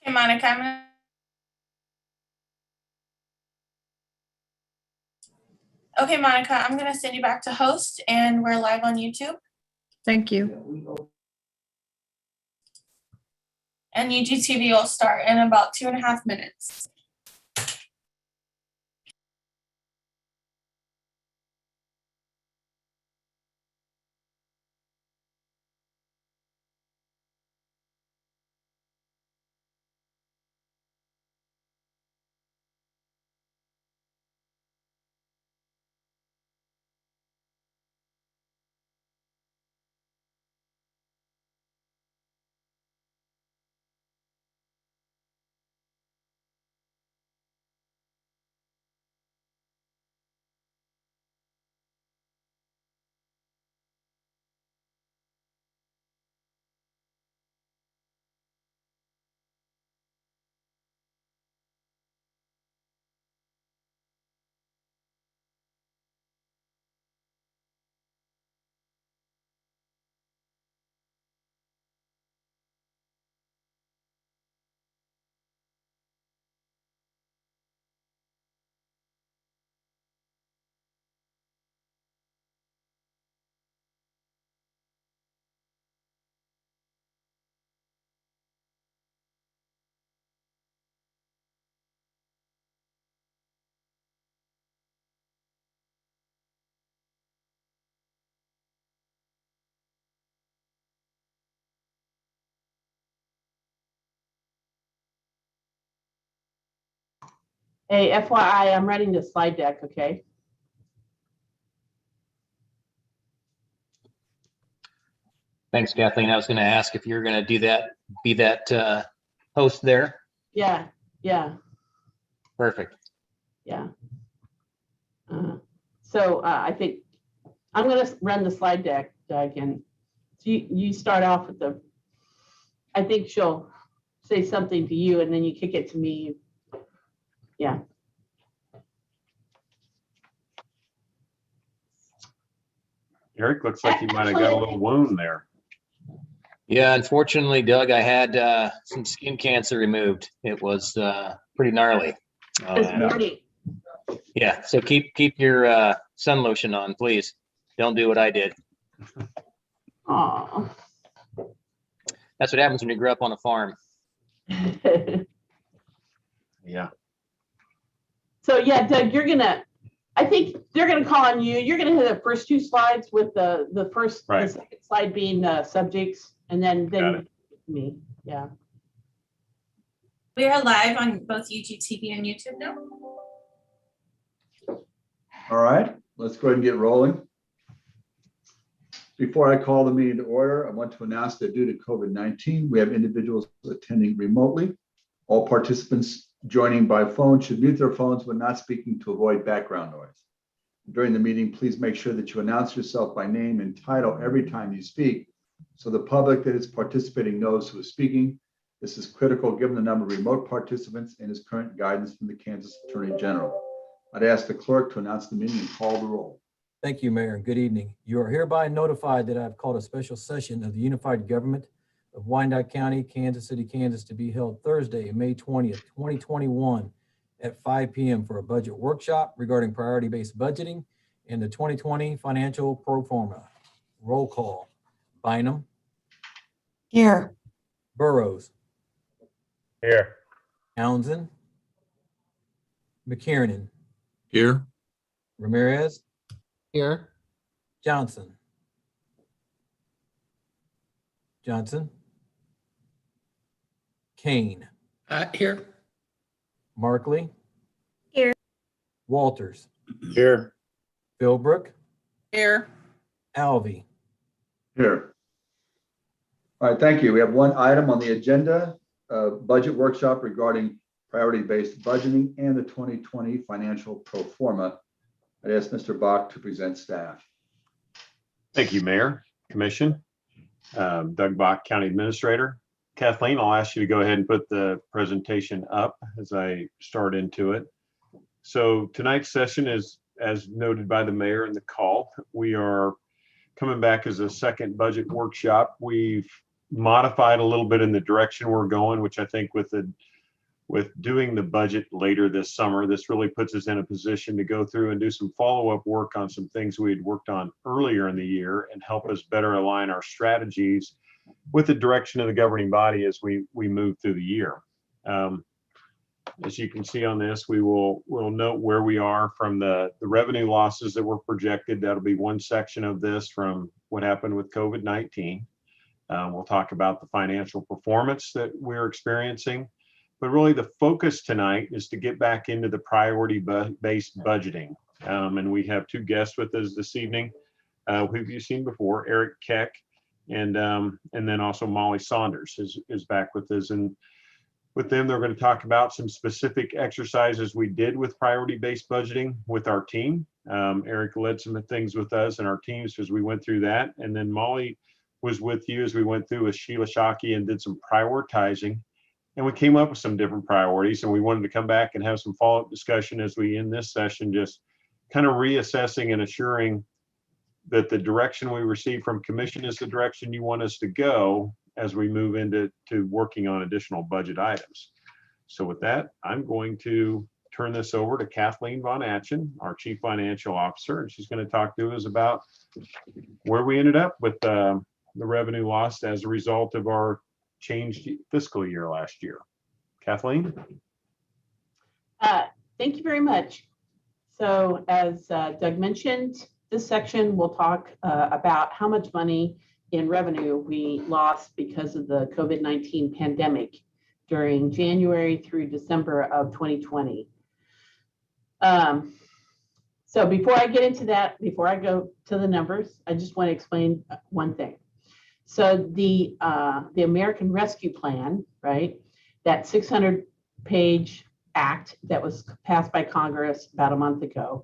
Okay, Monica, I'm gonna send you back to host, and we're live on YouTube. Thank you. And UGTV will start in about 2.5 minutes. Hey, FYI, I'm writing the slide deck, okay? Thanks, Kathleen. I was going to ask if you're going to do that, be that host there. Yeah. Perfect. Yeah. So I think I'm going to run the slide deck, Doug, and you start off with I think she'll say something to you and then you kick it to me. Yeah. Eric, looks like you might have got a little wound there. Yeah, unfortunately, Doug, I had some skin cancer removed. It was pretty gnarly. This morning. Yeah, so keep your sun lotion on, please. Don't do what I did. Oh. That's what happens when you grow up on a farm. Yeah. So yeah, Doug, I think they're gonna call on you. You're gonna hit the first two slides with the first, Right. the second slide being subjects, and then me. Yeah. We are live on both UGTV and YouTube now. All right, let's go ahead and get rolling. Before I call the meeting to order, I want to announce that due to COVID-19, we have individuals attending remotely. All participants joining by phone should mute their phones when not speaking to avoid background noise. During the meeting, please make sure that you announce yourself by name and title every time you speak, so the public that is participating knows who is speaking. This is critical given the number of remote participants and his current guidance from the Kansas Attorney General. I'd ask the clerk to announce the meeting and call the roll. Thank you, Mayor, and good evening. You are hereby notified that I've called a special session of the Unified Government of Wyandotte County, Kansas City, Kansas, to be held Thursday, May 20th, 2021 at 5 p.m. for a budget workshop regarding priority-based budgeting and the 2020 financial pro forma. Roll call. Bynum. Here. Burrows. Here. Townsend. McKiernan. Here. Ramirez. Here. Johnson. Johnson. Kane. Here. Markley. Here. Walters. Here. Philbrook. Here. Alvey. Here. All right, thank you. We have one item on the agenda, budget workshop regarding priority-based budgeting and the 2020 financial pro forma. I'd ask Mr. Bach to present staff. Thank you, Mayor, Commission. Doug Bach, County Administrator. Kathleen, I'll ask you to go ahead and put the presentation up as I start into it. So tonight's session is, as noted by the mayor in the call, we are coming back as a second budget workshop. We've modified a little bit in the direction we're going, which I think with doing the budget later this summer, this really puts us in a position to go through and do some follow-up work on some things we had worked on earlier in the year and help us better align our strategies with the direction of the governing body as we move through the year. As you can see on this, we'll note where we are from the revenue losses that were projected. That'll be one section of this from what happened with COVID-19. We'll talk about the financial performance that we're experiencing. But really the focus tonight is to get back into the priority-based budgeting. And we have two guests with us this evening who you've seen before, Eric Keck, and then also Molly Saunders is back with us. And with them, they're going to talk about some specific exercises we did with priority-based budgeting with our team. Eric led some things with us and our teams as we went through that. And then Molly was with you as we went through with Sheila Shockey and did some prioritizing. And we came up with some different priorities, and we wanted to come back and have some follow-up discussion as we end this session, just kind of reassessing and assuring that the direction we receive from commission is the direction you want us to go as we move into working on additional budget items. So with that, I'm going to turn this over to Kathleen Von Atchen, our Chief Financial Officer, and she's going to talk to us about where we ended up with the revenue lost as a result of our changed fiscal year last year. Kathleen? Thank you very much. So as Doug mentioned, this section will talk about how much money in revenue we lost because of the COVID-19 pandemic during January through December of 2020. So before I get into that, before I go to the numbers, I just want to explain one thing. So the American Rescue Plan, right, that 600-page act that was passed by Congress about a month ago,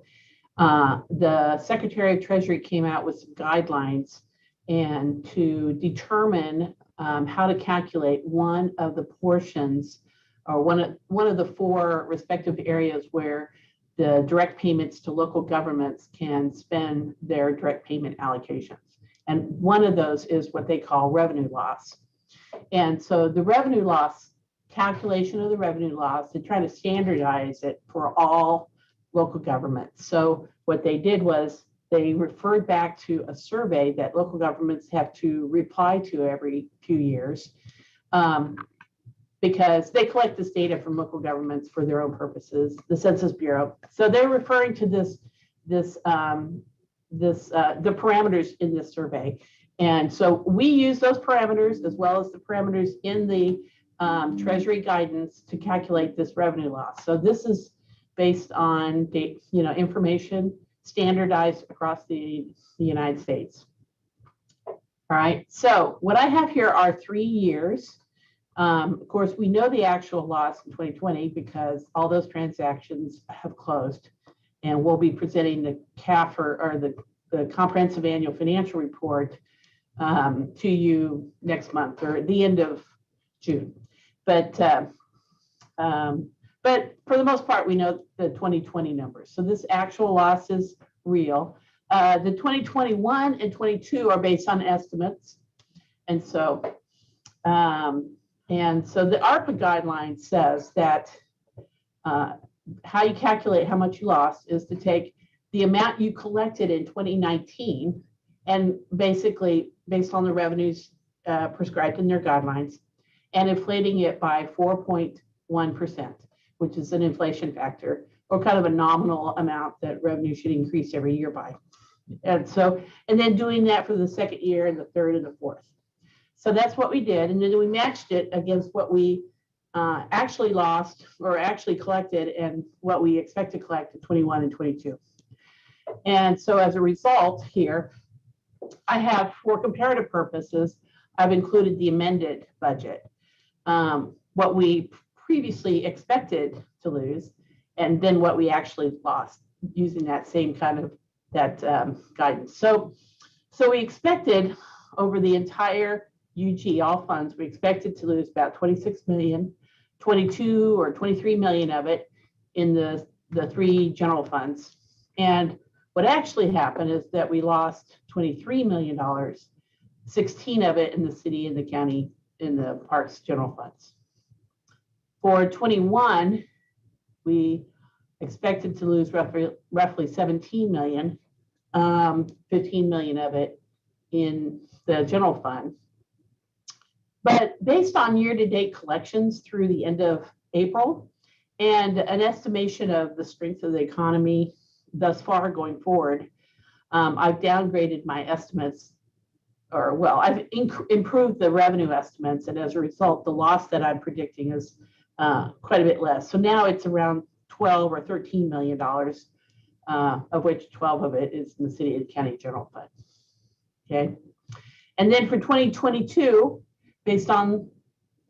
the Secretary of Treasury came out with some guidelines and to determine how to calculate one of the portions or one of the four respective areas where the direct payments to local governments can spend their direct payment allocations. And one of those is what they call revenue loss. And so the revenue loss, calculation of the revenue loss, they try to standardize it for all local governments. So what they did was they referred back to a survey that local governments have to reply to every few years because they collect this data from local governments for their own purposes, the Census Bureau. So they're referring to the parameters in this survey. And so we use those parameters as well as the parameters in the Treasury guidance to calculate this revenue loss. So this is based on information standardized across the United States. All right, so what I have here are 3 years. Of course, we know the actual loss in 2020 because all those transactions have closed, and we'll be presenting the CAFR or the Comprehensive Annual Financial Report to you next month or at the end of June. But for the most part, we know the 2020 numbers. So this actual loss is real. The 2021 and 22 are based on estimates. And so the ARPA guideline says that how you calculate how much you lost is to take the amount you collected in 2019 and basically based on the revenues prescribed in their guidelines and inflating it by 4.1%, which is an inflation factor or kind of a nominal amount that revenue should increase every year by. And then doing that for the second year and the third and the fourth. So that's what we did. And then we matched it against what we actually lost or actually collected and what we expect to collect in 21 and 22. And so as a result here, I have, for comparative purposes, I've included the amended budget, what we previously expected to lose, and then what we actually lost using that same kind of guidance. So we expected over the entire UG, all funds, we expected to lose about 26 million, 22 or 23 million of it in the three general funds. And what actually happened is that we lost $23 million 16 of it in the city and the county in the parks general funds. For 21, we expected to lose roughly 17 million, 15 million of it in the general fund. But based on year-to-date collections through the end of April and an estimation of the strength of the economy thus far going forward, I've downgraded my estimates, or well, I've improved the revenue estimates, and as a result, the loss that I'm predicting is quite a bit less. So now it's around 12 or 13 million dollars, of which 12 of it is in the city and county general fund. Okay, and then for 2022, based on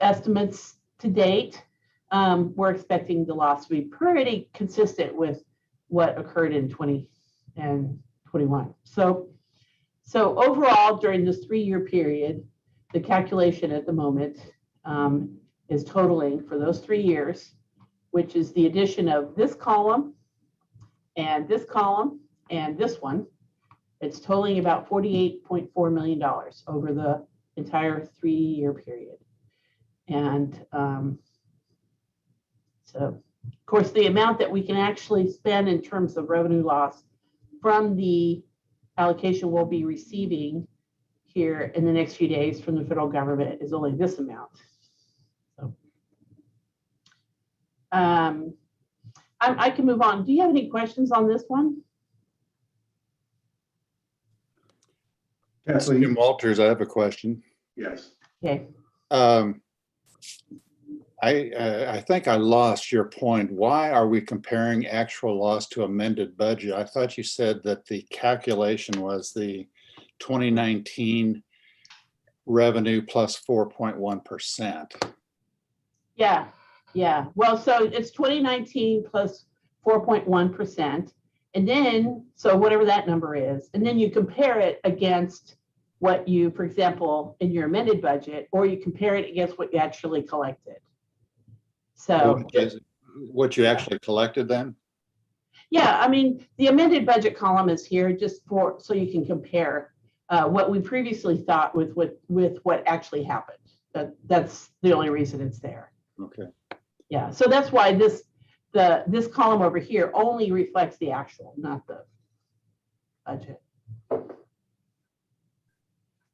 estimates to date, we're expecting the loss to be pretty consistent with what occurred in 20 and 21. So overall, during this 3-year period, the calculation at the moment is totaling for those 3 years, which is the addition of this column and this column and this one. It's totaling about $48.4 million over the entire 3-year period. And so, of course, the amount that we can actually spend in terms of revenue loss from the allocation we'll be receiving here in the next few days from the federal government is only this amount. So, I can move on. Do you have any questions on this one? Kathleen? Jim Walters, I have a question. Yes. Okay. I think I lost your point. Why are we comparing actual loss to amended budget? I thought you said that the calculation was the 2019 revenue plus 4.1%. Yeah. Well, so it's 2019 plus 4.1%. And then, so whatever that number is, and then you compare it against what you, for example, in your amended budget, or you compare it against what you actually collected. So What you actually collected then? yeah, I mean, the amended budget column is here just for, so you can compare what we previously thought with what actually happened. That's the only reason it's there. Okay. Yeah, so that's why this column over here only reflects the actual, not the budget.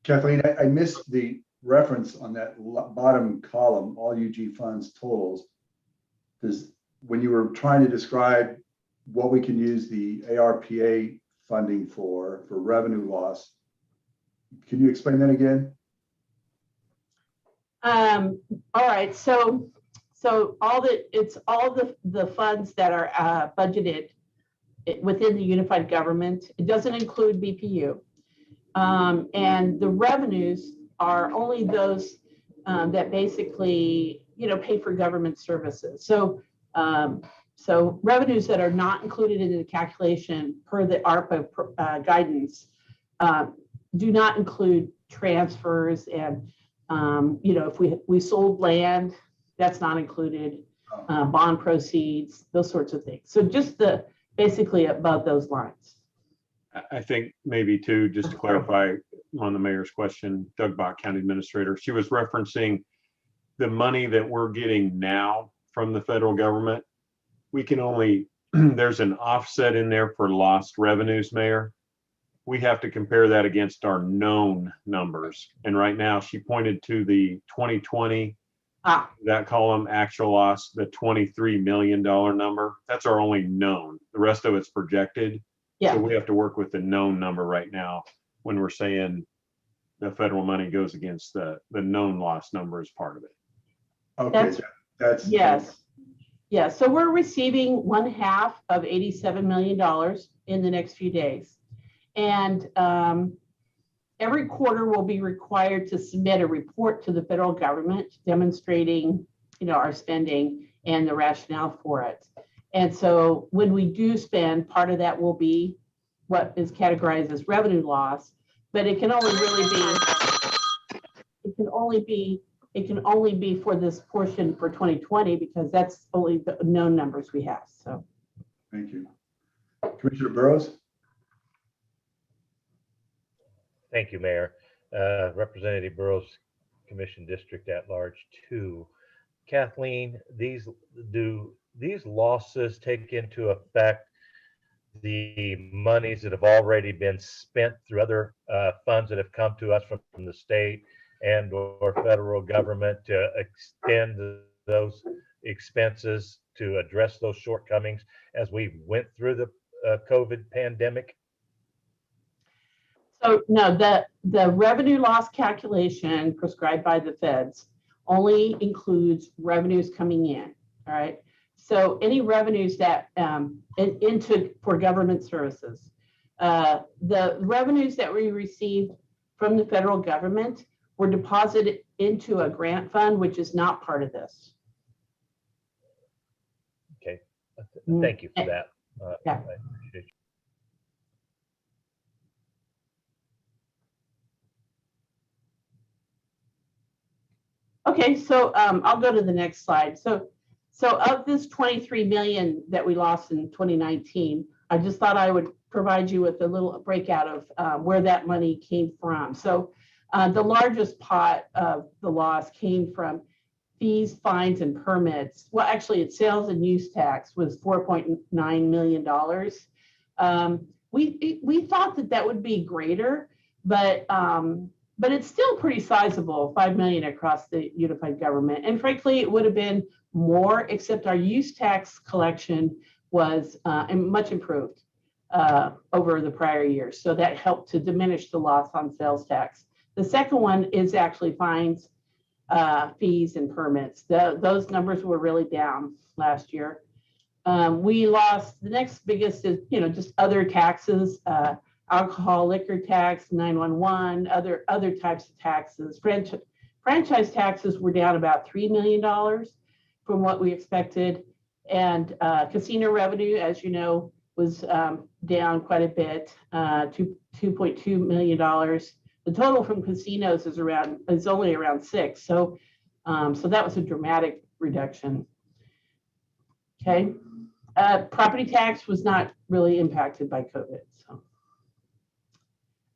Kathleen, I missed the reference on that bottom column, all UG funds totals. When you were trying to describe what we can use the ARPA funding for revenue loss, can you explain that again? All right, so all the funds that are budgeted within the unified government. It doesn't include BPU, and the revenues are only those that basically pay for government services. So revenues that are not included in the calculation per the ARPA guidance do not include transfers, and if we sold land, that's not included, bond proceeds, those sorts of things. So just basically above those lines. I think maybe too, just to clarify on the mayor's question, Doug Bach, County Administrator, she was referencing the money that we're getting now from the federal government. We can only, there's an offset in there for lost revenues, Mayor. We have to compare that against our known numbers. And right now she pointed to the 2020, that column, actual loss, the $23 million number. That's our only known. The rest of it's projected. Yeah. So we have to work with the known number right now when we're saying the federal money goes against the known loss number as part of it. Okay, that's yes. Yeah, so we're receiving 1/2 of $87 million in the next few days. And every quarter we'll be required to submit a report to the federal government demonstrating, our spending and the rationale for it. And so when we do spend, part of that will be what is categorized as revenue loss, but it can only be for this portion for 2020 because that's only the known numbers we have. So thank you. Commissioner Burrows? Thank you, Mayor. Representative Burrows Commission District at Large 2. Kathleen, do these losses take into effect the monies that have already been spent through other funds that have come to us from the state and or federal government to extend those expenses to address those shortcomings as we went through the COVID pandemic? So no, the revenue loss calculation prescribed by the feds only includes revenues coming in, all right? So any revenues that for government services, the revenues that we received from the federal government were deposited into a grant fund, which is not part of this. Okay, thank you for that. Yeah. I appreciate you. Okay, so I'll go to the next slide. So of this 23 million that we lost in 2019, I just thought I would provide you with a little breakout of where that money came from. So the largest pot of the loss came from fees, fines, and permits. Well, actually, its sales and use tax was $4.9 million. We thought that would be greater, but it's still pretty sizable, 5 million across the unified government. And frankly, it would have been more, except our use tax collection was much improved over the prior years. So that helped to diminish the loss on sales tax. The second one is actually fines, fees, and permits. Those numbers were really down last year. We lost, the next biggest is, just other taxes, alcohol, liquor tax, 911, other types of taxes. Franchise taxes were down about $3 million from what we expected. And casino revenue, as you know, was down quite a bit, to $2.2 million. The total from casinos is only around 6. So that was a dramatic reduction. Okay. Property tax was not really impacted by COVID. So.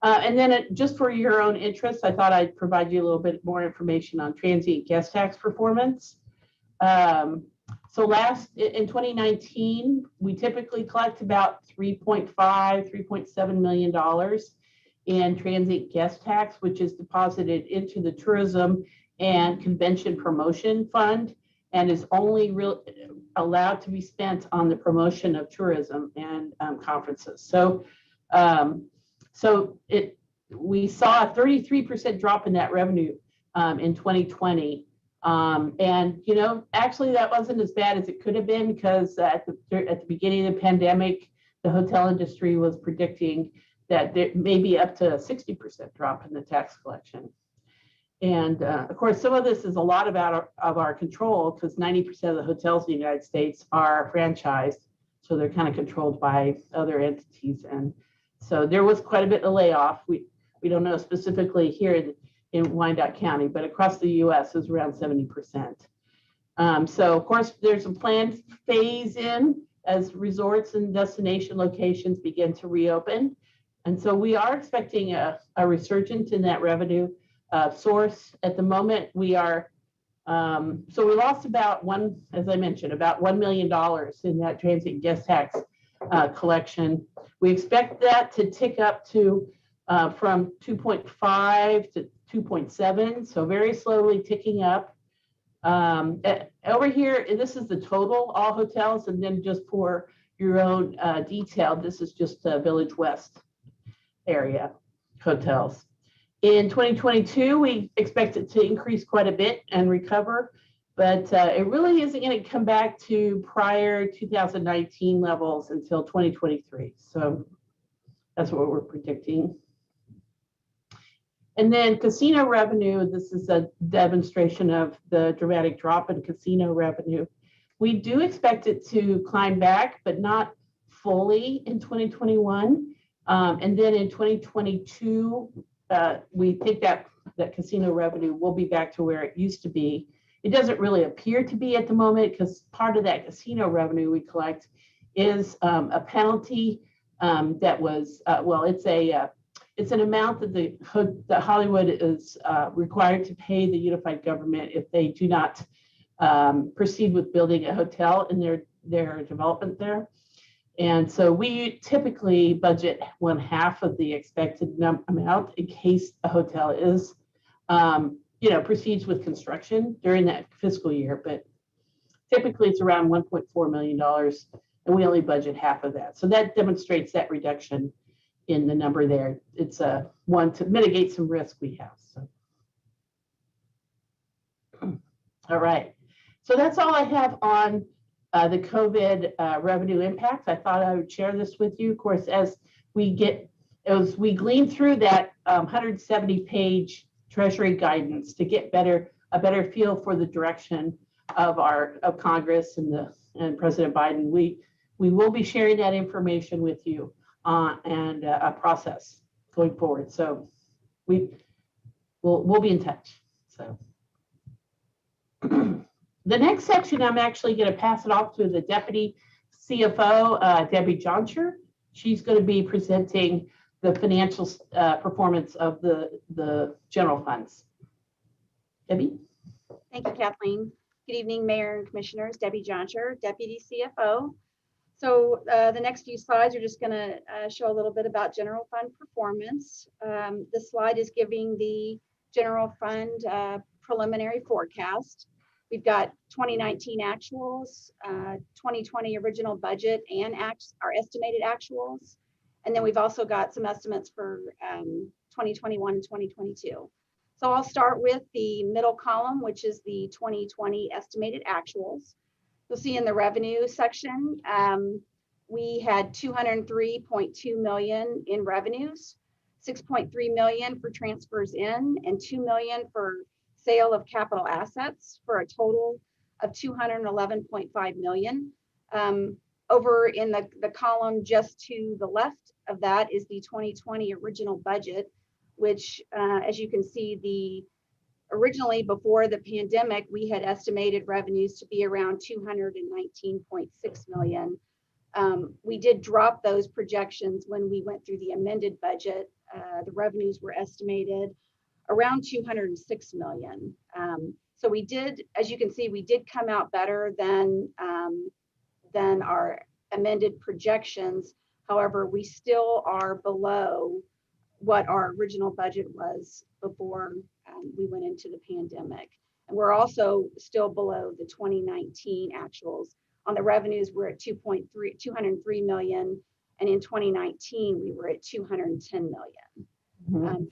And then just for your own interest, I thought I'd provide you a little bit more information on transient guest tax performance. So in 2019, we typically collect about $3.7 million in transient guest tax, which is deposited into the Tourism and Convention Promotion Fund and is only allowed to be spent on the promotion of tourism and conferences. So we saw a 33% drop in that revenue in 2020. And actually that wasn't as bad as it could have been, because at the beginning of the pandemic, the hotel industry was predicting that there may be up to a 60% drop in the tax collection. And of course, some of this is a lot of our control, because 90% of the hotels in the United States are franchised. So they're kind of controlled by other entities. And so there was quite a bit of layoff. We don't know specifically here in Wyandotte County, but across the US is around 70%. So of course, there's a planned phase in as resorts and destination locations begin to reopen. And so we are expecting a resurgence in that revenue source. At the moment, we are, so we lost as I mentioned, about $1 million in that transient guest tax collection. We expect that to tick up to from 2.5 to 2.7, so very slowly ticking up. Over here, this is the total, all hotels, and then just for your own detail, this is just the Village West area hotels. In 2022, we expect it to increase quite a bit and recover, but it really isn't going to come back to prior 2019 levels until 2023. So that's what we're predicting. And then casino revenue, this is a demonstration of the dramatic drop in casino revenue. We do expect it to climb back, but not fully in 2021. And then in 2022, we think that casino revenue will be back to where it used to be. It doesn't really appear to be at the moment, because part of that casino revenue we collect is a penalty that was, it's an amount that that Hollywood is required to pay the unified government if they do not proceed with building a hotel in their development there. And so we typically budget 1/2 of the expected amount in case a hotel is, proceeds with construction during that fiscal year. But typically it's around $1.4 million, and we only budget 1/2 of that. So that demonstrates that reduction in the number there. It's one to mitigate some risk we have. So. All right. So that's all I have on the COVID revenue impact. I thought I would share this with you. Of course, as we glean through that 170-page Treasury guidance to get a better feel for the direction of Congress and President Biden, we will be sharing that information with you and a process going forward. So we'll be in touch. So. The next section, I'm actually going to pass it off to the Deputy CFO, Debbie Johnsher. She's going to be presenting the financial performance of the general funds. Debbie? Thank you, Kathleen. Good evening, Mayor and Commissioners. Debbie Johnsher, Deputy CFO. So the next few slides are just going to show a little bit about general fund performance. This slide is giving the general fund preliminary forecast. We've got 2019 actuals, 2020 original budget, and our estimated actuals. And then we've also got some estimates for 2021 and 2022. So I'll start with the middle column, which is the 2020 estimated actuals. You'll see in the revenue section, we had $203.2 million in revenues, $6.3 million for transfers in, and $2 million for sale of capital assets, for a total of $211.5 million. Over in the column just to the left of that is the 2020 original budget, which, as you can see, originally before the pandemic, we had estimated revenues to be around $219.6 million. We did drop those projections when we went through the amended budget. The revenues were estimated around $206 million. So we did, as you can see, we did come out better than our amended projections. However, we still are below what our original budget was before we went into the pandemic. And we're also still below the 2019 actuals. On the revenues, we're at 203 million. And in 2019, we were at 210 million.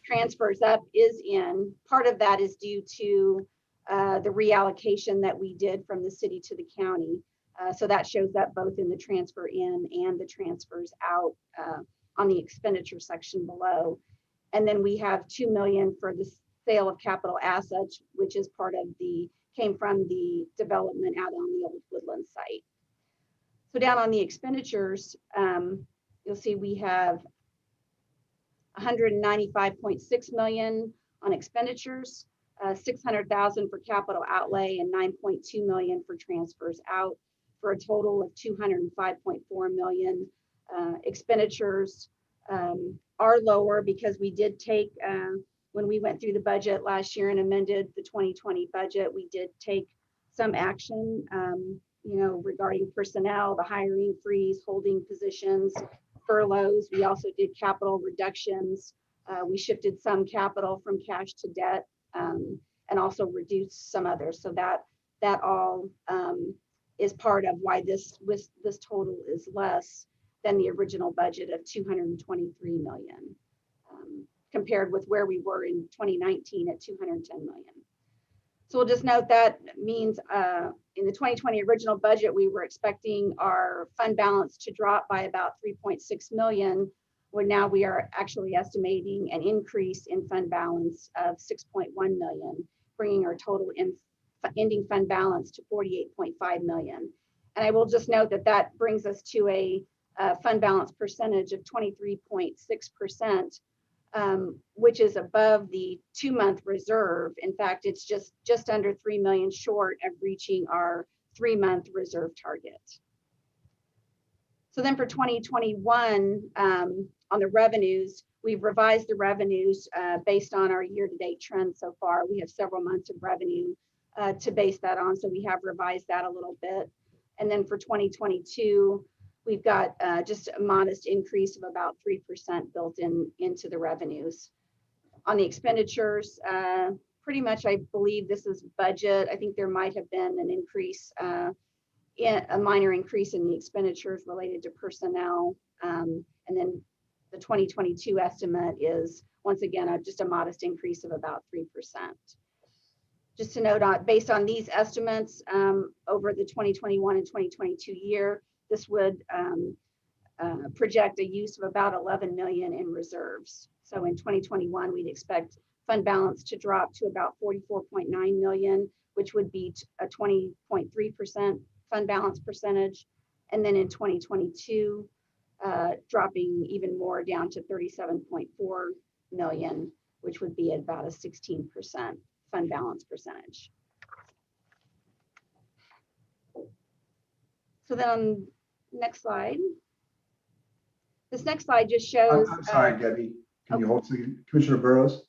Transfers up is in. Part of that is due to the reallocation that we did from the city to the county. So that shows up both in the transfer in and the transfers out on the expenditure section below. And then we have 2 million for the sale of capital assets, which is came from the development out on the old Woodland site. So down on the expenditures, you'll see we have 195.6 million on expenditures, 600,000 for capital outlay, and 9.2 million for transfers out, for a total of 205.4 million. Expenditures are lower because we did take, when we went through the budget last year and amended the 2020 budget, we did take some action, regarding personnel, the hiring freeze, holding positions, furloughs. We also did capital reductions. We shifted some capital from cash to debt, and also reduced some others. So that all is part of why this total is less than the original budget of 223 million, compared with where we were in 2019 at 210 million. So we'll just note that means in the 2020 original budget, we were expecting our fund balance to drop by about 3.6 million, where now we are actually estimating an increase in fund balance of 6.1 million, bringing our total ending fund balance to 48.5 million. And I will just note that brings us to a fund balance percentage of 23.6%, which is above the 2-month reserve. In fact, it's just under 3 million short of reaching our 3-month reserve target. So then for 2021, on the revenues, we've revised the revenues based on our year-to-date trend so far. We have several months of revenue to base that on, so we have revised that a little bit. And then for 2022, we've got just a modest increase of about 3% built into the revenues. On the expenditures, pretty much I believe this is budget. I think there might have been an increase, a minor increase in the expenditures related to personnel. And then the 2022 estimate is, once again, just a modest increase of about 3%. Just to note, based on these estimates over the 2021 and 2022 year, this would project a use of about 11 million in reserves. So in 2021, we'd expect fund balance to drop to about 44.9 million, which would be a 20.3% fund balance percentage. And then in 2022, dropping even more down to 37.4 million, which would be at about a 16% fund balance percentage. So then next slide. This next slide just shows. I'm sorry, Debbie. Can you hold a second? Commissioner Burrows?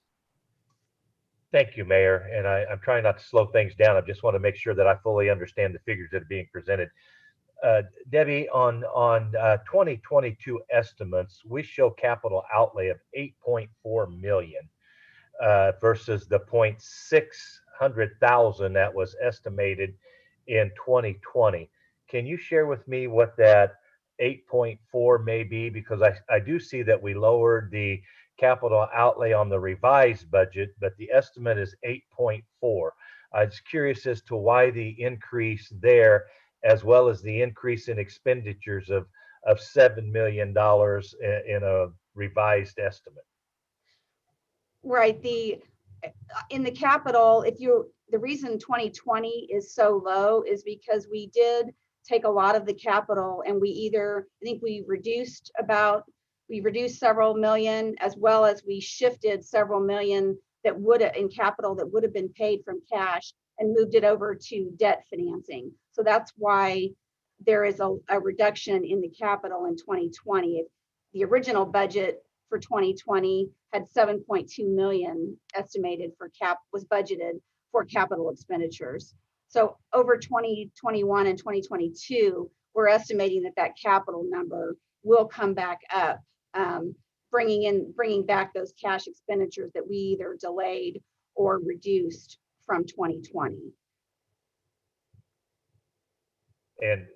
Thank you, Mayor. And I'm trying not to slow things down. I just want to make sure that I fully understand the figures that are being presented. Debbie, on 2022 estimates, we show capital outlay of 8.4 million versus the 600,000 that was estimated in 2020. Can you share with me what that 8.4 may be? Because I do see that we lowered the capital outlay on the revised budget, but the estimate is 8.4. I was curious as to why the increase there, as well as the increase in expenditures of $7 million in a revised estimate. Right. In the capital, the reason 2020 is so low is because we did take a lot of the capital and we reduced several million, as well as we shifted several million in capital that would have been paid from cash and moved it over to debt financing. So that's why there is a reduction in the capital in 2020. The original budget for 2020 had 7.2 million estimated was budgeted for capital expenditures. So over 2021 and 2022, we're estimating that capital number will come back up, bringing back those cash expenditures that we either delayed or reduced from 2020. And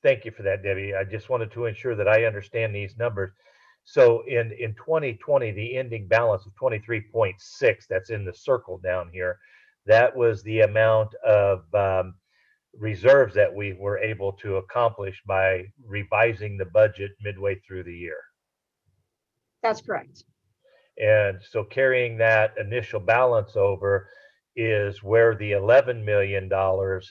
thank you for that, Debbie. I just wanted to ensure that I understand these numbers. So in 2020, the ending balance of 23.6, that's in the circle down here, that was the amount of reserves that we were able to accomplish by revising the budget midway through the year. That's correct. And so carrying that initial balance over is where the $11 million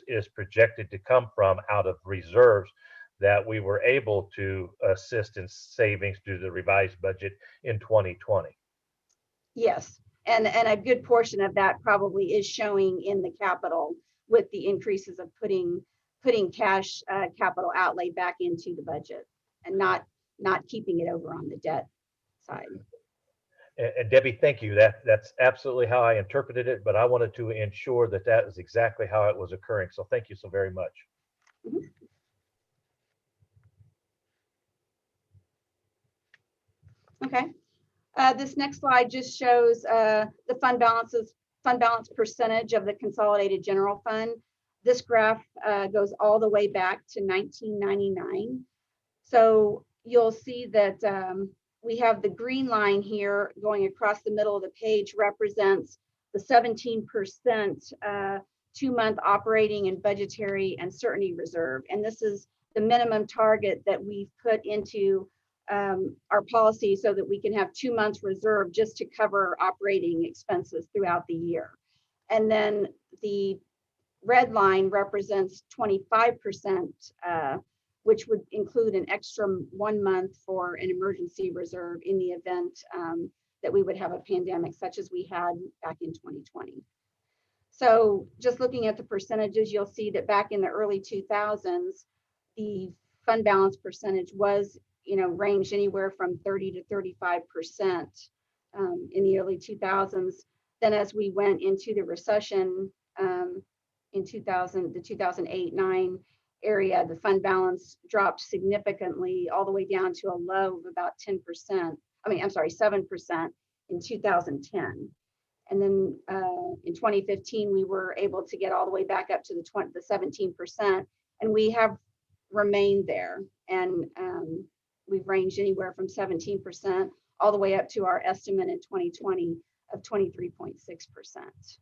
is projected to come from out of reserves that we were able to assist in savings due to the revised budget in 2020. Yes, and a good portion of that probably is showing in the capital with the increases of putting cash capital outlay back into the budget and not keeping it over on the debt side. And Debbie, thank you. That's absolutely how I interpreted it, but I wanted to ensure that is exactly how it was occurring. So thank you so very much. Mm-hmm. Okay. This next slide just shows the fund balance percentage of the consolidated general fund. This graph goes all the way back to 1999. So you'll see that we have the green line here going across the middle of the page represents the 17% 2-month operating and budgetary uncertainty reserve. And this is the minimum target that we've put into our policy so that we can have 2 months reserve just to cover operating expenses throughout the year. And then the red line represents 25%, which would include an extra 1 month for an emergency reserve in the event that we would have a pandemic such as we had back in 2020. So just looking at the percentages, you'll see that back in the early 2000s, the fund balance percentage was ranged anywhere from 30 to 35% in the early 2000s. Then as we went into the recession in the 2008-9 area, the fund balance dropped significantly all the way down to a low of about 10%. 7% in 2010. And then in 2015, we were able to get all the way back up to the 17%. And we have remained there. And we've ranged anywhere from 17% all the way up to our estimate in 2020 of 23.6%.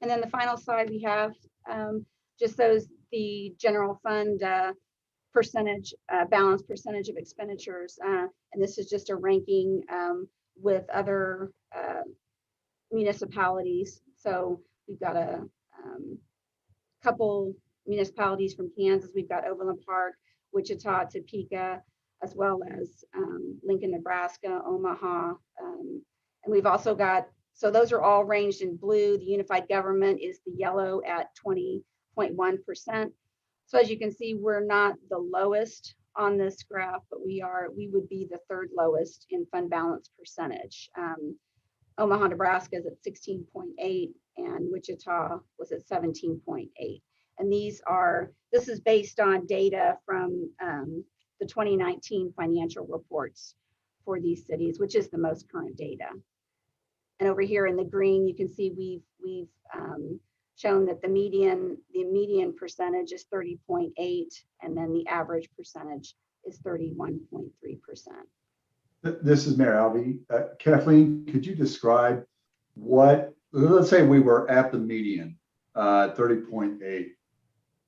And then the final slide we have just the general fund percentage, balance percentage of expenditures. And this is just a ranking with other municipalities. So we've got a couple municipalities from Kansas. We've got Overland Park, Wichita, Topeka, as well as Lincoln, Nebraska, Omaha. And we've also got, so those are all ranged in blue. The unified government is the yellow at 20.1%. So as you can see, we're not the lowest on this graph, but we would be the third lowest in fund balance percentage. Omaha, Nebraska is at 16.8 and Wichita was at 17.8. And this is based on data from the 2019 financial reports for these cities, which is the most current data. And over here in the green, you can see we've shown that the median percentage is 30.8, and then the average percentage is 31.3%. This is Mayor Alvey. Kathleen, could you describe let's say we were at the median, 30.8.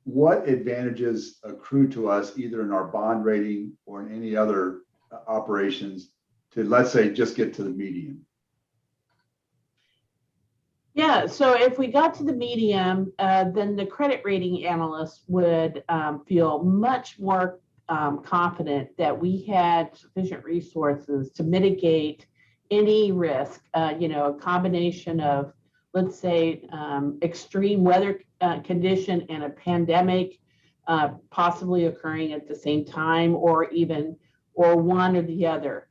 What advantages accrue to us either in our bond rating or in any other operations to, let's say, just get to the median? Yeah, so if we got to the medium, then the credit rating analysts would feel much more confident that we had sufficient resources to mitigate any risk, a combination of, let's say, extreme weather condition and a pandemic possibly occurring at the same time, or one or the other.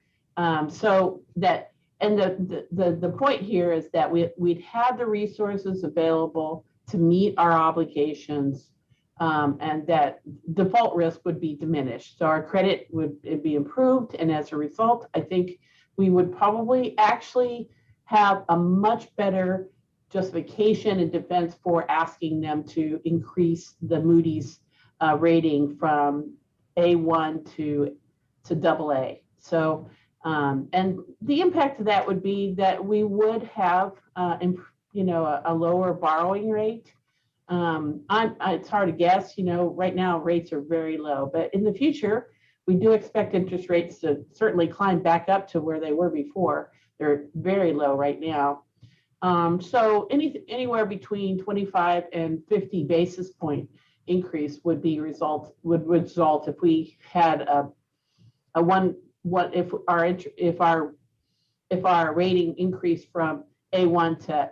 And the point here is that we'd have the resources available to meet our obligations, and that default risk would be diminished. So our credit would be improved. And as a result, I think we would probably actually have a much better justification and defense for asking them to increase the Moody's rating from A1 to AA. So and the impact of that would be that we would have, a lower borrowing rate. It's hard to guess, right now rates are very low, but in the future, we do expect interest rates to certainly climb back up to where they were before. They're very low right now. So anywhere between 25 and 50 basis point increase would result if we had if our rating increased from A1 to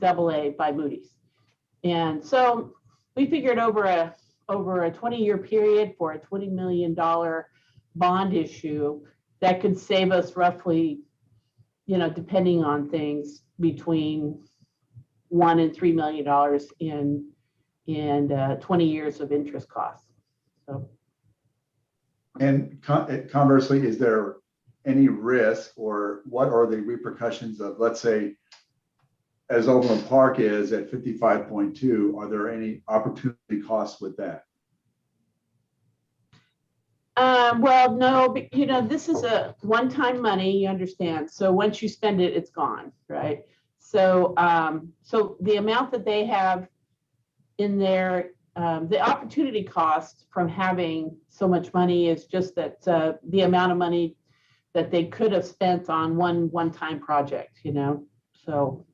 AA by Moody's. And so we figured over a 20-year period for a $20 million bond issue, that could save us roughly, depending on things, between $1 and $3 million in 20 years of interest costs. So. And conversely, is there any risk, or what are the repercussions of, let's say, as Overland Park is at 55.2, are there any opportunity costs with that? Well, no, but, this is a one-time money, you understand. So once you spend it, it's gone, right? So, so the amount that they have in their, the opportunity cost from having so much money is just that the amount of money that they could have spent on one-time project, So,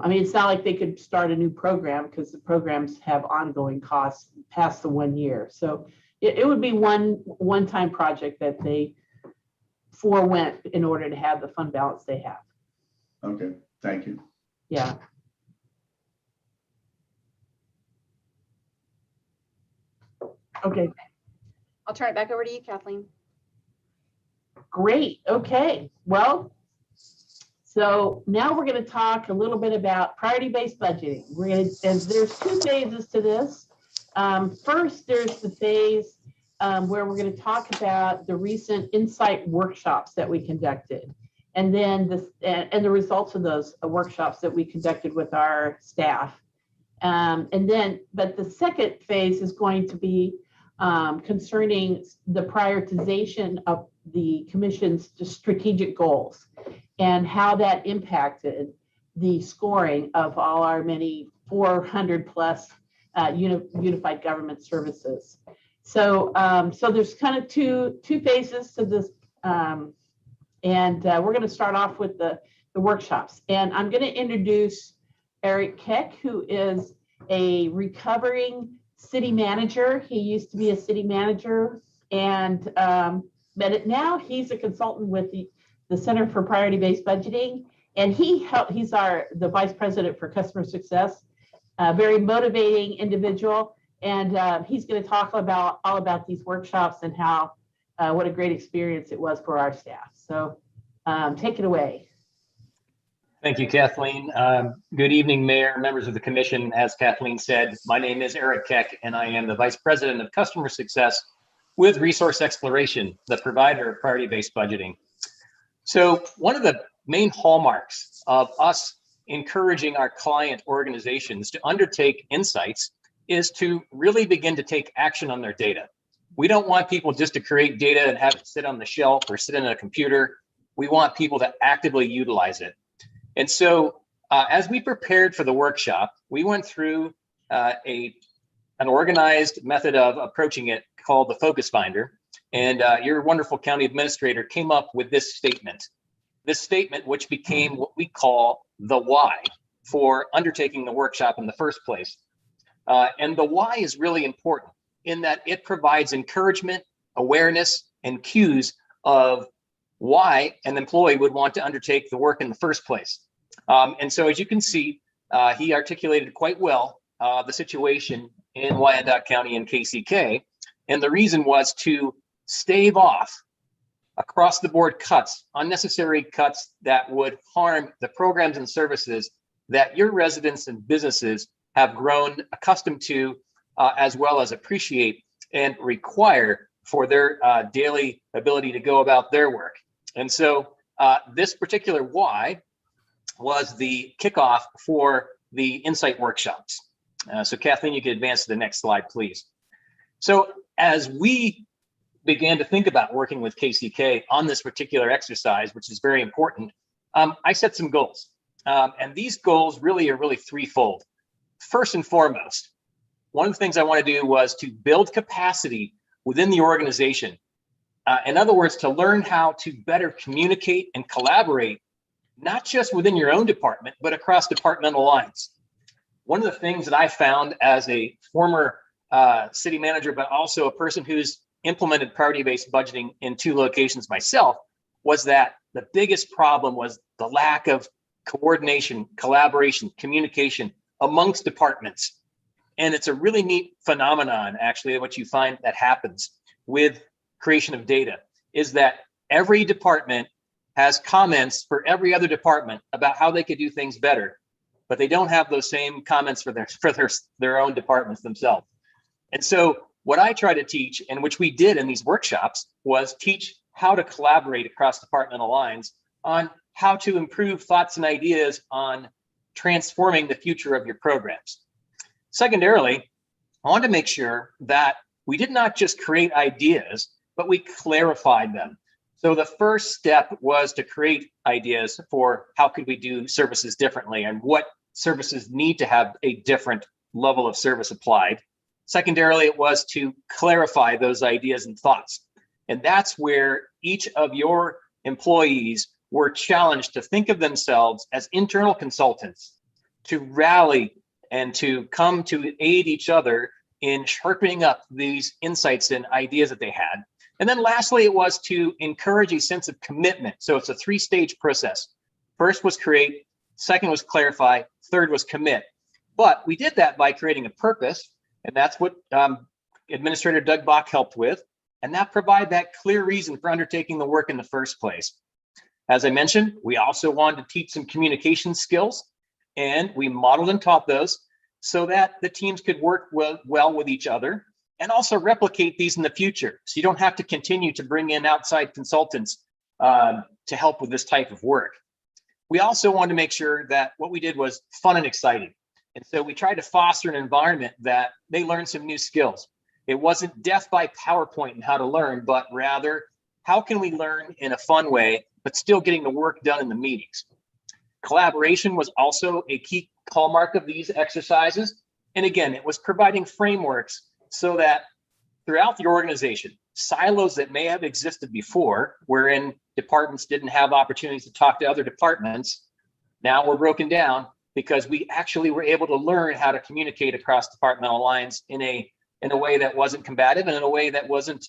I mean, it's not like they could start a new program, because the programs have ongoing costs past the 1 year. So it would be one-time project that they forewent in order to have the fund balance they have. Okay, thank you. Yeah. Okay, I'll turn it back over to you, Kathleen. great. Okay, well, so now we're going to talk a little bit about priority-based budgeting. And there's two phases to this. First, there's the phase where we're going to talk about the recent insight workshops that we conducted, and then the results of those workshops that we conducted with our staff. But the second phase is going to be concerning the prioritization of the commission's strategic goals and how that impacted the scoring of all our many 400 plus unified government services. So there's kind of two phases to this, and we're going to start off with the workshops. And I'm going to introduce Eric Keck, who is a recovering city manager. He used to be a city manager, and but now he's a consultant with the Center for Priority-Based Budgeting, and he's the vice president for customer success. A very motivating individual, and he's going to talk all about these workshops and how what a great experience it was for our staff. So take it away. Thank you, Kathleen. Good evening, Mayor, members of the commission. As Kathleen said, my name is Eric Keck, and I am the Vice President of Customer Success with Resource Exploration, the provider of priority-based budgeting. So one of the main hallmarks of us encouraging our client organizations to undertake insights is to really begin to take action on their data. We don't want people just to create data and have it sit on the shelf or sit in a computer. We want people to actively utilize it. And so as we prepared for the workshop, we went through an organized method of approaching it called the Focus Finder. And your wonderful county administrator came up with this statement. This statement, which became what we call the why for undertaking the workshop in the first place. And the why is really important in that it provides encouragement, awareness, and cues of why an employee would want to undertake the work in the first place. And so as you can see, he articulated quite well the situation in Wyandotte County and KCK. And the reason was to stave off across the board cuts, unnecessary cuts that would harm the programs and services that your residents and businesses have grown accustomed to, as well as appreciate and require for their daily ability to go about their work. And so this particular why was the kickoff for the Insight workshops. So Kathleen, you can advance to the next slide, please. So as we began to think about working with KCK on this particular exercise, which is very important, I set some goals. And these goals really are threefold. First and foremost, one of the things I want to do was to build capacity within the organization. In other words, to learn how to better communicate and collaborate, not just within your own department, but across departmental lines. One of the things that I found as a former city manager, but also a person who's implemented priority-based budgeting in 2 locations myself, was that the biggest problem was the lack of coordination, collaboration, communication amongst departments. And it's a really neat phenomenon, actually, what you find that happens with creation of data is that every department has comments for every other department about how they could do things better, but they don't have those same comments for their own departments themselves. And so what I try to teach, and which we did in these workshops, was teach how to collaborate across departmental lines on how to improve thoughts and ideas on transforming the future of your programs. Secondarily, I wanted to make sure that we did not just create ideas, but we clarified them. So the first step was to create ideas for how could we do services differently and what services need to have a different level of service applied. Secondarily, it was to clarify those ideas and thoughts. And that's where each of your employees were challenged to think of themselves as internal consultants, to rally and to come to aid each other in sharpening up these insights and ideas that they had. And then lastly, it was to encourage a sense of commitment. So it's a 3-stage process. First was create, second was clarify, third was commit. But we did that by creating a purpose, and that's what Administrator Doug Bach helped with, and that provided that clear reason for undertaking the work in the first place. As I mentioned, we also wanted to teach some communication skills, and we modeled and taught those so that the teams could work well with each other and also replicate these in the future. So you don't have to continue to bring in outside consultants to help with this type of work. We also wanted to make sure that what we did was fun and exciting. And so we tried to foster an environment that they learned some new skills. It wasn't death by PowerPoint and how to learn, but rather, how can we learn in a fun way, but still getting the work done in the meetings? Collaboration was also a key hallmark of these exercises. And again, it was providing frameworks so that throughout the organization, silos that may have existed before, wherein departments didn't have opportunities to talk to other departments, now were broken down because we actually were able to learn how to communicate across departmental lines in a way that wasn't combative and in a way that wasn't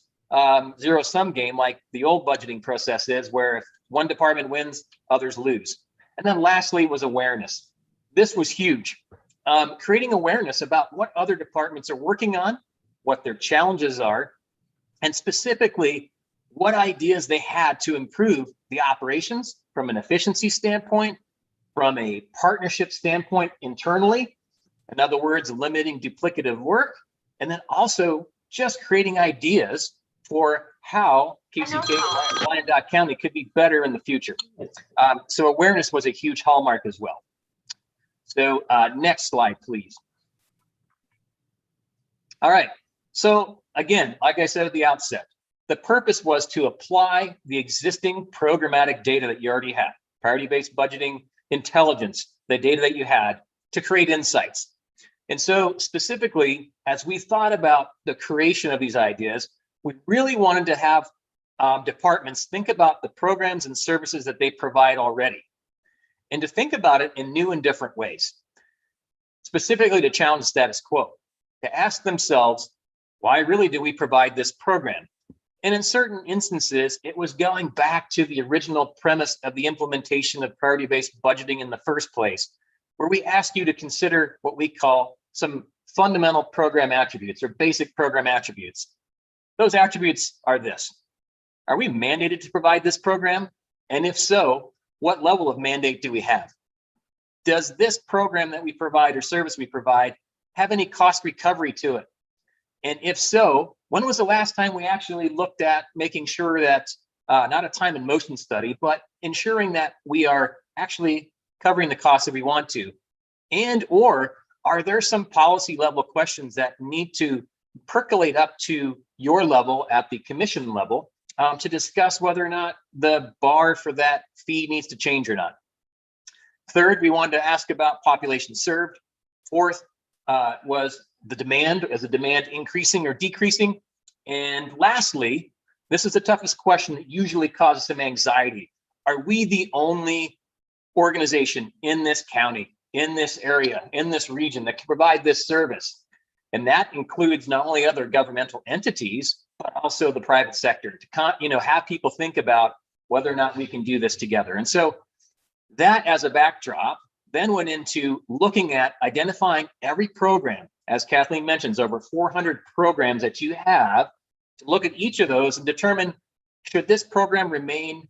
zero-sum game like the old budgeting process is, where if one department wins, others lose. And then lastly was awareness. This was huge. Creating awareness about what other departments are working on, what their challenges are, and specifically what ideas they had to improve the operations from an efficiency standpoint, from a partnership standpoint internally, in other words, limiting duplicative work, and then also just creating ideas for how KCK Wyandotte County could be better in the future. So awareness was a huge hallmark as well. So next slide, please. All right. So again, like I said at the outset, the purpose was to apply the existing programmatic data that you already had, priority-based budgeting, intelligence, the data that you had, to create insights. And so specifically, as we thought about the creation of these ideas, we really wanted to have departments think about the programs and services that they provide already, and to think about it in new and different ways, specifically to challenge the status quo, to ask themselves, why really do we provide this program? And in certain instances, it was going back to the original premise of the implementation of priority-based budgeting in the first place, where we ask you to consider what we call some fundamental program attributes or basic program attributes. Those attributes are this: are we mandated to provide this program? And if so, what level of mandate do we have? Does this program that we provide or service we provide have any cost recovery to it? And if so, when was the last time we actually looked at making sure that, not a time and motion study, but ensuring that we are actually covering the costs that we want to? And or are there some policy level questions that need to percolate up to your level at the commission level to discuss whether or not the bar for that fee needs to change or not? Third, we wanted to ask about population served. Fourth was the demand. Is the demand increasing or decreasing? And lastly, this is the toughest question that usually causes some anxiety. Are we the only organization in this county, in this area, in this region that can provide this service? And that includes not only other governmental entities, but also the private sector, to have people think about whether or not we can do this together. And so that as a backdrop then went into looking at identifying every program, as Kathleen mentions, over 400 programs that you have, to look at each of those and determine, should this program remain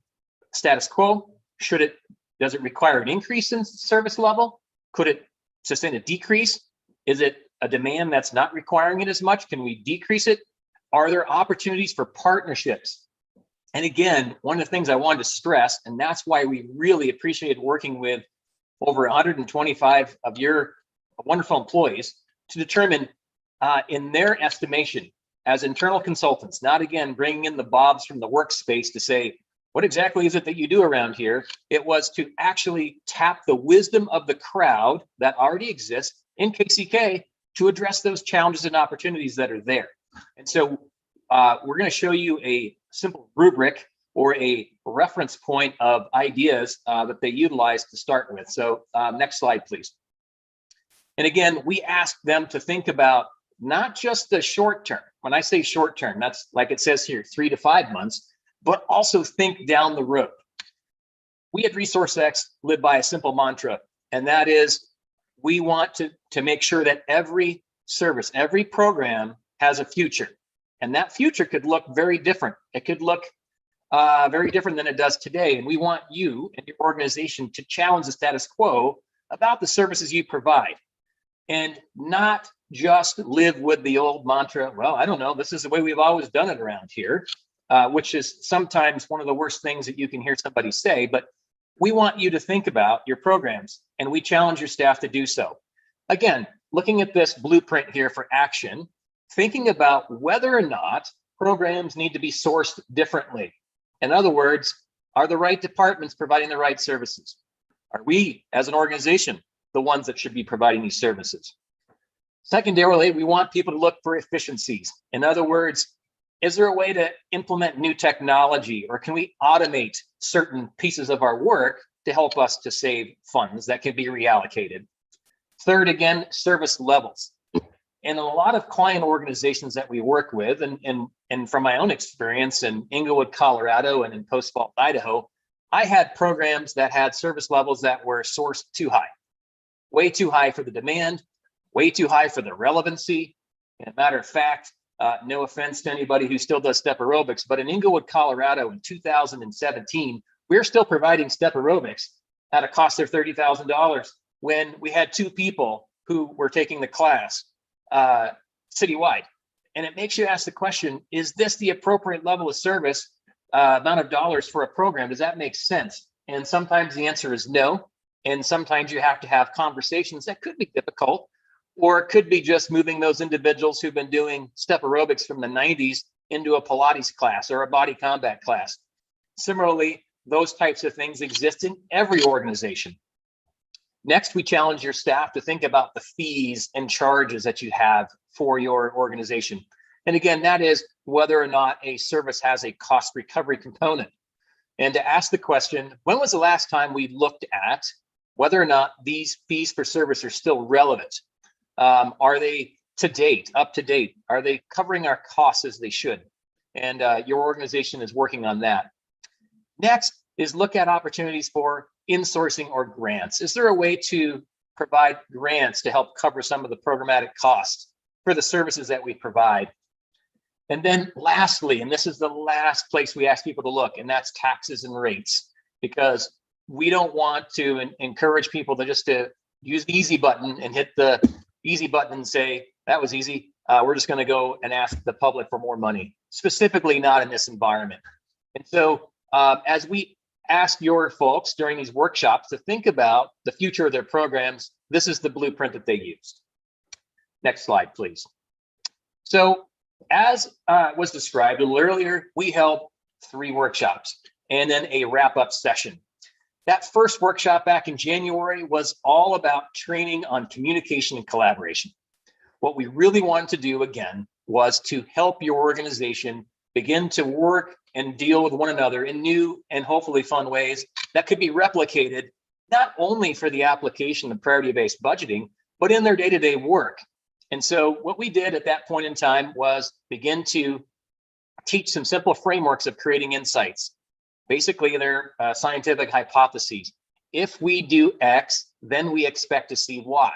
status quo? Does it require an increase in service level? Could it sustain a decrease? Is it a demand that's not requiring it as much? Can we decrease it? Are there opportunities for partnerships? And again, one of the things I wanted to stress, and that's why we really appreciated working with over 125 of your wonderful employees to determine in their estimation as internal consultants, not again bringing in the bobs from the workspace to say, what exactly is it that you do around here? It was to actually tap the wisdom of the crowd that already exists in KCK to address those challenges and opportunities that are there. And so we're going to show you a simple rubric or a reference point of ideas that they utilize to start with. So next slide, please. And again, we ask them to think about not just the short term. When I say short term, that's like it says here, 3 to 5 months, but also think down the road. We at ResourceX live by a simple mantra, and that is we want to make sure that every service, every program has a future. And that future could look very different. It could look very different than it does today. And we want you and your organization to challenge the status quo about the services you provide and not just live with the old mantra, well, I don't know, this is the way we've always done it around here, which is sometimes one of the worst things that you can hear somebody say. But we want you to think about your programs, and we challenge your staff to do so. Again, looking at this blueprint here for action, thinking about whether or not programs need to be sourced differently. In other words, are the right departments providing the right services? Are we, as an organization, the ones that should be providing these services? Secondarily, we want people to look for efficiencies. In other words, is there a way to implement new technology, or can we automate certain pieces of our work to help us to save funds that can be reallocated? Third, again, service levels. In a lot of client organizations that we work with, and from my own experience in Englewood, Colorado, and in Post Falls, Idaho, I had programs that had service levels that were sourced too high, way too high for the demand, way too high for the relevancy. And a matter of fact, no offense to anybody who still does step aerobics, but in Englewood, Colorado in 2017, we're still providing step aerobics at a cost of $30,000 when we had 2 people who were taking the class citywide. And it makes you ask the question, is this the appropriate level of service, amount of dollars for a program? Does that make sense? And sometimes the answer is no. And sometimes you have to have conversations that could be difficult, or it could be just moving those individuals who've been doing step aerobics from the 90s into a Pilates class or a body combat class. Similarly, those types of things exist in every organization. Next, we challenge your staff to think about the fees and charges that you have for your organization. And again, that is whether or not a service has a cost recovery component. And to ask the question, when was the last time we looked at whether or not these fees for service are still relevant? Are they up to date? Are they covering our costs as they should? And your organization is working on that. Next is look at opportunities for insourcing or grants. Is there a way to provide grants to help cover some of the programmatic costs for the services that we provide? And then lastly, and this is the last place we ask people to look, and that's taxes and rates, because we don't want to encourage people to just to use the easy button and hit the easy button and say, that was easy. We're just going to go and ask the public for more money, specifically not in this environment. And so as we ask your folks during these workshops to think about the future of their programs, this is the blueprint that they used. Next slide, please. So as was described a little earlier, we held 3 workshops and then a wrap-up session. That first workshop back in January was all about training on communication and collaboration. What we really wanted to do, again, was to help your organization begin to work and deal with one another in new and hopefully fun ways that could be replicated, not only for the application of priority-based budgeting, but in their day-to-day work. And so what we did at that point in time was begin to teach some simple frameworks of creating insights. Basically, they're scientific hypotheses. If we do X, then we expect to see Y.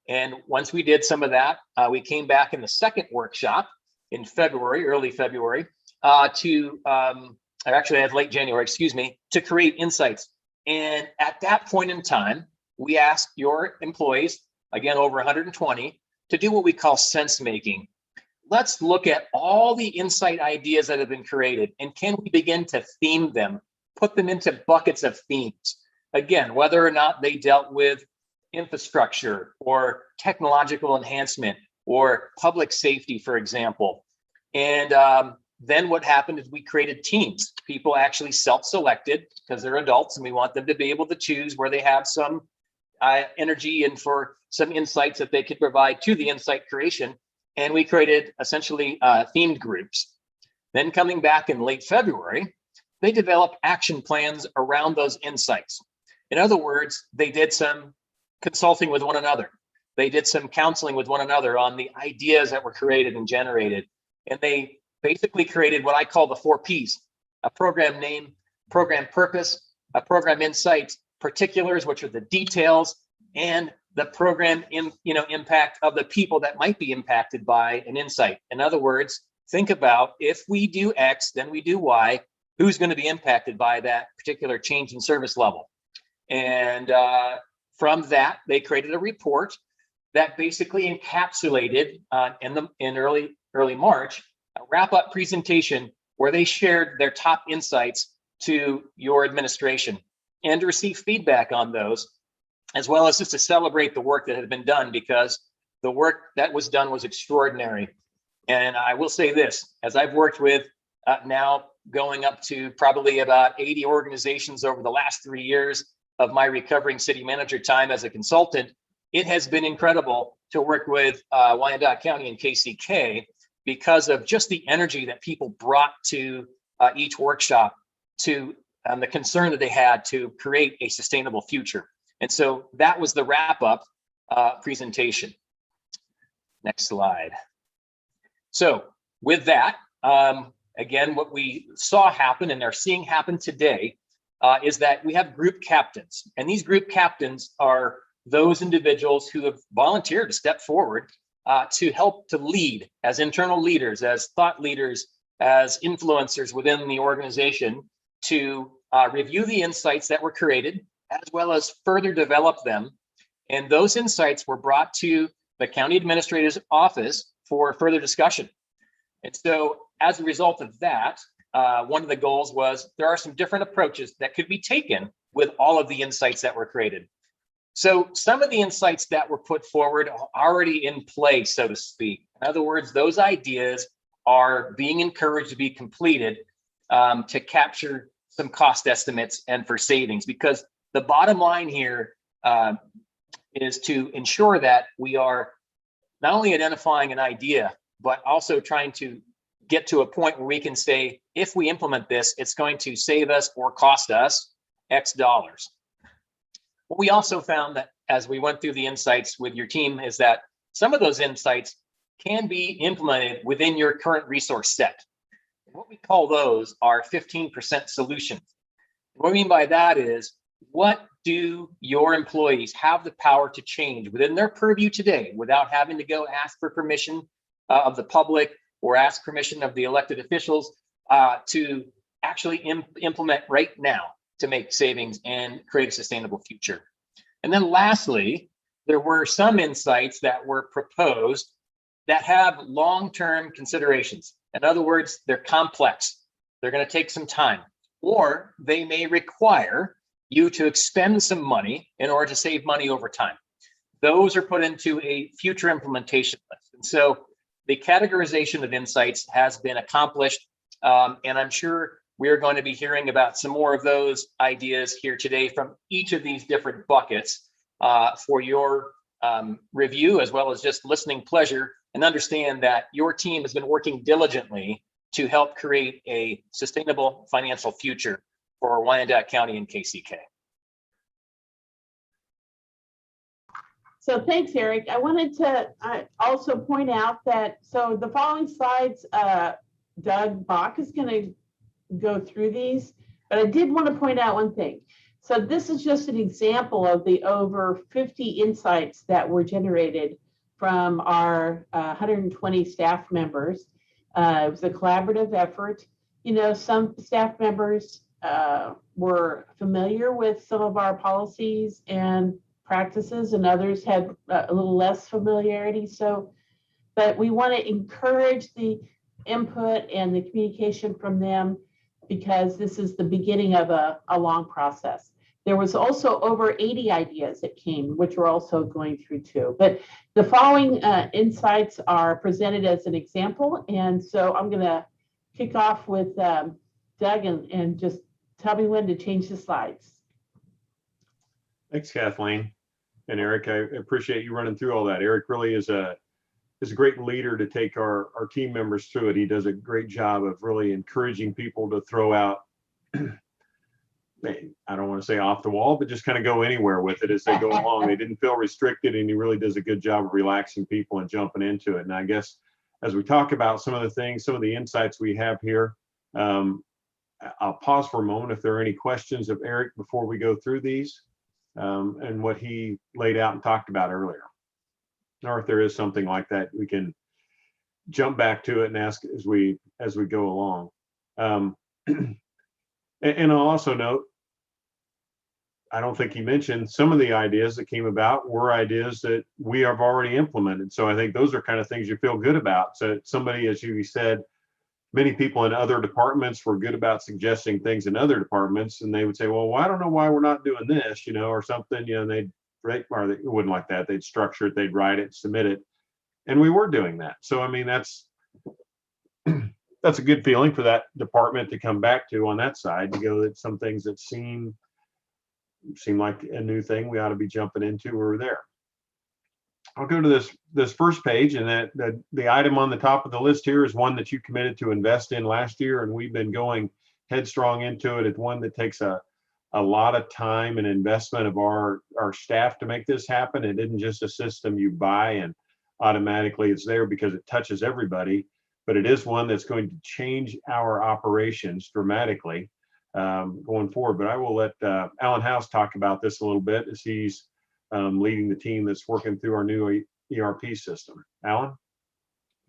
And once we did some of that, we came back in the second workshop in February, early February, actually it was late January, excuse me, to create insights. And at that point in time, we asked your employees, again, over 120, to do what we call sense making. Let's look at all the insight ideas that have been created, and can we begin to theme them, put them into buckets of themes? Again, whether or not they dealt with infrastructure or technological enhancement or public safety, for example. And then what happened is we created teams. People actually self-selected because they're adults and we want them to be able to choose where they have some energy and for some insights that they could provide to the insight creation. And we created essentially themed groups. Then coming back in late February, they developed action plans around those insights. In other words, they did some consulting with one another. They did some counseling with one another on the ideas that were created and generated. And they basically created what I call the 4 Ps: a program name, program purpose, a program insight, particulars, which are the details, and the program impact of the people that might be impacted by an insight. In other words, think about if we do X, then we do Y, who's going to be impacted by that particular change in service level. And from that, they created a report that basically encapsulated in early March, a wrap-up presentation where they shared their top insights to your administration and to receive feedback on those, as well as just to celebrate the work that had been done, because the work that was done was extraordinary. And I will say this, as I've worked with now going up to probably about 80 organizations over the last 3 years of my recovering city manager time as a consultant, it has been incredible to work with Wyandotte County and KCK because of just the energy that people brought to each workshop, to the concern that they had to create a sustainable future. And so that was the wrap-up presentation. Next slide. So with that, again, what we saw happen and are seeing happen today is that we have group captains. And these group captains are those individuals who have volunteered to step forward to help to lead as internal leaders, as thought leaders, as influencers within the organization to review the insights that were created, as well as further develop them. And those insights were brought to the county administrator's office for further discussion. And so as a result of that, one of the goals was there are some different approaches that could be taken with all of the insights that were created. So some of the insights that were put forward are already in play, so to speak. In other words, those ideas are being encouraged to be completed to capture some cost estimates and for savings, because the bottom line here is to ensure that we are not only identifying an idea, but also trying to get to a point where we can say, if we implement this, it's going to save us or cost us X dollars. What we also found that as we went through the insights with your team is that some of those insights can be implemented within your current resource set. What we call those are 15% solutions. What I mean by that is, what do your employees have the power to change within their purview today without having to go ask for permission of the public or ask permission of the elected officials to actually implement right now to make savings and create a sustainable future? And then lastly, there were some insights that were proposed that have long-term considerations. In other words, they're complex. They're going to take some time, or they may require you to expend some money in order to save money over time. Those are put into a future implementation list. And so the categorization of insights has been accomplished, and I'm sure we're going to be hearing about some more of those ideas here today from each of these different buckets for your review, as well as just listening pleasure, and understand that your team has been working diligently to help create a sustainable financial future for Wyandotte County and KCK. So thanks, Eric. I wanted to also point out that, so the following slides, Doug Bach is going to go through these, but I did want to point out one thing. So this is just an example of the over 50 insights that were generated from our 120 staff members. It was a collaborative effort. You know, some staff members were familiar with some of our policies and practices, and others had a little less familiarity. So, but we want to encourage the input and the communication from them, because this is the beginning of a long process. There was also over 80 ideas that came, which we're also going through too. But the following insights are presented as an example. And so I'm going to kick off with Doug and just tell me when to change the slides. Thanks, Kathleen. And Eric, I appreciate you running through all that. Eric really is a great leader to take our team members through it. He does a great job of really encouraging people to throw out, I don't want to say off the wall, but just kind of go anywhere with it as they go along. They didn't feel restricted, and he really does a good job of relaxing people and jumping into it. And I guess as we talk about some of the things, some of the insights we have here, I'll pause for a moment if there are any questions of Eric before we go through these. and what he laid out and talked about earlier. Or if there is something like that, we can jump back to it and ask as we go along. And I'll also note, I don't think he mentioned some of the ideas that came about were ideas that we have already implemented. So I think those are kind of things you feel good about. So somebody, as you said, many people in other departments were good about suggesting things in other departments, and they would say, well, I don't know why we're not doing this, or something, and they wouldn't like that. They'd structure it, they'd write it, submit it. And we were doing that. So, I mean, that's a good feeling for that department to come back to on that side, to go that some things that seem like a new thing we ought to be jumping into, we're there. I'll go to this first page, and that the item on the top of the list here is one that you committed to invest in last year, and we've been going headstrong into it. It's one that takes a lot of time and investment of our staff to make this happen. It isn't just a system you buy and automatically it's there because it touches everybody, but it is one that's going to change our operations dramatically going forward. But I will let Alan House talk about this a little bit, as he's leading the team that's working through our new ERP system. Alan?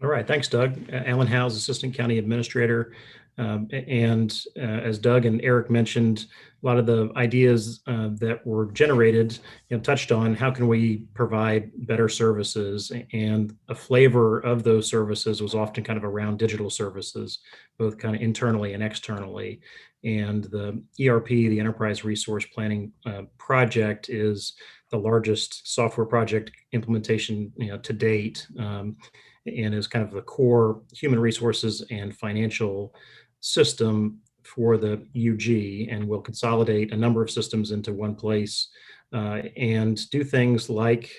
All right, thanks, Doug. Alan Howes, Assistant County Administrator. As Doug and Eric mentioned, a lot of the ideas that were generated, touched on how can we provide better services, and a flavor of those services was often kind of around digital services, both kind of internally and externally. And the ERP, the Enterprise Resource Planning project, is the largest software project implementation to date, and is kind of the core human resources and financial system for the UG, and will consolidate a number of systems into one place and do things like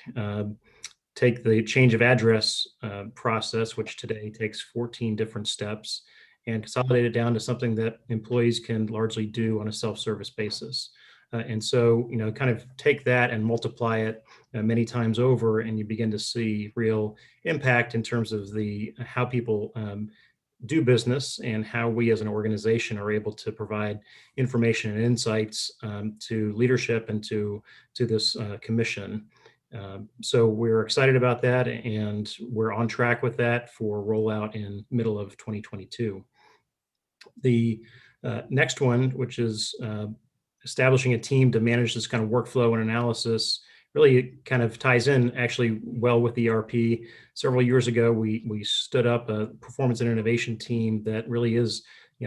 take the change of address process, which today takes 14 different steps, and consolidate it down to something that employees can largely do on a self-service basis. And so, kind of take that and multiply it many times over, and you begin to see real impact in terms of how people do business, and how we as an organization are able to provide information and insights to leadership and to this commission. So we're excited about that, and we're on track with that for rollout in middle of 2022. The next one, which is establishing a team to manage this kind of workflow and analysis, really kind of ties in actually well with the ERP. Several years ago, we stood up a performance and innovation team that really is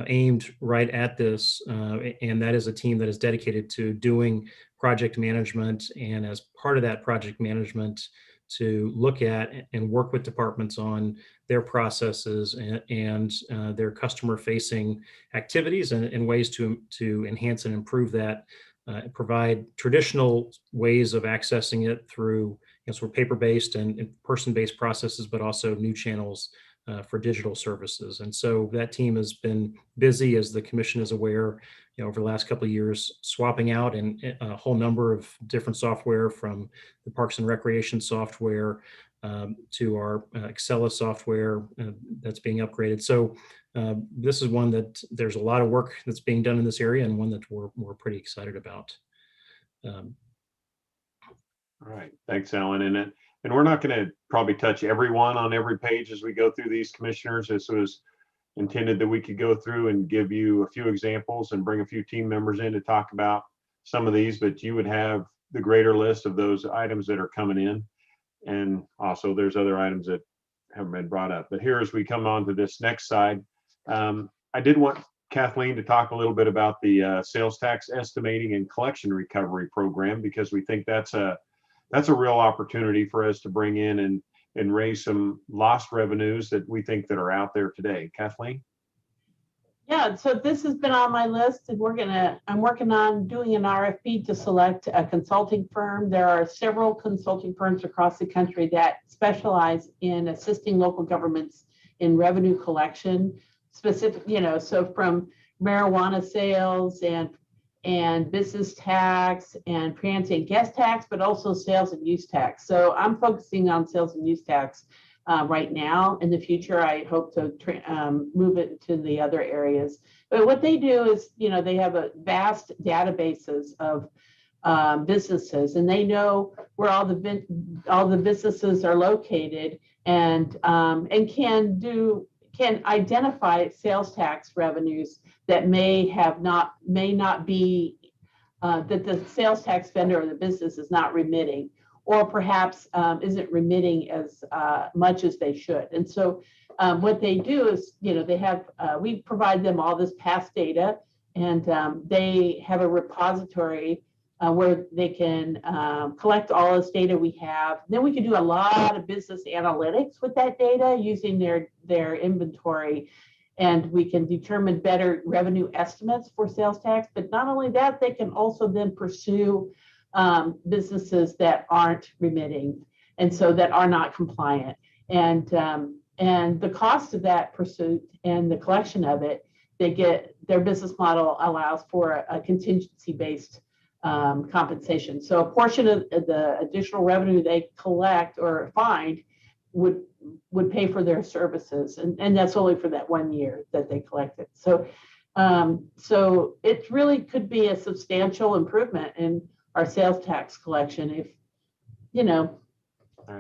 aimed right at this, and that is a team that is dedicated to doing project management, and as part of that project management, to look at and work with departments on their processes and their customer-facing activities, and ways to enhance and improve that, provide traditional ways of accessing it through sort of paper-based and person-based processes, but also new channels for digital services. And so that team has been busy, as the commission is aware, over the last couple of years, swapping out a whole number of different software, from the Parks and Recreation software to our Excella software that's being upgraded. So this is one that there's a lot of work that's being done in this area, and one that we're pretty excited about. All right, thanks, Alan. And we're not going to probably touch everyone on every page as we go through these, commissioners. This was intended that we could go through and give you a few examples and bring a few team members in to talk about some of these, but you would have the greater list of those items that are coming in. And also there's other items that haven't been brought up. But here, as we come on to this next side, I did want Kathleen to talk a little bit about the sales tax estimating and collection recovery program, because we think that's a real opportunity for us to bring in and raise some lost revenues that we think that are out there today. Kathleen? Yeah, so this has been on my list, and I'm working on doing an RFP to select a consulting firm. There are several consulting firms across the country that specialize in assisting local governments in revenue collection, specific, so from marijuana sales and business tax and transient guest tax, but also sales and use tax. So I'm focusing on sales and use tax right now. In the future, I hope to move it to the other areas. But what they do is, they have a vast databases of businesses, and they know where all the businesses are located, and can identify sales tax revenues that may not be that the sales tax vendor or the business is not remitting, or perhaps isn't remitting as much as they should. And so what they do is, we provide them all this past data, and they have a repository where they can collect all this data we have. Then we can do a lot of business analytics with that data using their inventory, and we can determine better revenue estimates for sales tax. But not only that, they can also then pursue businesses that aren't remitting, and so that are not compliant. And the cost of that pursuit and the collection of it, their business model allows for a contingency-based compensation. So a portion of the additional revenue they collect or find would pay for their services, and that's only for that 1 year that they collected. So it really could be a substantial improvement in our sales tax collection if,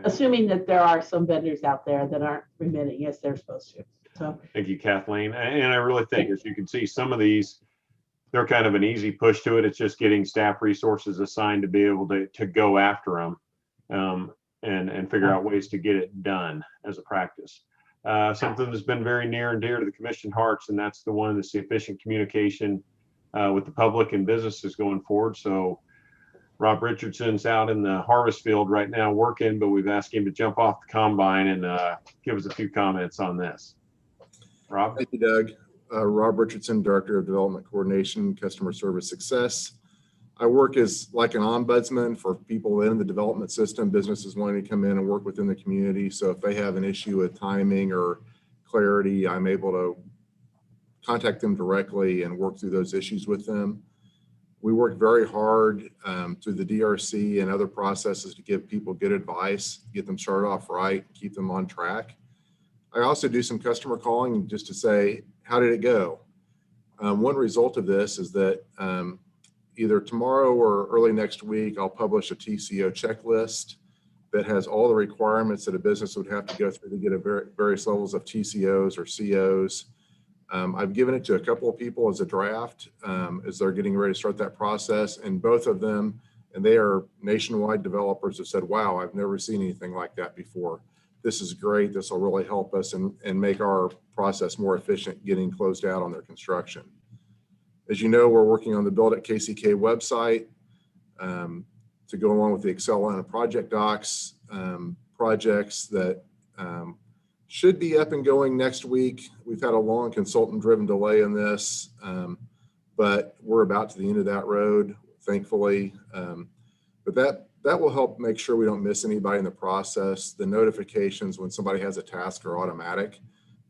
assuming that there are some vendors out there that aren't remitting as they're supposed to. So Thank you, Kathleen. And I really think, as you can see, some of these, they're kind of an easy push to it. It's just getting staff resources assigned to be able to go after them and figure out ways to get it done as a practice. Something that's been very near and dear to the commission hearts, and that's the efficient communication with the public and businesses going forward. So Rob Richardson's out in the harvest field right now working, but we've asked him to jump off the combine and give us a few comments on this. Rob? Thank you, Doug. Rob Richardson, Director of Development Coordination, Customer Service Success. I work as like an ombudsman for people in the development system, businesses wanting to come in and work within the community. So if they have an issue with timing or clarity, I'm able to contact them directly and work through those issues with them. We work very hard through the DRC and other processes to give people good advice, get them started off right, keep them on track. I also do some customer calling just to say, how did it go? One result of this is that either tomorrow or early next week, I'll publish a TCO checklist that has all the requirements that a business would have to go through to get various levels of TCOs or COs. I've given it to a couple of people as a draft as they're getting ready to start that process, and both of them, and they are nationwide developers, have said, wow, I've never seen anything like that before. This is great. This will really help us and make our process more efficient getting closed out on their construction. As you know, we're working on the Build at KCK website to go along with the Excel and project docs, projects that should be up and going next week. We've had a long consultant-driven delay in this, but we're about to the end of that road, thankfully. But that will help make sure we don't miss anybody in the process. The notifications when somebody has a task are automatic.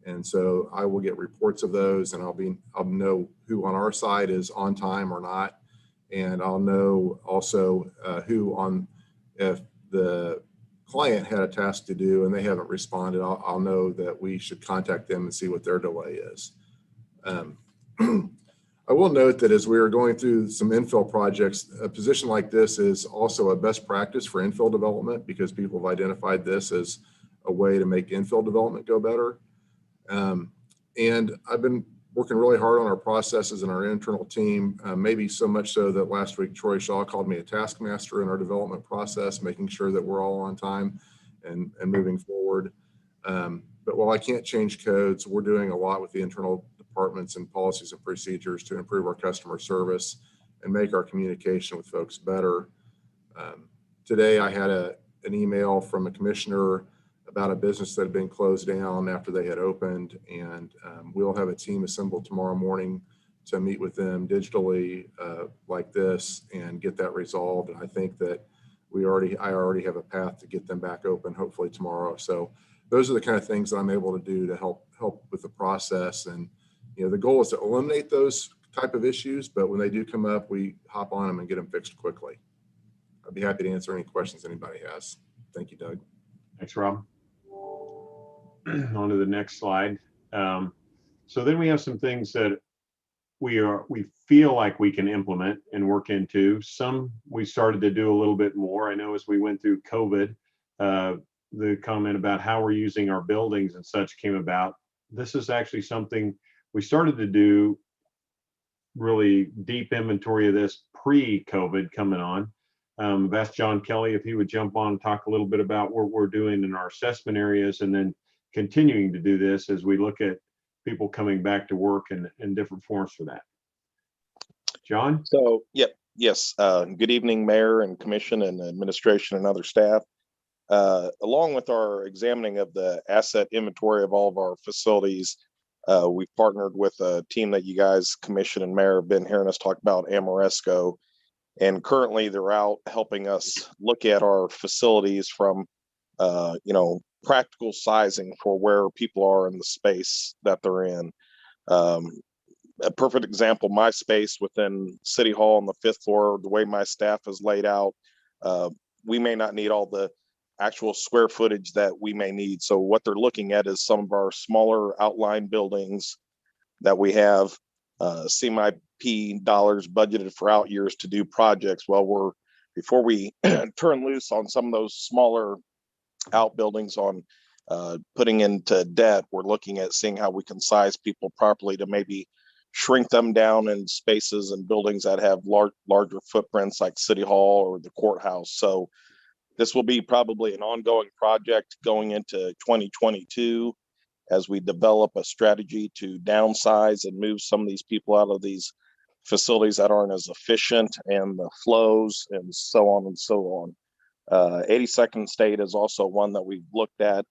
And so I will get reports of those, and I'll know who on our side is on time or not. And I'll know also if the client had a task to do and they haven't responded, I'll know that we should contact them and see what their delay is. I will note that as we are going through some infill projects, a position like this is also a best practice for infill development because people have identified this as a way to make infill development go better. And I've been working really hard on our processes and our internal team, maybe so much so that last week Troy Shaw called me a taskmaster in our development process, making sure that we're all on time and moving forward. But while I can't change codes, we're doing a lot with the internal departments and policies and procedures to improve our customer service and make our communication with folks better. Today I had an email from a commissioner about a business that had been closed down after they had opened, and we'll have a team assembled tomorrow morning to meet with them digitally like this and get that resolved. And I think that I already have a path to get them back open hopefully tomorrow. So those are the kind of things that I'm able to do to help with the process. And the goal is to eliminate those type of issues, but when they do come up, we hop on them and get them fixed quickly. I'd be happy to answer any questions anybody has. Thank you, Doug. Thanks, Rob. On to the next slide. So then we have some things that we feel like we can implement and work into. Some we started to do a little bit more. I know as we went through COVID, the comment about how we're using our buildings and such came about. This is actually something we started to do really deep inventory of this pre-COVID coming on. I've asked John Kelly if he would jump on and talk a little bit about what we're doing in our assessment areas, and then continuing to do this as we look at people coming back to work in different forms for that. John? So, yes. Good evening, Mayor and Commission and Administration and other staff. Along with our examining of the asset inventory of all of our facilities, we've partnered with a team that you guys, Commission and Mayor, have been hearing us talk about, Amoresco. And currently they're out helping us look at our facilities from, practical sizing for where people are in the space that they're in. A perfect example, my space within City Hall on the 5th floor, the way my staff is laid out, we may not need all the actual square footage that we may need. So what they're looking at is some of our smaller outline buildings that we have CMIP dollars budgeted for out years to do projects. Well, before we turn loose on some of those smaller outbuildings on putting into debt, we're looking at seeing how we can size people properly to maybe shrink them down in spaces and buildings that have larger footprints like City Hall or the courthouse. So this will be probably an ongoing project going into 2022 as we develop a strategy to downsize and move some of these people out of these facilities that aren't as efficient, and the flows and so on and so on. 82nd State is also one that we've looked at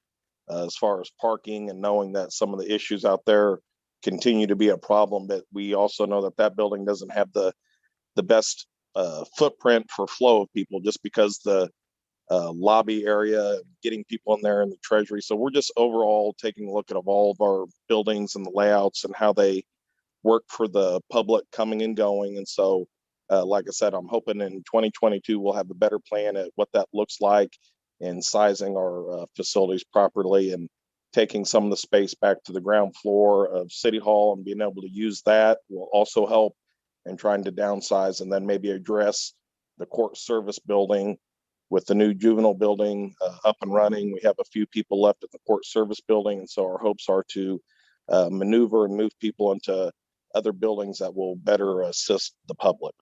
as far as parking, and knowing that some of the issues out there continue to be a problem, but we also know that that building doesn't have the best footprint for flow of people, just because the lobby area, getting people in there in the treasury. So we're just overall taking a look at all of our buildings and the layouts and how they work for the public coming and going. And so, like I said, I'm hoping in 2022, we'll have a better plan at what that looks like, and sizing our facilities properly, and taking some of the space back to the ground floor of City Hall and being able to use that will also help in trying to downsize, and then maybe address the court service building with the new juvenile building up and running. We have a few people left at the court service building, and so our hopes are to maneuver and move people into other buildings that will better assist the public.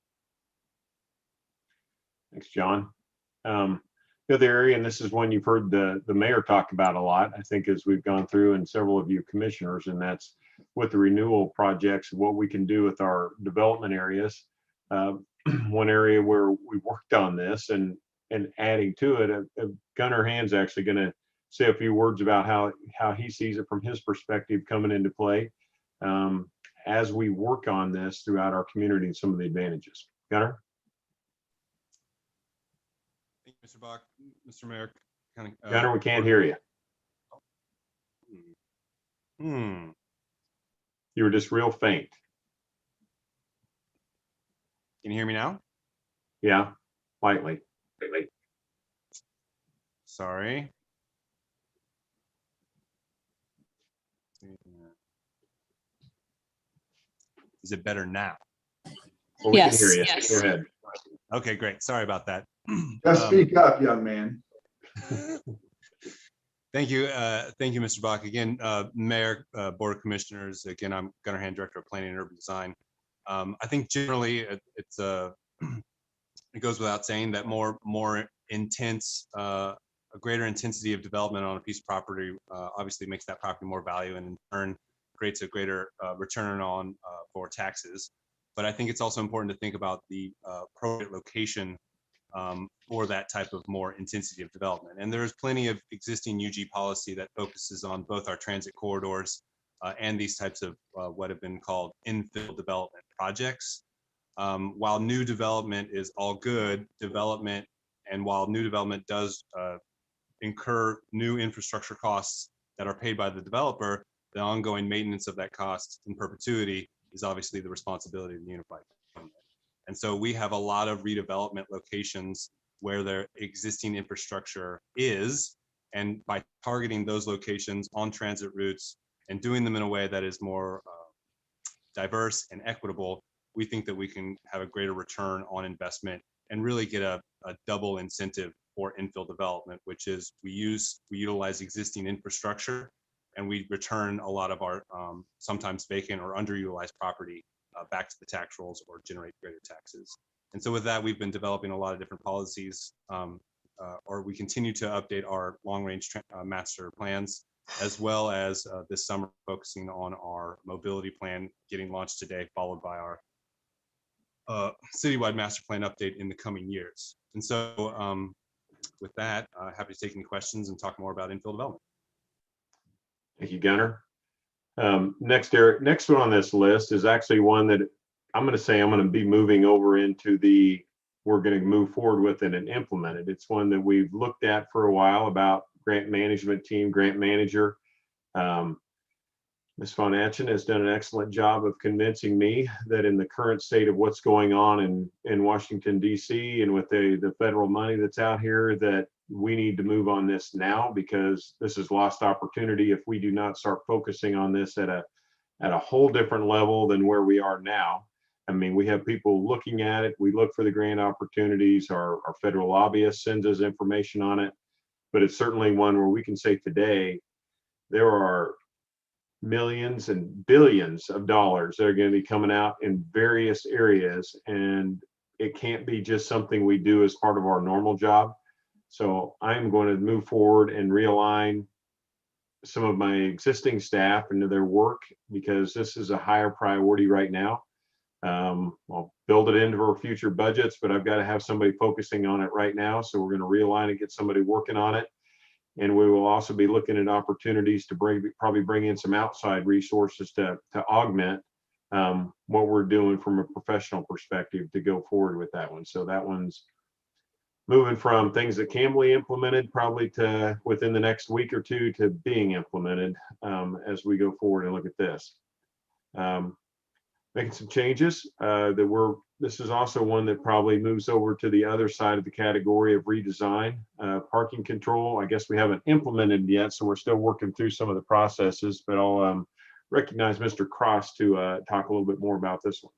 Thanks, John. The other area, and this is one you've heard the mayor talk about a lot, I think, as we've gone through, and several of you commissioners, and that's with the renewal projects, what we can do with our development areas. One area where we worked on this and adding to it, Gunnar Hand's actually going to say a few words about how he sees it from his perspective coming into play as we work on this throughout our community and some of the advantages. Gunnar? Thank you, Mr. Bach, Mr. Mayor. Gunnar, we can't hear you. You were just real faint. Can you hear me now? Yeah, lightly. Sorry. Is it better now? Well, we can hear you. Yes. Go ahead. Okay, great. Sorry about that. Just speak up, young man. Thank you. Thank you, Mr. Bach. Again, Mayor, Board of Commissioners. Again, I'm Gunnar Hand, Director of Planning and Urban Design. I think generally it goes without saying that more intense, a greater intensity of development on a piece of property obviously makes that property more value, and in turn creates a greater return on for taxes. But I think it's also important to think about the appropriate location for that type of more intensity of development. And there's plenty of existing UG policy that focuses on both our transit corridors and these types of what have been called infill development projects. While new development is all good development, and while new development does incur new infrastructure costs that are paid by the developer, the ongoing maintenance of that cost in perpetuity is obviously the responsibility of the unified government. And so we have a lot of redevelopment locations where their existing infrastructure is, and by targeting those locations on transit routes and doing them in a way that is more diverse and equitable, we think that we can have a greater return on investment and really get a double incentive for infill development, which is we utilize existing infrastructure and we return a lot of our sometimes vacant or underutilized property back to the tax rolls or generate greater taxes. And so with that, we've been developing a lot of different policies, or we continue to update our long-range master plans, as well as this summer focusing on our mobility plan getting launched today, followed by our citywide master plan update in the coming years. And so with that, happy to take any questions and talk more about infill development. Thank you, Gunnar. Next, Eric, next one on this list is actually one that I'm going to be moving over into we're going to move forward with it and implement it. It's one that we've looked at for a while about grant management team, grant manager. Ms. Von Atchen has done an excellent job of convincing me that in the current state of what's going on in Washington, D.C. and with the federal money that's out here, that we need to move on this now, because this is lost opportunity if we do not start focusing on this at a whole different level than where we are now. I mean, we have people looking at it. We look for the grant opportunities. Our federal lobbyist sends us information on it, but it's certainly one where we can say today there are millions and billions of dollars that are going to be coming out in various areas, and it can't be just something we do as part of our normal job. So I'm going to move forward and realign some of my existing staff into their work, because this is a higher priority right now. I'll build it into our future budgets, but I've got to have somebody focusing on it right now. So we're going to realign and get somebody working on it. And we will also be looking at opportunities to probably bring in some outside resources to augment what we're doing from a professional perspective to go forward with that one. So that one's moving from things that can be implemented probably to within the next week or two to being implemented as we go forward and look at this. Making some changes this is also one that probably moves over to the other side of the category of redesign. Parking control, I guess we haven't implemented yet, so we're still working through some of the processes, but I'll recognize Mr. Cross to talk a little bit more about this one.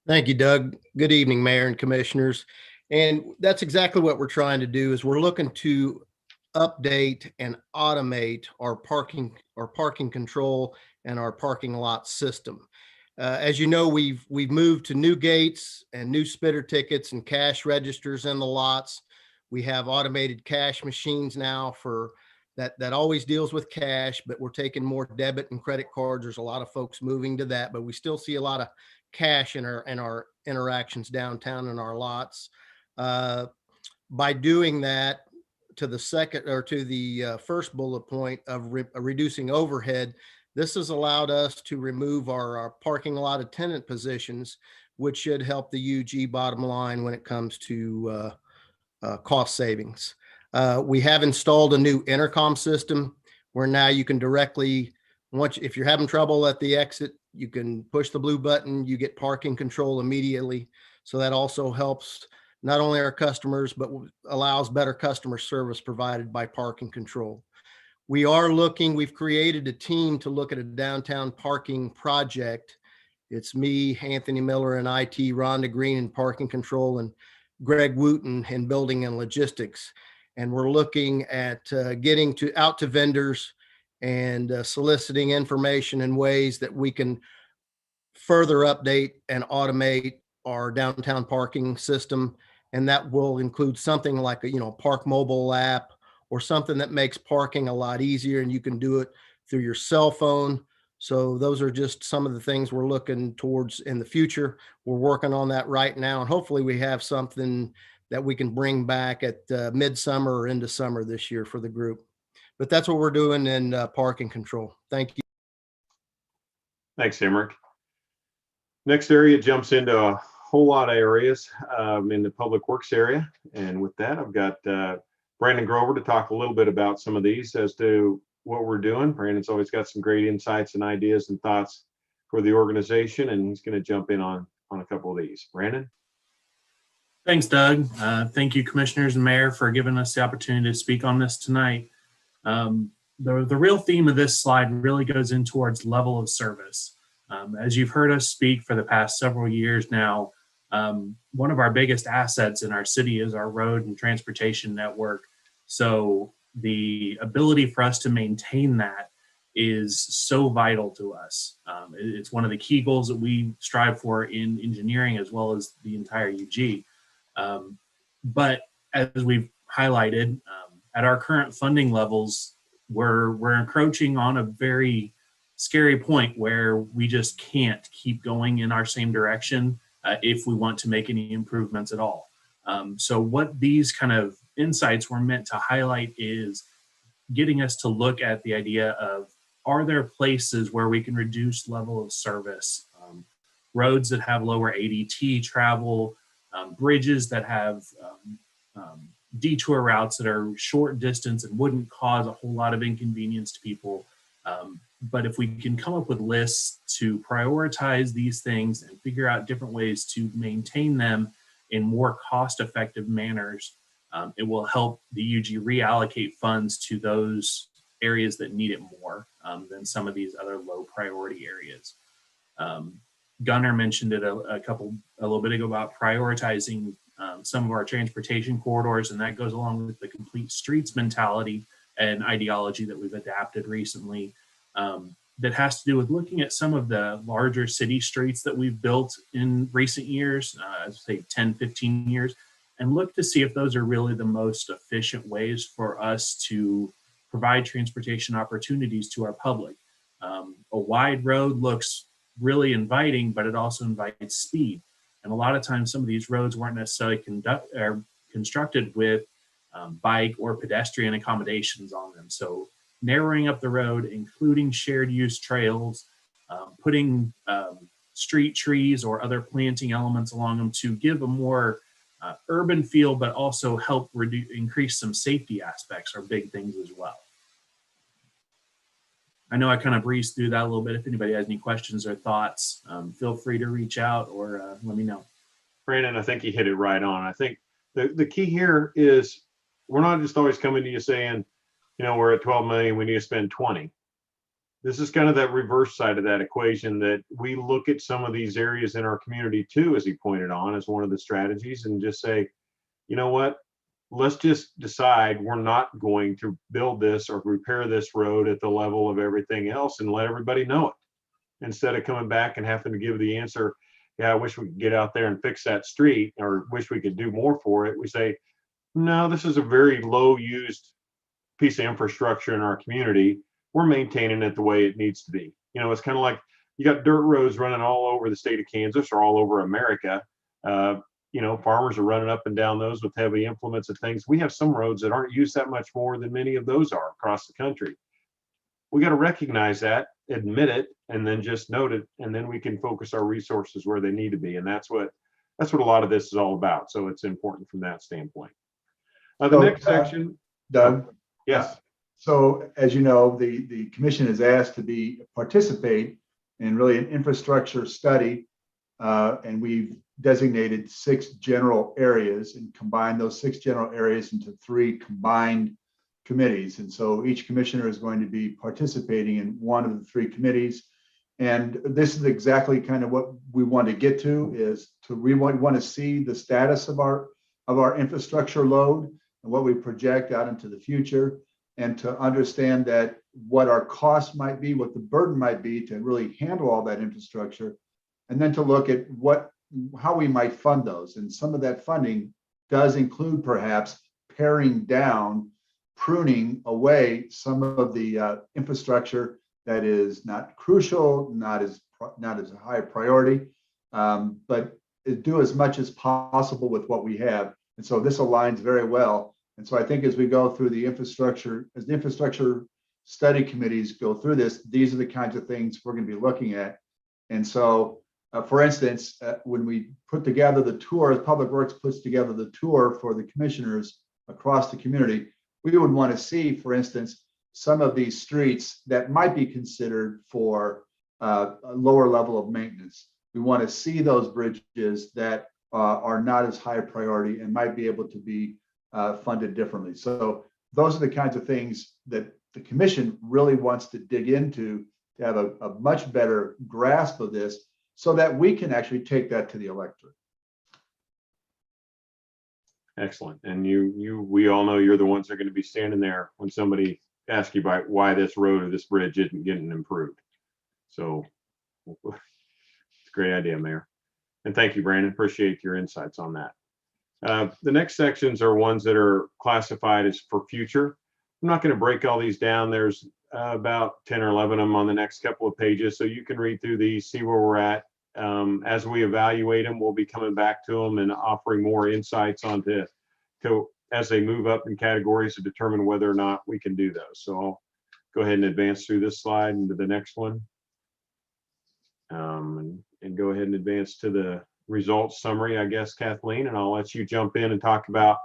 Thank you, Doug. Good evening, Mayor and Commissioners. And that's exactly what we're trying to do, is we're looking to update and automate our parking control and our parking lot system. As you know, we've moved to new gates and new spitter tickets and cash registers in the lots. We have automated cash machines now for that always deals with cash, but we're taking more debit and credit cards. There's a lot of folks moving to that, but we still see a lot of cash in our interactions downtown in our lots. By doing that, to the first bullet point of reducing overhead, this has allowed us to remove our parking lot attendant positions, which should help the UG bottom line when it comes to cost savings. We have installed a new intercom system where now you can directly, if you're having trouble at the exit, you can push the blue button, you get parking control immediately. So that also helps not only our customers, but allows better customer service provided by parking control. We've created a team to look at a downtown parking project. It's me, Anthony Miller in IT, Rhonda Green in parking control, and Greg Wooten in building and logistics. And we're looking at getting out to vendors and soliciting information in ways that we can further update and automate our downtown parking system. And that will include something like a Park Mobile app, or something that makes parking a lot easier, and you can do it through your cell phone. So those are just some of the things we're looking towards in the future. We're working on that right now, and hopefully we have something that we can bring back at midsummer or into summer this year for the group. But that's what we're doing in parking control. Thank you. Thanks, Emmerich. Next area jumps into a whole lot of areas in the public works area. And with that, I've got Brandon Grover to talk a little bit about some of these as to what we're doing. Brandon's always got some great insights and ideas and thoughts for the organization, and he's going to jump in on a couple of these. Brandon? Thanks, Doug. Thank you, Commissioners and Mayor, for giving us the opportunity to speak on this tonight. The real theme of this slide really goes in towards level of service. As you've heard us speak for the past several years now, one of our biggest assets in our city is our road and transportation network. So the ability for us to maintain that is so vital to us. It's one of the key goals that we strive for in engineering as well as the entire UG. But as we've highlighted, at our current funding levels, we're encroaching on a very scary point where we just can't keep going in our same direction if we want to make any improvements at all. So what these kind of insights were meant to highlight is getting us to look at the idea of, are there places where we can reduce level of service, roads that have lower ADT travel, bridges that have detour routes that are short distance and wouldn't cause a whole lot of inconvenience to people. But if we can come up with lists to prioritize these things and figure out different ways to maintain them in more cost-effective manners, it will help the UG reallocate funds to those areas that need it more than some of these other low priority areas. Gunnar mentioned it a little bit ago about prioritizing some of our transportation corridors, and that goes along with the complete streets mentality and ideology that we've adapted recently. That has to do with looking at some of the larger city streets that we've built in recent years, say 10, 15 years, and look to see if those are really the most efficient ways for us to provide transportation opportunities to our public. A wide road looks really inviting, but it also invites speed. And a lot of times some of these roads weren't necessarily constructed with bike or pedestrian accommodations on them. So narrowing up the road, including shared use trails, putting street trees or other planting elements along them to give a more urban feel, but also help increase some safety aspects are big things as well. I know I kind of breezed through that a little bit. If anybody has any questions or thoughts, feel free to reach out or let me know. Brandon, I think you hit it right on. I think the key here is we're not just always coming to you saying, you know, we're at 12 million, we need to spend 20. This is kind of that reverse side of that equation, that we look at some of these areas in our community too, as he pointed on, as one of the strategies, and just say, you know what, let's just decide we're not going to build this or repair this road at the level of everything else and let everybody know it. Instead of coming back and having to give the answer, yeah, I wish we could get out there and fix that street, or wish we could do more for it. We say, no, this is a very low used piece of infrastructure in our community. We're maintaining it the way it needs to be. You know, it's kind of like you got dirt roads running all over the state of Kansas or all over America. You know, farmers are running up and down those with heavy implements and things. We have some roads that aren't used that much more than many of those are across the country. We got to recognize that, admit it, and then just note it, and then we can focus our resources where they need to be. And that's what a lot of this is all about. So it's important from that standpoint. The next section, Doug. Yes. So as you know, the commission is asked to participate in really an infrastructure study, and we've designated 6 general areas and combined those 6 general areas into 3 combined committees. And so each commissioner is going to be participating in one of the 3 committees. And this is exactly kind of what we want to get to, is we want to see the status of our infrastructure load and what we project out into the future, and to understand that what our costs might be, what the burden might be to really handle all that infrastructure, and then to look at how we might fund those. And some of that funding does include perhaps paring down, pruning away some of the infrastructure that is not crucial, not as high a priority, but do as much as possible with what we have. And so this aligns very well. And so I think as we go through as the infrastructure study committees go through this, these are the kinds of things we're going to be looking at. And so, for instance, when we put together the tour, Public Works puts together the tour for the commissioners across the community, we would want to see, for instance, some of these streets that might be considered for a lower level of maintenance. We want to see those bridges that are not as high a priority and might be able to be funded differently. So those are the kinds of things that the commission really wants to dig into to have a much better grasp of this so that we can actually take that to the electorate. Excellent. And we all know you're the ones that are going to be standing there when somebody asks you about why this road or this bridge isn't getting improved. So it's a great idea, Mayor. And thank you, Brandon. Appreciate your insights on that. The next sections are ones that are classified as for future. I'm not going to break all these down. There's about 10 or 11 of them on the next couple of pages. So you can read through these, see where we're at. As we evaluate them, we'll be coming back to them and offering more insights onto as they move up in categories to determine whether or not we can do those. So I'll go ahead and advance through this slide into the next one. And go ahead and advance to the results summary, I guess, Kathleen, and I'll let you jump in and talk about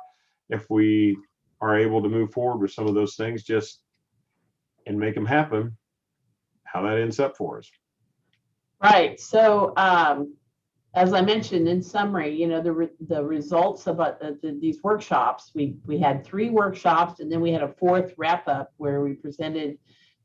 if we are able to move forward with some of those things and make them happen, how that ends up for us. Right. So as I mentioned in summary, you know, the results about these workshops, we had 3 workshops, and then we had a 4th wrap up where we presented,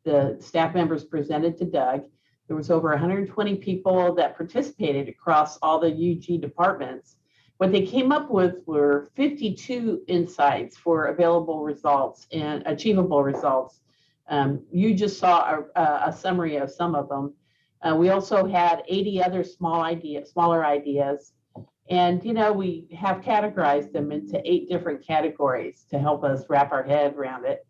the staff members presented to Doug. There was over 120 people that participated across all the UG departments. What they came up with were 52 insights for available results and achievable results. You just saw a summary of some of them. We also had 80 other smaller ideas. And, you know, we have categorized them into 8 different categories to help us wrap our head around it.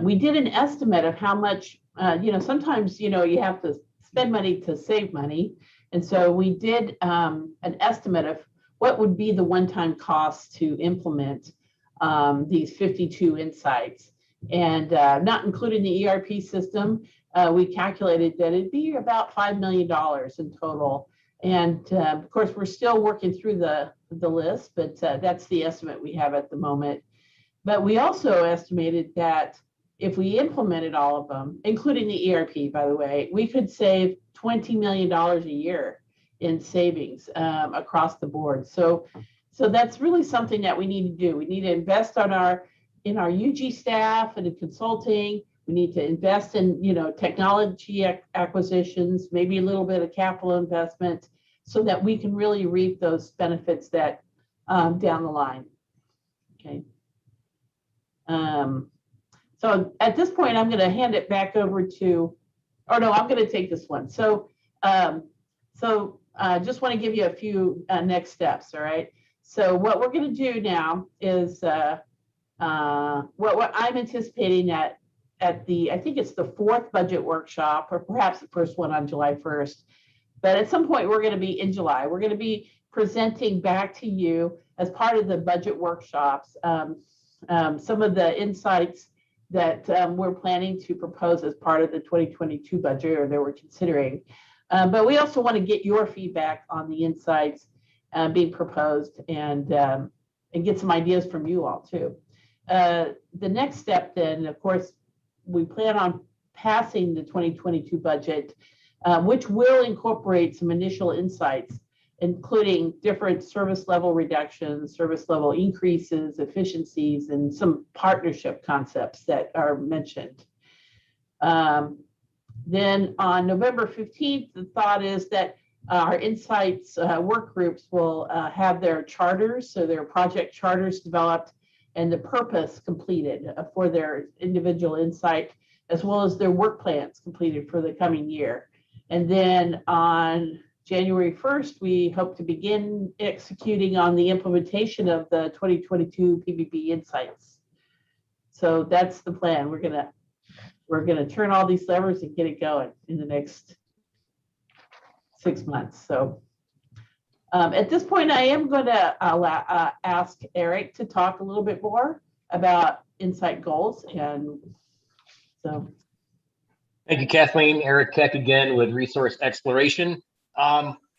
We did an estimate of how much, you know, sometimes, you know, you have to spend money to save money. And so we did an estimate of what would be the one-time cost to implement these 52 insights. And not including the ERP system, we calculated that it'd be about $5 million in total. And of course, we're still working through the list, but that's the estimate we have at the moment. But we also estimated that if we implemented all of them, including the ERP, by the way, we could save $20 million a year in savings across the board. So that's really something that we need to do. We need to invest in our UG staff and in consulting. We need to invest in, you know, technology acquisitions, maybe a little bit of capital investment, so that we can really reap those benefits that down the line. Okay. So at this point, I'm going to hand it back over to, or no, I'm going to take this one. So just want to give you a few next steps. All right. So what we're going to do now is what I'm anticipating at the, I think it's the 4th budget workshop, or perhaps the first one on July 1st. But at some point, we're going to be in July. We're going to be presenting back to you as part of the budget workshops some of the insights that we're planning to propose as part of the 2022 budget, or that we're considering. But we also want to get your feedback on the insights being proposed, and get some ideas from you all too. The next step then, of course, we plan on passing the 2022 budget, which will incorporate some initial insights, including different service level reductions, service level increases, efficiencies, and some partnership concepts that are mentioned. Then on November 15th, the thought is that our insights work groups will have their charters, so their project charters developed and the purpose completed for their individual insight, as well as their work plans completed for the coming year. And then on January 1st, we hope to begin executing on the implementation of the 2022 PBB insights. So that's the plan. We're gonna turn all these levers and get it going in the next 6 months. So at this point, I am going to ask Eric to talk a little bit more about insight goals. And so. Thank you, Kathleen. Eric Keck again with Resource Exploration.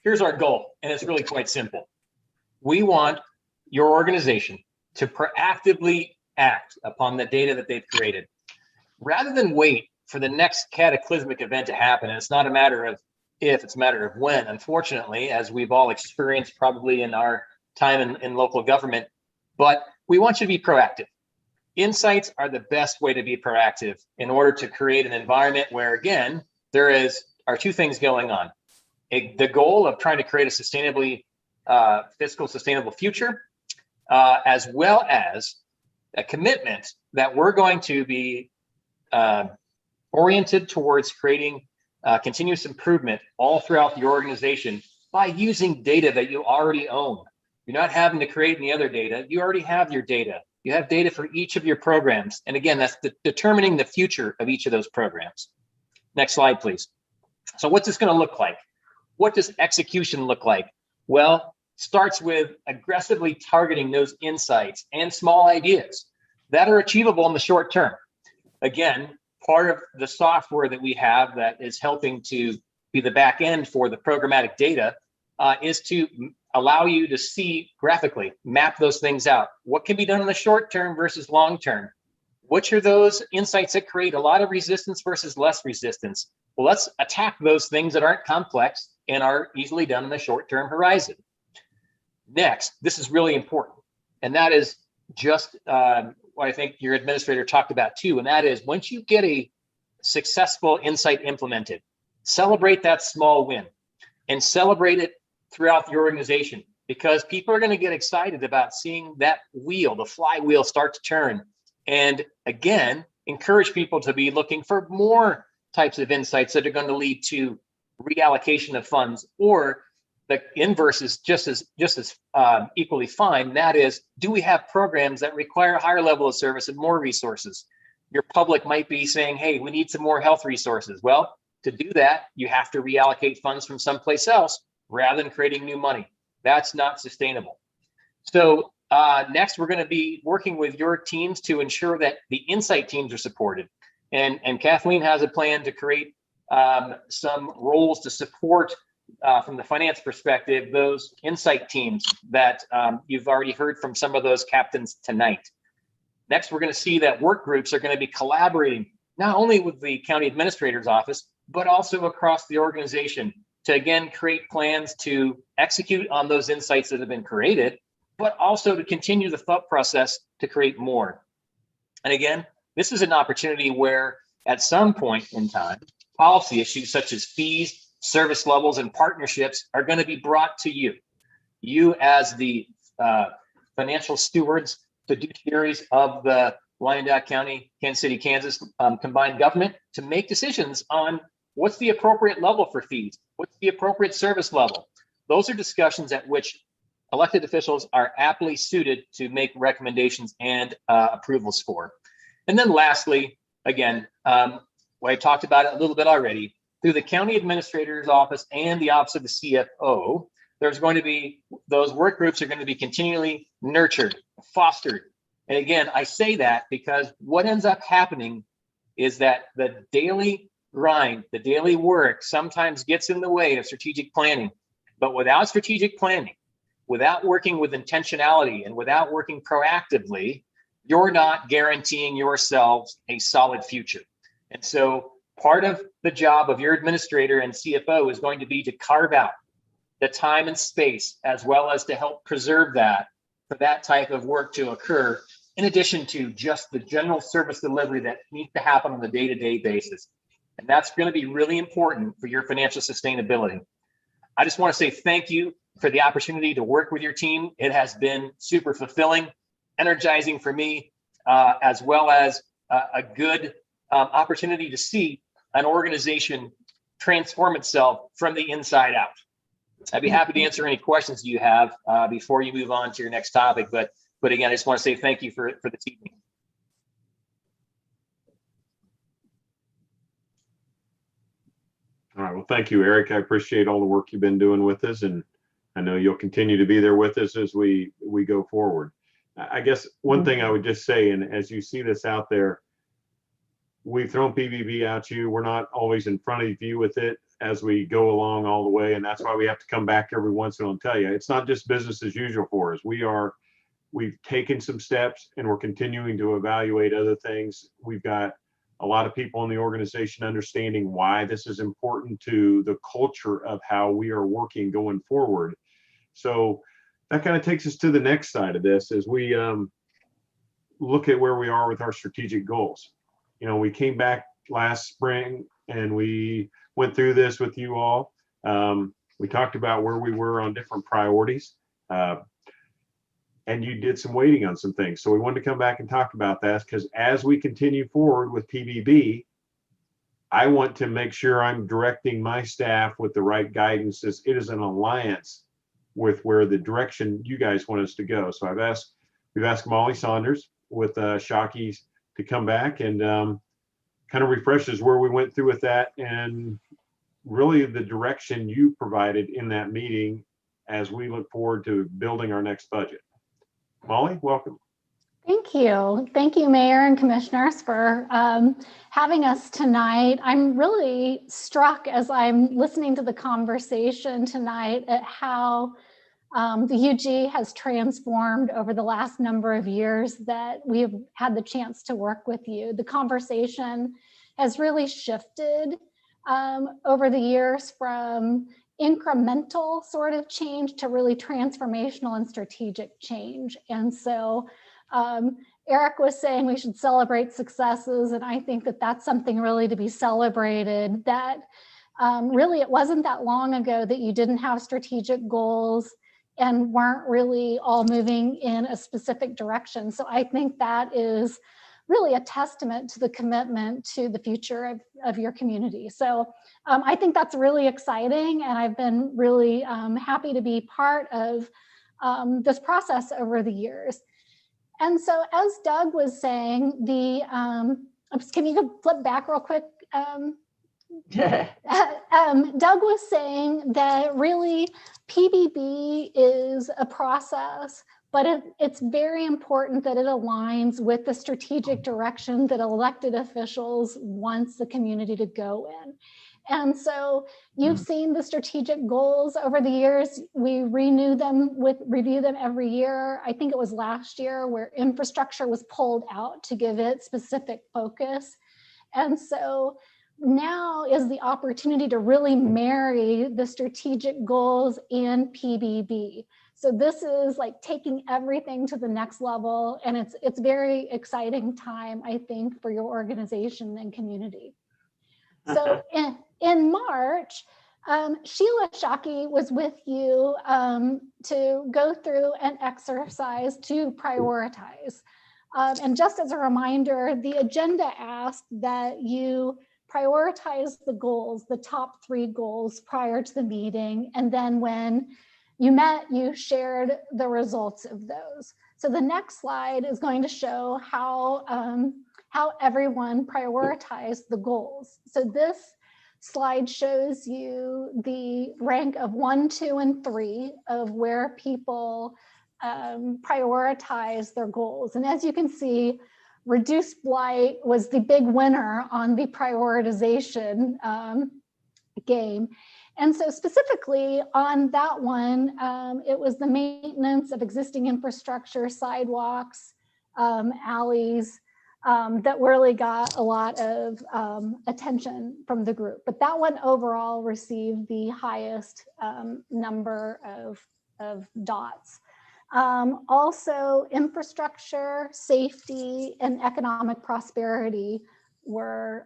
Here's our goal, and it's really quite simple. We want your organization to proactively act upon the data that they've created, rather than wait for the next cataclysmic event to happen. And it's not a matter of if, it's a matter of when. Unfortunately, as we've all experienced probably in our time in local government, but we want you to be proactive. Insights are the best way to be proactive in order to create an environment where, again, are two things going on. The goal of trying to create a sustainably fiscal sustainable future, as well as a commitment that we're going to be oriented towards creating continuous improvement all throughout the organization by using data that you already own. You're not having to create any other data. You already have your data. You have data for each of your programs. And again, that's determining the future of each of those programs. Next slide, please. So what's this going to look like? What does execution look like? Well, starts with aggressively targeting those insights and small ideas that are achievable in the short term. Again, part of the software that we have that is helping to be the back end for the programmatic data is to allow you to see graphically, map those things out. What can be done in the short term versus long term? Which are those insights that create a lot of resistance versus less resistance? Well, let's attack those things that aren't complex and are easily done in the short term horizon. Next, this is really important, and that is just what I think your administrator talked about too, and that is once you get a successful insight implemented, celebrate that small win and celebrate it throughout the organization, because people are going to get excited about seeing that wheel, the flywheel, start to turn. And again, encourage people to be looking for more types of insights that are going to lead to reallocation of funds, or the inverse is just as equally fine. That is, do we have programs that require a higher level of service and more resources? Your public might be saying, hey, we need some more health resources. Well, to do that, you have to reallocate funds from someplace else rather than creating new money. That's not sustainable. So next, we're going to be working with your teams to ensure that the insight teams are supported. And Kathleen has a plan to create some roles to support from the finance perspective, those insight teams that you've already heard from some of those captains tonight. Next, we're going to see that work groups are going to be collaborating not only with the county administrator's office, but also across the organization to, again, create plans to execute on those insights that have been created, but also to continue the thought process to create more. And again, this is an opportunity where at some point in time, policy issues such as fees, service levels, and partnerships are going to be brought to you. You as the financial stewards, fiduciaries of the Wyandotte County, Kansas City, Kansas combined government, to make decisions on what's the appropriate level for fees, what's the appropriate service level. Those are discussions at which elected officials are aptly suited to make recommendations and approvals for. And then lastly, again, I talked about it a little bit already, through the county administrator's office and the office of the CFO, there's going to be, those work groups are going to be continually nurtured, fostered. And again, I say that because what ends up happening is that the daily grind, the daily work sometimes gets in the way of strategic planning. But without strategic planning, without working with intentionality, and without working proactively, you're not guaranteeing yourselves a solid future. And so part of the job of your administrator and CFO is going to be to carve out the time and space, as well as to help preserve that for that type of work to occur, in addition to just the general service delivery that needs to happen on a day-to-day basis. And that's going to be really important for your financial sustainability. I just want to say thank you for the opportunity to work with your team. It has been super fulfilling, energizing for me, as well as a good opportunity to see an organization transform itself from the inside out. I'd be happy to answer any questions you have before you move on to your next topic. But again, I just want to say thank you for this evening. All right. Well, thank you, Eric. I appreciate all the work you've been doing with us, and I know you'll continue to be there with us as we go forward. I guess one thing I would just say, and as you see this out there, we've thrown PBB at you. We're not always in front of you with it as we go along all the way. And that's why we have to come back every once in a while and tell you, it's not just business as usual for us. We've taken some steps and we're continuing to evaluate other things. We've got a lot of people in the organization understanding why this is important to the culture of how we are working going forward. So that kind of takes us to the next side of this as we look at where we are with our strategic goals. You know, we came back last spring and we went through this with you all. We talked about where we were on different priorities. And you did some weighting on some things. So we wanted to come back and talk about that, because as we continue forward with PBB, I want to make sure I'm directing my staff with the right guidance, as it is an alliance with where the direction you guys want us to go. So we've asked Molly Saunders with Shockey's to come back and kind of refresh us where we went through with that, and really the direction you provided in that meeting as we look forward to building our next budget. Molly, welcome. Thank you. Thank you, Mayor and Commissioners, for having us tonight. I'm really struck as I'm listening to the conversation tonight at how the UG has transformed over the last number of years that we have had the chance to work with you. The conversation has really shifted over the years from incremental sort of change to really transformational and strategic change. And so Eric was saying we should celebrate successes, and I think that that's something really to be celebrated, that really it wasn't that long ago that you didn't have strategic goals and weren't really all moving in a specific direction. So I think that is really a testament to the commitment to the future of your community. So I think that's really exciting, and I've been really happy to be part of this process over the years. And so as Doug was saying, can you flip back real quick? Doug was saying that really PBB is a process, but it's very important that it aligns with the strategic direction that elected officials wants the community to go in. And so you've seen the strategic goals over the years. We review them every year. I think it was last year where infrastructure was pulled out to give it specific focus. And so now is the opportunity to really marry the strategic goals and PBB. So this is like taking everything to the next level, and it's very exciting time, I think, for your organization and community. So in March, Sheila Shockey was with you to go through an exercise to prioritize. And just as a reminder, the agenda asked that you prioritize the goals, the top 3 goals prior to the meeting. And then when you met, you shared the results of those. So the next slide is going to show how everyone prioritized the goals. So this slide shows you the rank of 1, 2, and 3 of where people prioritize their goals. And as you can see, reduced blight was the big winner on the prioritization game. And so specifically on that one, it was the maintenance of existing infrastructure, sidewalks, alleys, that really got a lot of attention from the group. But that one overall received the highest number of dots. Also, infrastructure, safety, and economic prosperity were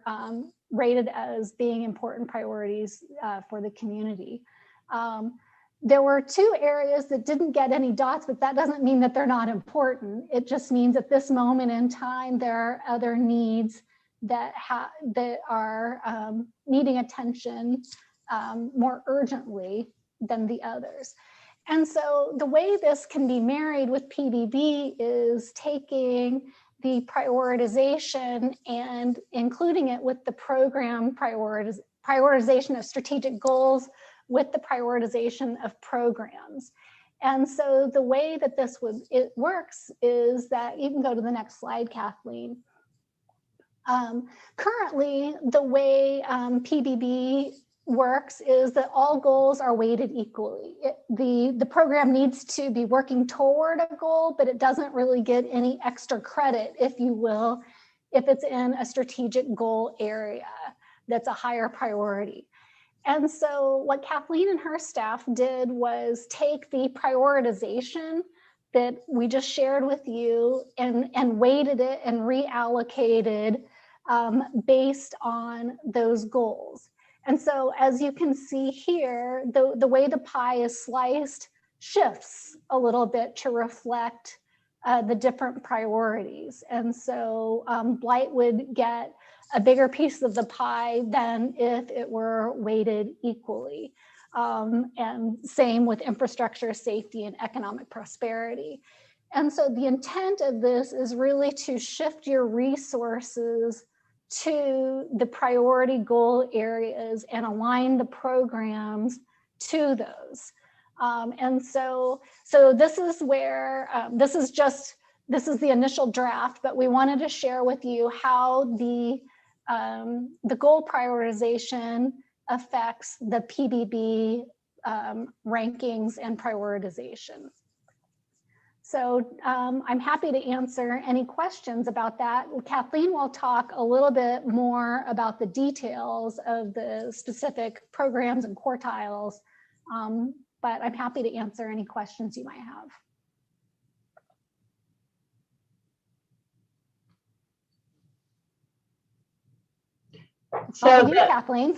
rated as being important priorities for the community. There were 2 areas that didn't get any dots, but that doesn't mean that they're not important. It just means at this moment in time, there are other needs that are needing attention more urgently than the others. And so the way this can be married with PBB is taking the prioritization and including it with the program prioritization of strategic goals with the prioritization of programs. And so the way that it works is that you can go to the next slide, Kathleen. Currently, the way PBB works is that all goals are weighted equally. The program needs to be working toward a goal, but it doesn't really get any extra credit, if you will, if it's in a strategic goal area that's a higher priority. And so what Kathleen and her staff did was take the prioritization that we just shared with you and weighted it and reallocated based on those goals. And so as you can see here, the way the pie is sliced shifts a little bit to reflect the different priorities. And so blight would get a bigger piece of the pie than if it were weighted equally. And same with infrastructure, safety, and economic prosperity. And so the intent of this is really to shift your resources to the priority goal areas and align the programs to those. And so this is where, this is the initial draft, but we wanted to share with you how the goal prioritization affects the PBB rankings and prioritization. So I'm happy to answer any questions about that. Kathleen will talk a little bit more about the details of the specific programs and quartiles, but I'm happy to answer any questions you might have. So Kathleen.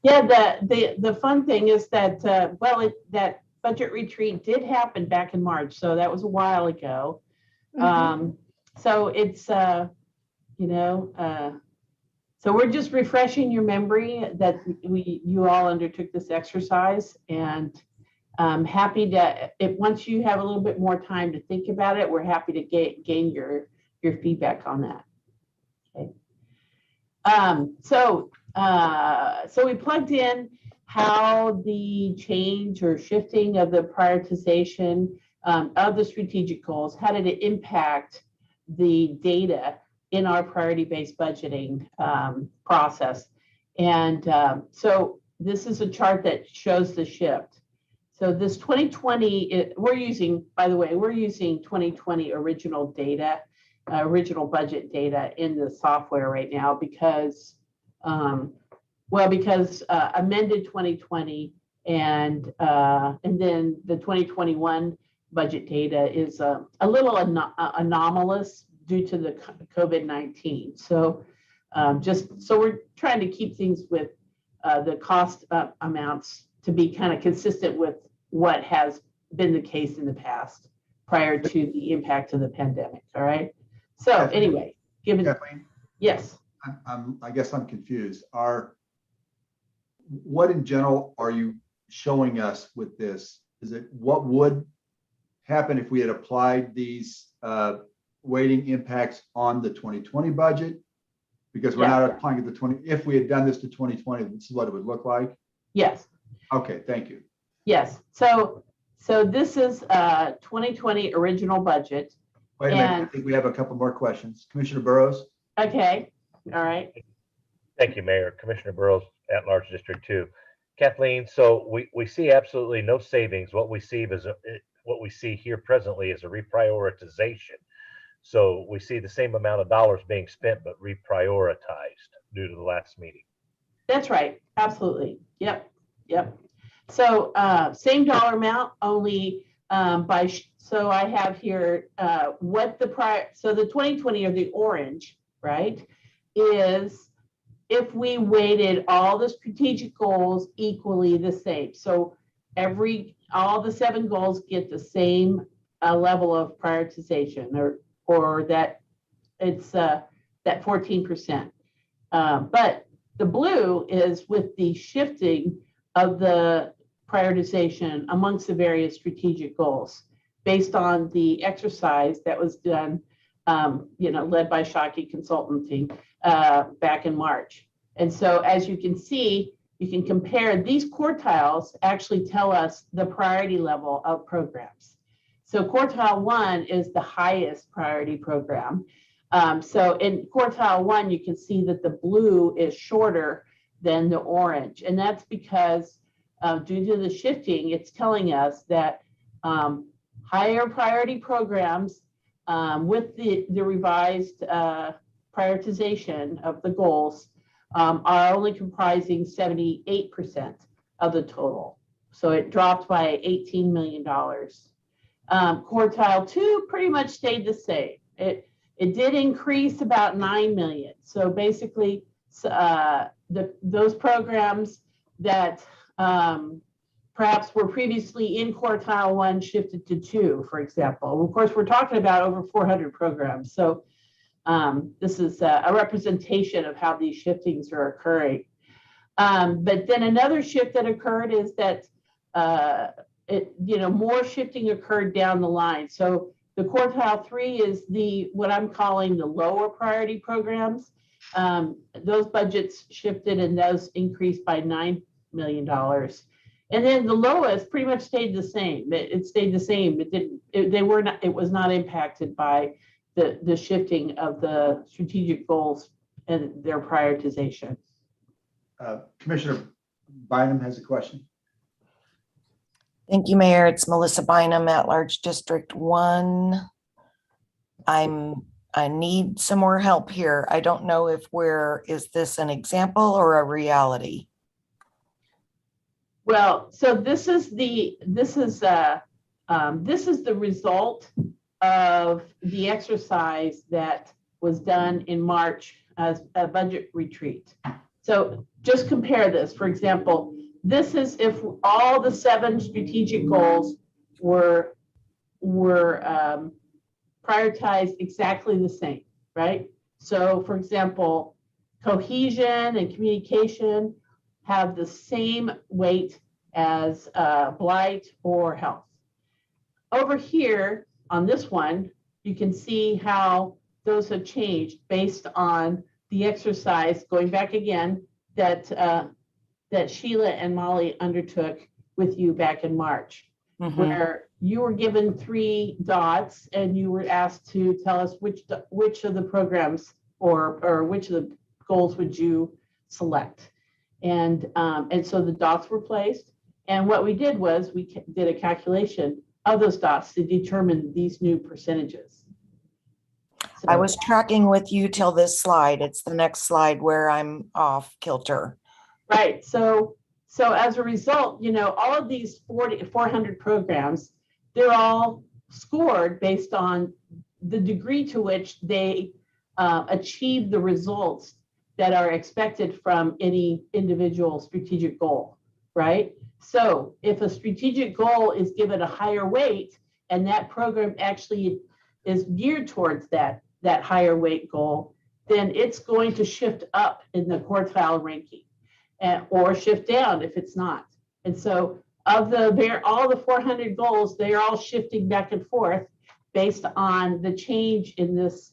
Yeah, the fun thing is that, that budget retreat did happen back in March. So that was a while ago. So it's, so we're just refreshing your memory that you all undertook this exercise, and I'm happy to, once you have a little bit more time to think about it, we're happy to gain your feedback on that. Okay. So we plugged in how the change or shifting of the prioritization of the strategic goals, how did it impact the data in our priority-based budgeting process. And so this is a chart that shows the shift. So this 2020, we're using 2020 original data, original budget data in the software right now because, amended 2020 and then the 2021 budget data is a little anomalous due to the COVID-19. So so we're trying to keep things with the cost amounts to be kind of consistent with what has been the case in the past prior to the impact of the pandemic. All right. So anyway, Kathleen, yes. I guess I'm confused. What in general are you showing us with this? Is it what would happen if we had applied these weighting impacts on the 2020 budget? Because we're not applying it to if we had done this to 2020, this is what it would look like? Yes. Okay, thank you. Yes. So this is 2020 original budget. Wait a minute, I think we have a couple more questions. Commissioner Burrows? Okay, all right. Thank you, Mayor. Commissioner Burrows, at-large District 2. Kathleen, so we see absolutely no savings. What we see here presently is a reprioritization. So we see the same amount of dollars being spent, but reprioritized due to the last meeting. That's right. Absolutely. Yep. So same dollar amount, only so I have here what the so the 2020 or the orange, right, is if we weighted all the strategic goals equally the same. So all the 7 goals get the same level of prioritization, or that it's that 14%. But the blue is with the shifting of the prioritization amongst the various strategic goals based on the exercise that was done, led by Shockey Consulting back in March. And so as you can see, you can compare these quartiles actually tell us the priority level of programs. So quartile 1 is the highest priority program. So in quartile 1, you can see that the blue is shorter than the orange. And that's because due to the shifting, it's telling us that higher priority programs with the revised prioritization of the goals are only comprising 78% of the total. So it dropped by $18 million. Quartile 2 pretty much stayed the same. It did increase about 9 million. So basically, those programs that perhaps were previously in quartile 1 shifted to 2, for example. Of course, we're talking about over 400 programs. So this is a representation of how these shiftings are occurring. But then another shift that occurred is that more shifting occurred down the line. So the quartile 3 is what I'm calling the lower priority programs. Those budgets shifted and those increased by $9 million. And then the lowest pretty much stayed the same. It stayed the same. It was not impacted by the shifting of the strategic goals and their prioritization. Commissioner Bynum has a question. Thank you, Mayor. It's Melissa Bynum, at-large District 1. I need some more help here. I don't know is this an example or a reality? Well, so this is the result of the exercise that was done in March as a budget retreat. So just compare this. For example, this is if all the 7 strategic goals were prioritized exactly the same, right? So for example, cohesion and communication have the same weight as blight or health. Over here on this one, you can see how those have changed based on the exercise, going back again, that Sheila and Molly undertook with you back in March, where you were given 3 dots and you were asked to tell us which of the programs or which of the goals would you select. And so the dots were placed. And what we did was we did a calculation of those dots to determine these new percentages. So, I was tracking with you till this slide. It's the next slide where I'm off kilter. Right. So as a result, all of these 400 programs, they're all scored based on the degree to which they achieve the results that are expected from any individual strategic goal, right? So if a strategic goal is given a higher weight and that program actually is geared towards that higher weight goal, then it's going to shift up in the quartile ranking or shift down if it's not. And so all the 400 goals, they are all shifting back and forth based on the change in this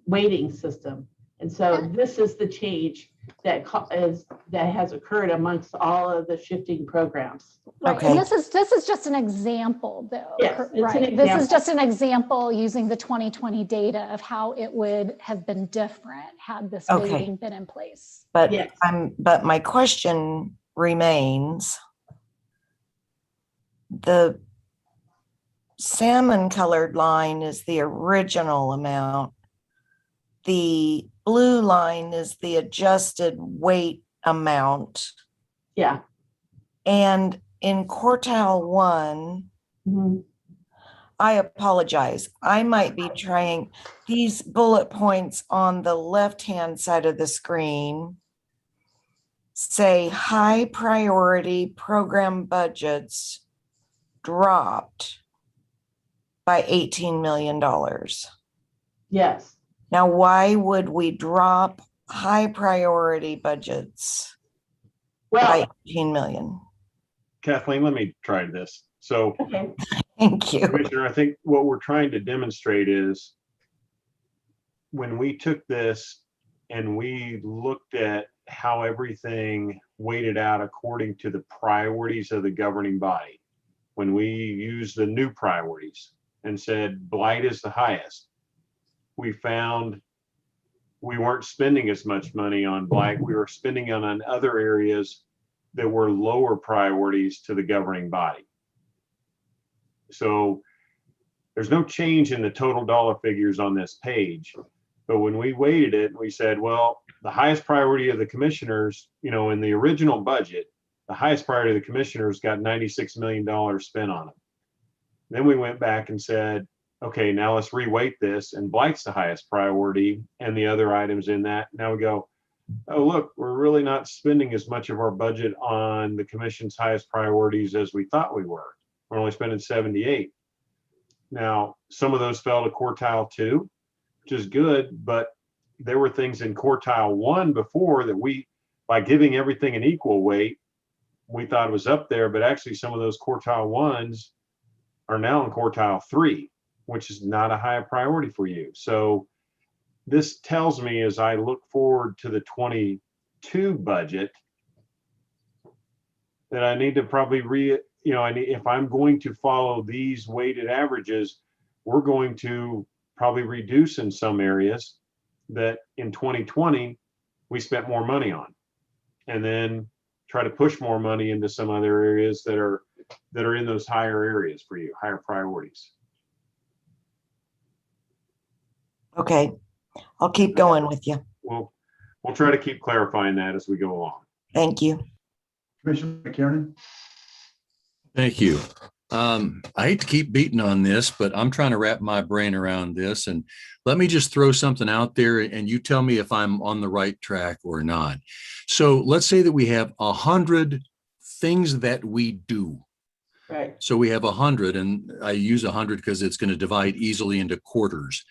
weighting system. And so this is the change that has occurred amongst all of the shifting programs. Right. Okay. And this is just an example, though. Yes, it's an right. This is example. just an example using the 2020 data of how it would have been different had this Okay. weighting been in place. But Yes. but my question remains, the salmon colored line is the original amount. The blue line is the adjusted weight amount. Yeah. And in quartile 1, I apologize. I might be trying these bullet points on the left-hand side of the screen say high priority program budgets dropped by $18 million. Yes. Now, why would we drop high priority budgets by 18 million? Kathleen, let me try this. So, Okay. Thank you. Commissioner, I think what we're trying to demonstrate is when we took this and we looked at how everything weighted out according to the priorities of the governing body, when we used the new priorities and said blight is the highest, we found we weren't spending as much money on blight. We were spending on other areas that were lower priorities to the governing body. So there's no change in the total dollar figures on this page. But when we weighted it, we said, well, the highest priority of the commissioners, in the original budget, the highest priority of the commissioners got $96 million spent on them. Then we went back and said, okay, now let's reweight this, and Blight's the highest priority and the other items in that. Now we go, oh, look, we're really not spending as much of our budget on the commission's highest priorities as we thought we were. We're only spending 78. Now, some of those fell to quartile 2, which is good, but there were things in quartile 1 before that we, by giving everything an equal weight, we thought it was up there, but actually some of those quartile 1s are now in quartile 3, which is not a high priority for you. So this tells me, as I look forward to the 22 budget, that I need to probably if I'm going to follow these weighted averages, we're going to probably reduce in some areas that in 2020 we spent more money on, and then try to push more money into some other areas that are in those higher areas for you, higher priorities. Okay, I'll keep going with you. We'll try to keep clarifying that as we go along. Thank you. Commissioner McKiernan? Thank you. I hate to keep beating on this, but I'm trying to wrap my brain around this. And let me just throw something out there and you tell me if I'm on the right track or not. So let's say that we have 100 things that we do. Right. So we have 100, and I use 100 because it's going to divide easily into quarters.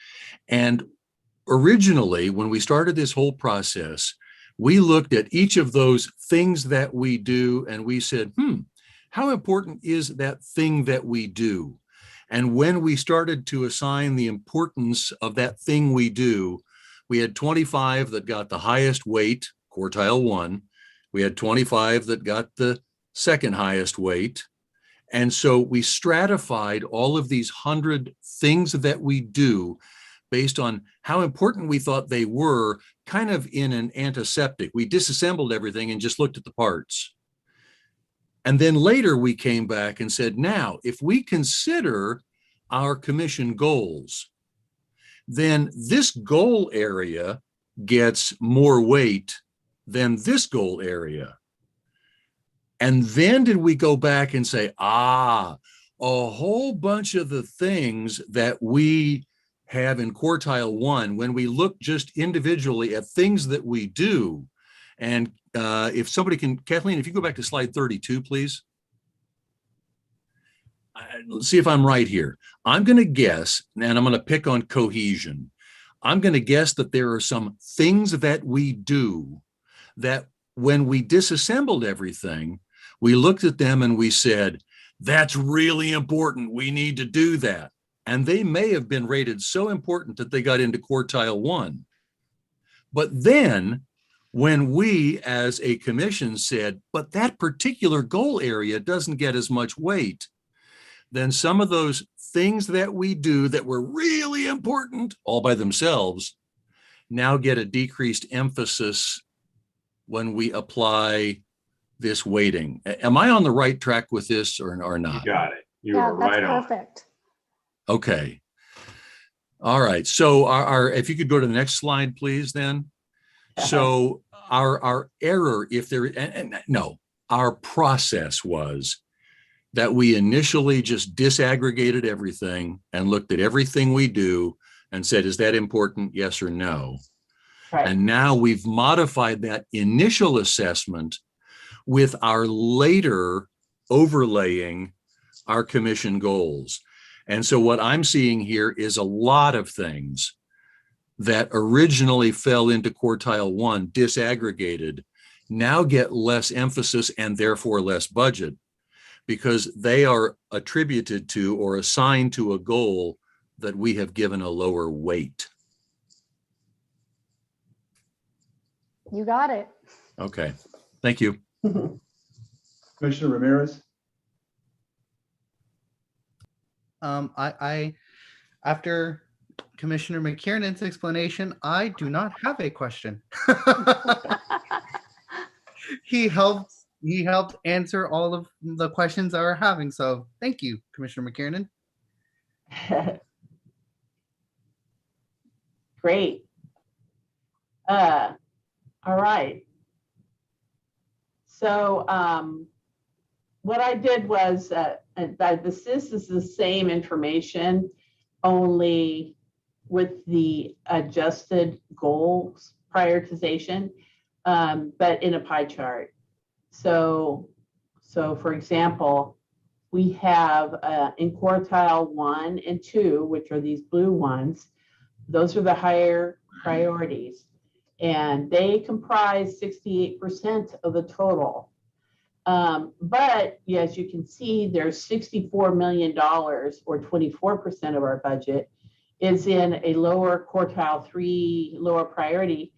And originally, when we started this whole process, we looked at each of those things that we do and we said, how important is that thing that we do? And when we started to assign the importance of that thing we do, we had 25 that got the highest weight, quartile 1. We had 25 that got the second highest weight. And so we stratified all of these 100 things that we do based on how important we thought they were, kind of in an antiseptic. We disassembled everything and just looked at the parts. And then later we came back and said, now, if we consider our commission goals, then this goal area gets more weight than this goal area. And then did we go back and say, a whole bunch of the things that we have in quartile 1, when we look just individually at things that we do, and if somebody can, Kathleen, if you go back to slide 32, please. Let's see if I'm right here. I'm going to guess, and I'm going to pick on cohesion. I'm going to guess that there are some things that we do that when we disassembled everything, we looked at them and we said, that's really important. We need to do that. And they may have been rated so important that they got into quartile 1. But then when we as a commission said, but that particular goal area doesn't get as much weight, then some of those things that we do that were really important all by themselves now get a decreased emphasis when we apply this weighting. Am I on the right track with this or not? You got it. You are right on. Perfect. Okay. All right. So our if you could go to the next slide, please, then. So our error, if there, no, our process was that we initially just disaggregated everything and looked at everything we do and said, is that important? Yes or no. Right. And now we've modified that initial assessment with our later overlaying our commission goals. And so what I'm seeing here is a lot of things that originally fell into quartile 1, disaggregated, now get less emphasis and therefore less budget because they are attributed to or assigned to a goal that we have given a lower weight. You got it. Okay, thank you. Commissioner Ramirez? I after Commissioner McKiernan's explanation, I do not have a question. He helped answer all of the questions that we're having. So thank you, Commissioner McKiernan. Great. All right. So what I did was this is the same information only with the adjusted goals prioritization, but in a pie chart. So for example, we have in quartile 1 and 2, which are these blue ones, those are the higher priorities, and they comprise 68% of the total. But as you can see, there's $64 million, or 24% of our budget, is in a lower quartile 3, lower priority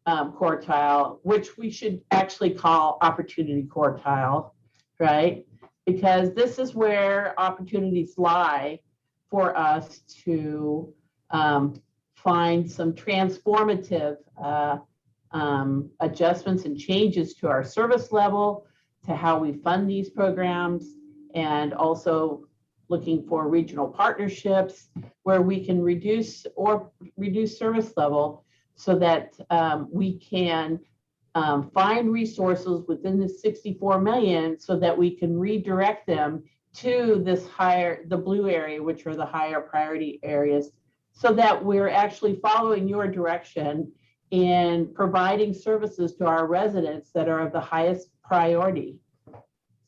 quartile, which we should actually call opportunity quartile, right? Because this is where opportunities lie for us to find some transformative adjustments and changes to our service level, to how we fund these programs, and also looking for regional partnerships where we can reduce service level so that we can find resources within the 64 million so that we can redirect them to this the blue area, which are the higher priority areas, so that we're actually following your direction in providing services to our residents that are of the highest priority.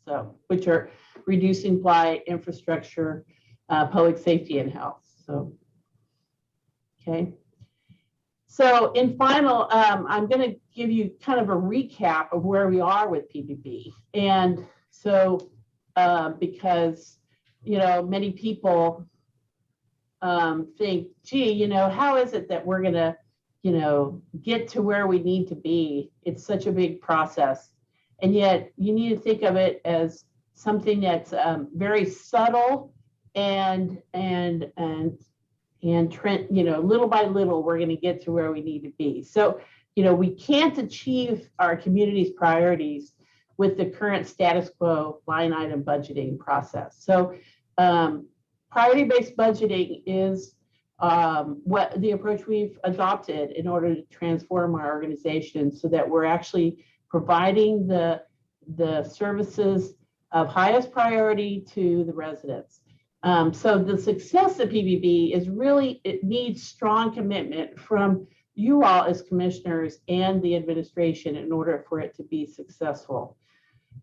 So, which are reducing blight, infrastructure, public safety, and health. So, okay. So in final, I'm going to give you kind of a recap of where we are with PBB. And so, because, many people think, gee, how is it that we're going to, get to where we need to be? It's such a big process. And yet you need to think of it as something that's very subtle and little by little, we're going to get to where we need to be. So, we can't achieve our community's priorities with the current status quo line item budgeting process. So, priority-based budgeting is what the approach we've adopted in order to transform our organization so that we're actually providing the services of highest priority to the residents. So the success of PBB is really, it needs strong commitment from you all as commissioners and the administration in order for it to be successful.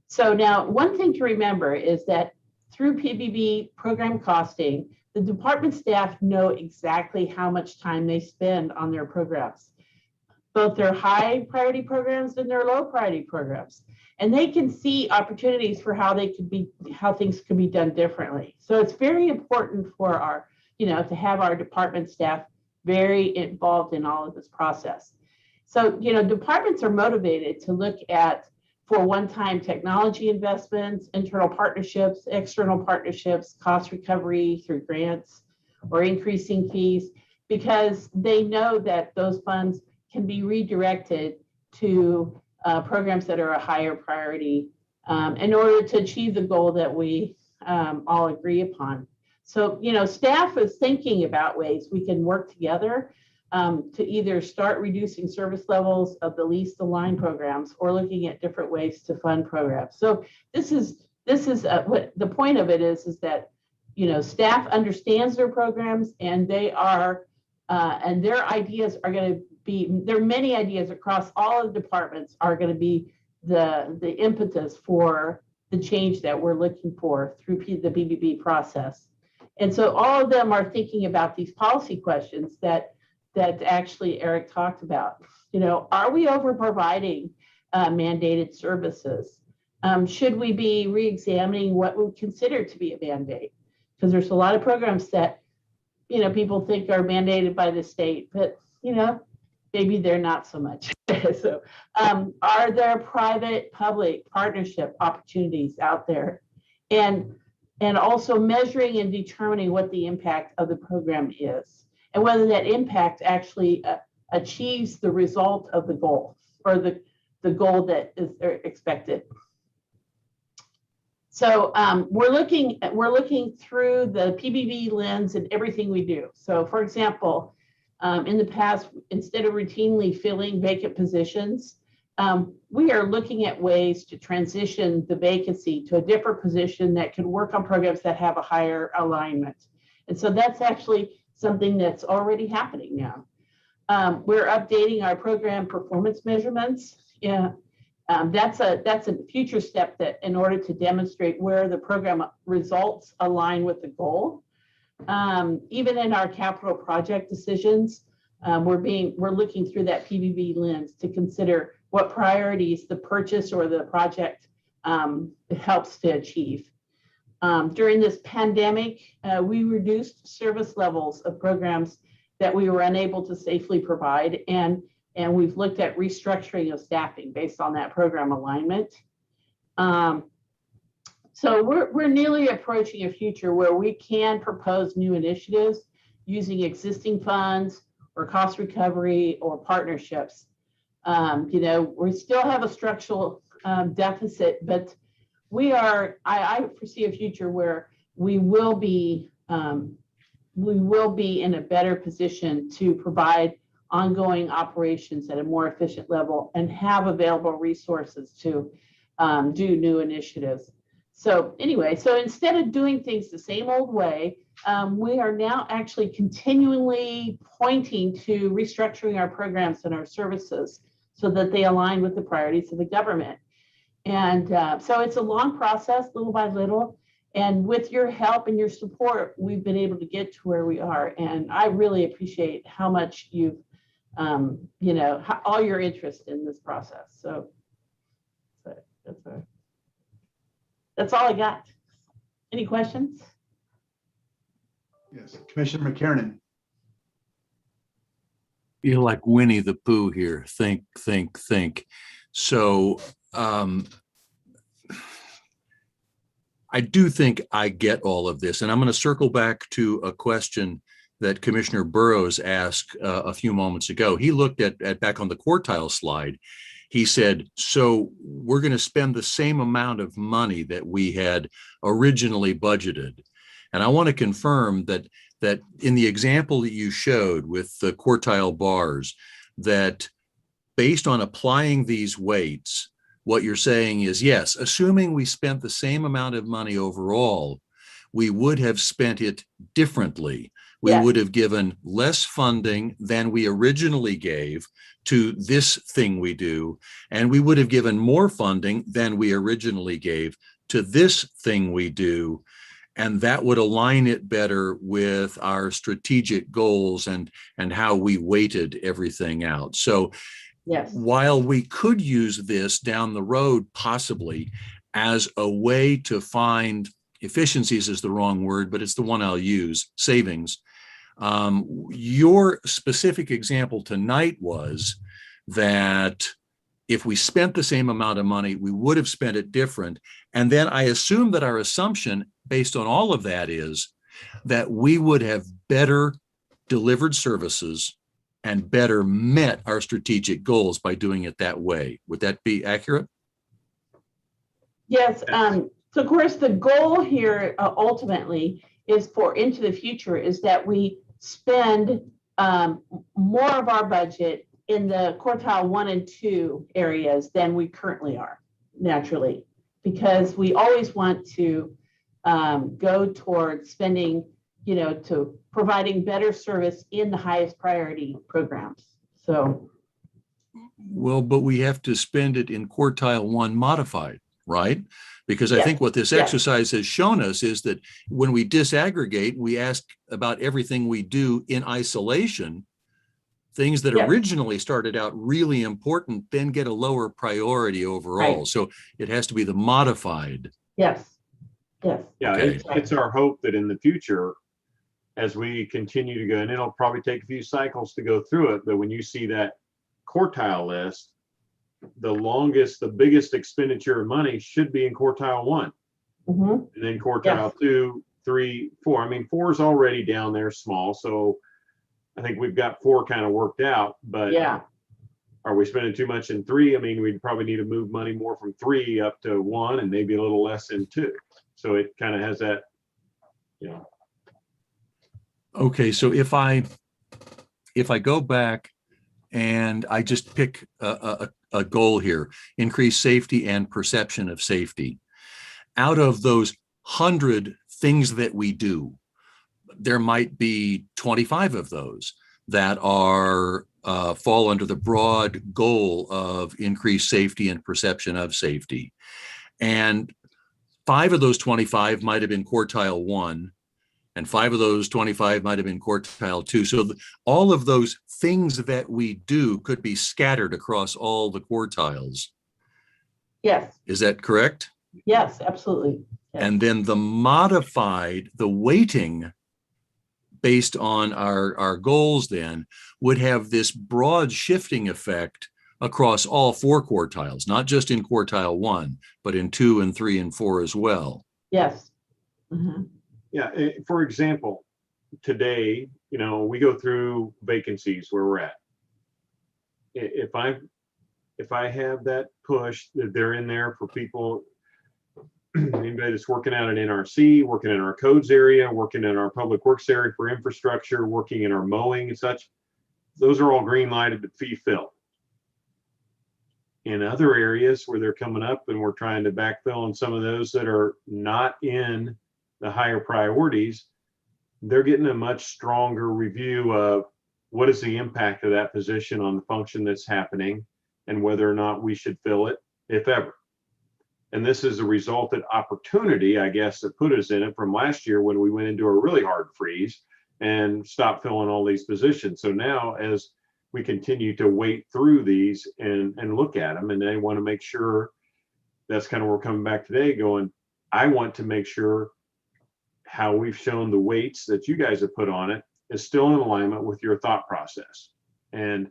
So now, one thing to remember is that through PBB program costing, the department staff know exactly how much time they spend on their programs, both their high priority programs and their low priority programs. And they can see opportunities for how things could be done differently. So it's very important for our, to have our department staff very involved in all of this process. So, departments are motivated to look at for one-time technology investments, internal partnerships, external partnerships, cost recovery through grants or increasing fees, because they know that those funds can be redirected to programs that are a higher priority in order to achieve the goal that we all agree upon. So, staff is thinking about ways we can work together to either start reducing service levels of the least aligned programs or looking at different ways to fund programs. So this is what the point of it is that, staff understands their programs, and they are, and their ideas are going to be, there are many ideas across all of the departments are going to be the impetus for the change that we're looking for through the PBB process. And so all of them are thinking about these policy questions that actually Eric talked about. Are we over providing mandated services? Should we be re-examining what we consider to be a mandate? Because there's a lot of programs that, people think are mandated by the state, but, maybe they're not so much. So are there private-public partnership opportunities out there? And also measuring and determining what the impact of the program is, and whether that impact actually achieves the result of the goal, or the goal that is expected. So we're looking through the PBB lens in everything we do. So for example, in the past, instead of routinely filling vacant positions, we are looking at ways to transition the vacancy to a different position that can work on programs that have a higher alignment. And so that's actually something that's already happening now. We're updating our program performance measurements. Yeah, that's a future step that in order to demonstrate where the program results align with the goal. Even in our capital project decisions, we're looking through that PBB lens to consider what priorities the purchase or the project helps to achieve. During this pandemic, we reduced service levels of programs that we were unable to safely provide, and we've looked at restructuring of staffing based on that program alignment. So we're nearly approaching a future where we can propose new initiatives using existing funds or cost recovery or partnerships. We still have a structural deficit, but I foresee a future where we will be in a better position to provide ongoing operations at a more efficient level and have available resources to do new initiatives. So anyway, so instead of doing things the same old way, we are now actually continually pointing to restructuring our programs and our services so that they align with the priorities of the government. And so it's a long process, little by little. And with your help and your support, we've been able to get to where we are. And I really appreciate how much you've, all your interest in this process. So that's all I got. Any questions? Yes, Commissioner McKiernan. Feel like Winnie the Pooh here. Think, think, think. So I do think I get all of this, and I'm going to circle back to a question that Commissioner Burrows asked a few moments ago. He looked at back on the quartile slide. He said, so we're going to spend the same amount of money that we had originally budgeted. And I want to confirm that in the example that you showed with the quartile bars, that based on applying these weights, what you're saying is, yes, assuming we spent the same amount of money overall, we would have spent it differently. We would have given less funding than we originally gave to this thing we do, and we would have given more funding than we originally gave to this thing we do. And that would align it better with our strategic goals and how we weighted everything out. So while we could use this down the road, possibly as a way to find efficiencies is the wrong word, but it's the one I'll use, savings. Your specific example tonight was that if we spent the same amount of money, we would have spent it different. And then I assume that our assumption based on all of that is that we would have better delivered services and better met our strategic goals by doing it that way. Would that be accurate? Yes. So of course, the goal here ultimately is for into the future is that we spend more of our budget in the quartile 1 and 2 areas than we currently are, naturally, because we always want to go towards spending, to providing better service in the highest priority programs. So. Well, but we have to spend it in quartile 1 modified, right? Because I think what this exercise has shown us is that when we disaggregate, we ask about everything we do in isolation, things that originally started out really important then get a lower priority overall. Right. So it has to be the modified. Yes. Yes. Yeah, Okay. it's our hope that in the future, as we continue to go, and it'll probably take a few cycles to go through it, but when you see that quartile list, the biggest expenditure of money should be in quartile 1. Mm-hmm. And then quartile 2, 3, 4. I mean, 4 is already down there small. So I think we've got 4 kind of worked out, but are we spending too much in 3? I mean, we'd probably need to move money more from 3 up to 1 and maybe a little less in 2. So it kind of has that, Okay, so if I go back and I just pick a goal here, increase safety and perception of safety. Out of those 100 things that we do, there might be 25 of those that are fall under the broad goal of increased safety and perception of safety. And 5 of those 25 might have been quartile 1, and 5 of those 25 might have been quartile 2. So all of those things that we do could be scattered across all the quartiles. Yes. Is that correct? Yes, absolutely. Yes. And then the weighting based on our goals then would have this broad shifting effect across all 4 quartiles, not just in quartile 1, but in 2 and 3 and 4 as well. Yes. Mm-hmm. Yeah, for example, today, we go through vacancies where we're at. If I have that push that they're in there for people, anybody that's working out at NRC, working in our codes area, working in our public works area for infrastructure, working in our mowing and such, those are all green lighted to fee fill. In other areas where they're coming up and we're trying to backfill on some of those that are not in the higher priorities, they're getting a much stronger review of what is the impact of that position on the function that's happening and whether or not we should fill it, if ever. And this is a resultant opportunity, I guess, that put us in it from last year when we went into a really hard freeze and stopped filling all these positions. So now as we continue to wait through these and look at them, and they want to make sure, that's kind of where we're coming back today going, I want to make sure how we've shown the weights that you guys have put on it is still in alignment with your thought process. And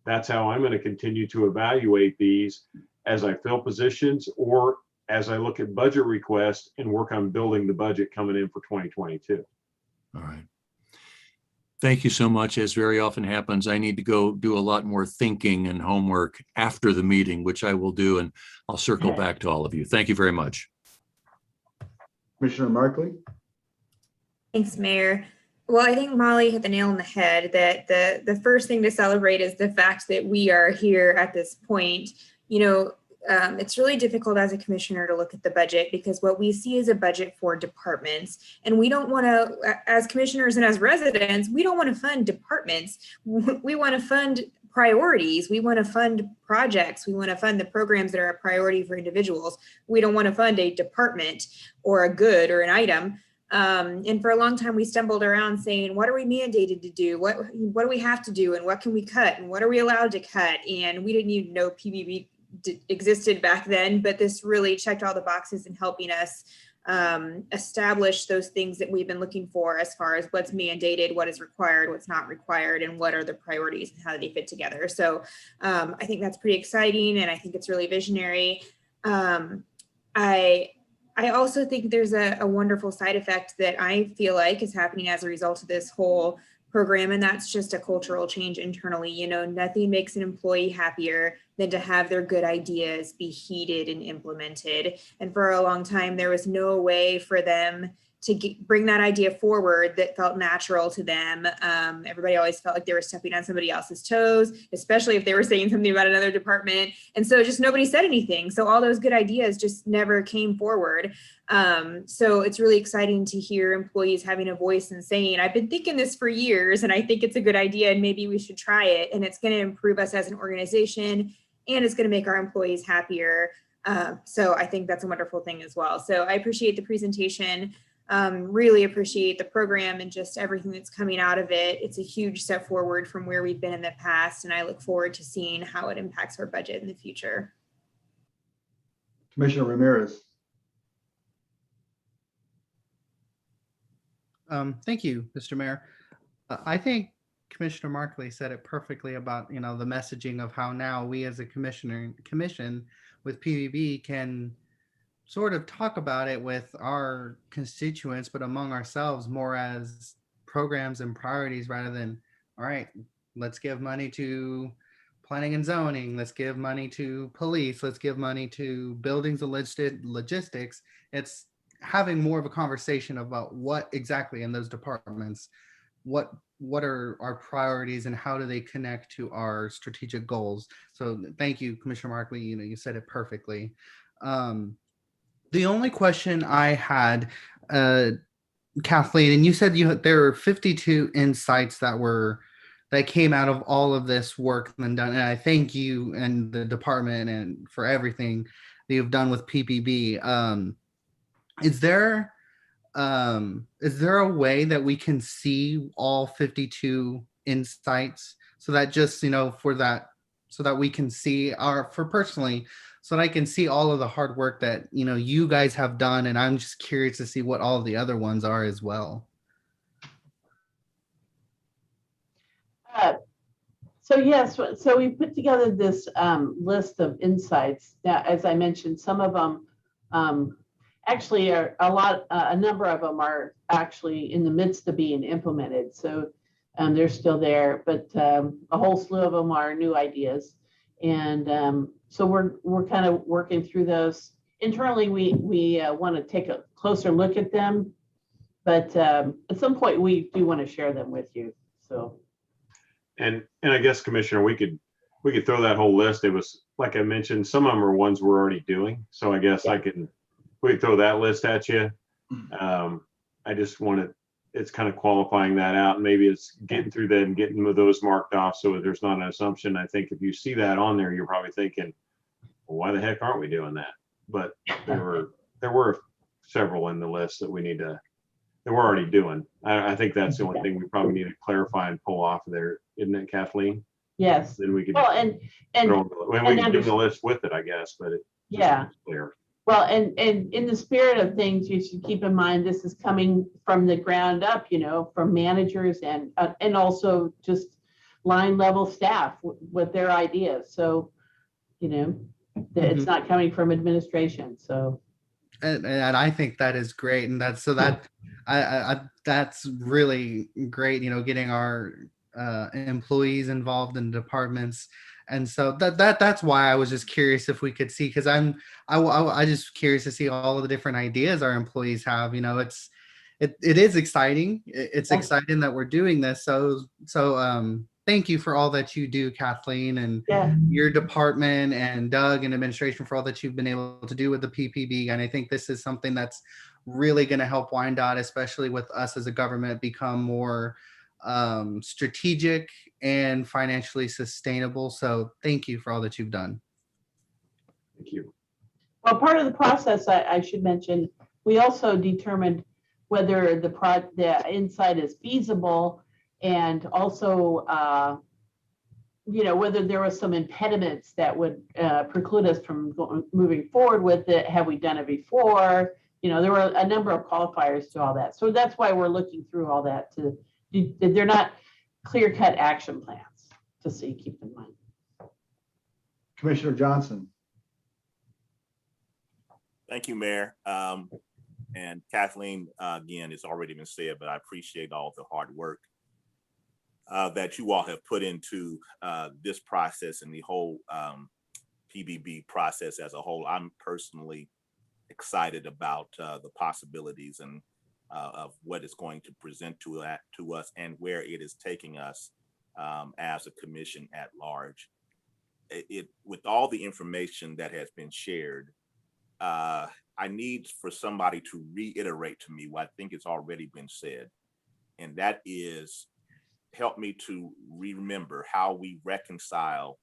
that's how I'm going to continue to evaluate these as I fill positions or as I look at budget requests and work on building the budget coming in for 2022. All right. Thank you so much. As very often happens, I need to go do a lot more thinking and homework after the meeting, which I will do, and I'll circle back to all of you. Thank you very much. Commissioner Markley? Thanks, Mayor. Well, I think Molly hit the nail on the head that the first thing to celebrate is the fact that we are here at this point. It's really difficult as a commissioner to look at the budget because what we see is a budget for departments, and we don't want to, as commissioners and as residents, we don't want to fund departments. We want to fund priorities. We want to fund projects. We want to fund the programs that are a priority for individuals. We don't want to fund a department or a good or an item. And for a long time, we stumbled around saying, what are we mandated to do? What do we have to do? And what can we cut? And what are we allowed to cut? And we didn't even know PBB existed back then, but this really checked all the boxes in helping us establish those things that we've been looking for as far as what's mandated, what is required, what's not required, and what are the priorities and how do they fit together. So I think that's pretty exciting, and I think it's really visionary. I also think there's a wonderful side effect that I feel like is happening as a result of this whole program, and that's just a cultural change internally. Nothing makes an employee happier than to have their good ideas be heeded and implemented. And for a long time, there was no way for them to bring that idea forward that felt natural to them. Everybody always felt like they were stepping on somebody else's toes, especially if they were saying something about another department. And so just nobody said anything. So all those good ideas just never came forward. So it's really exciting to hear employees having a voice and saying, I've been thinking this for years and I think it's a good idea and maybe we should try it. And it's going to improve us as an organization and it's going to make our employees happier. So I think that's a wonderful thing as well. So I appreciate the presentation. Really appreciate the program and just everything that's coming out of it. It's a huge step forward from where we've been in the past, and I look forward to seeing how it impacts our budget in the future. Commissioner Ramirez. Thank you, Mr. Mayor. I think Commissioner Markley said it perfectly about the messaging of how now we as a commission with PBB can sort of talk about it with our constituents, but among ourselves more as programs and priorities rather than, all right, let's give money to planning and zoning, let's give money to police, let's give money to buildings and logistics. It's having more of a conversation about what exactly in those departments, what are our priorities and how do they connect to our strategic goals. So thank you, Commissioner Markley, you said it perfectly. The only question I had, Kathleen, and you said there were 52 insights that came out of all of this work and done. And I thank you and the department and for everything that you've done with PPB. Is there a way that we can see all 52 insights so that just, so that we can see so that I can see all of the hard work that, you guys have done. And I'm just curious to see what all of the other ones are as well. So yes, so we put together this list of insights that, as I mentioned, some of them actually are a number of them are actually in the midst of being implemented. So they're still there, but a whole slew of them are new ideas. And so we're kind of working through those. Internally, we want to take a closer look at them, but at some point we do want to share them with you. So. And I guess, Commissioner, we could throw that whole list. It was, like I mentioned, some of them are ones we're already doing. So I guess we could throw that list at you. I just it's kind of qualifying that out. Maybe it's getting through that and getting those marked off so that there's not an assumption. I think if you see that on there, you're probably thinking, well, why the heck aren't we doing that? But there were several in the list that that we're already doing. I think that's the only thing we probably need to clarify and pull off of there, isn't it, Kathleen? Yes. Then we could we can do the list with it, I guess, but it's clear. Well, and in the spirit of things, you should keep in mind this is coming from the ground up, from managers and also just line level staff with their ideas. So, it's not coming from administration. So. And I think that is great, and that's really great. Getting our employees involved in departments, and so that's why I was just curious if we could see, because I just curious to see all of the different ideas our employees have. It is exciting. It's exciting that we're doing this. So thank you for all that you do, Kathleen, and your department, and Doug and administration for all that you've been able to do with the PPB. And I think this is something that's really going to help Wyandotte, especially with us as a government, become more strategic and financially sustainable. So thank you for all that you've done. Thank you. Well, part of the process, I should mention, we also determined whether the insight is feasible, and also, whether there were some impediments that would preclude us from moving forward with it. Have we done it before? There were a number of qualifiers to all that. So that's why we're looking through all that. They're not clear-cut action plans, just so you keep in mind. Commissioner Johnson. Thank you, Mayor. And Kathleen, again, it's already been said, but I appreciate all the hard work that you all have put into this process and the whole PBB process as a whole. I'm personally excited about the possibilities and of what it's going to present to us and where it is taking us as a commission at large. With all the information that has been shared, I need for somebody to reiterate to me what I think it's already been said, and that is help me to remember how we reconcile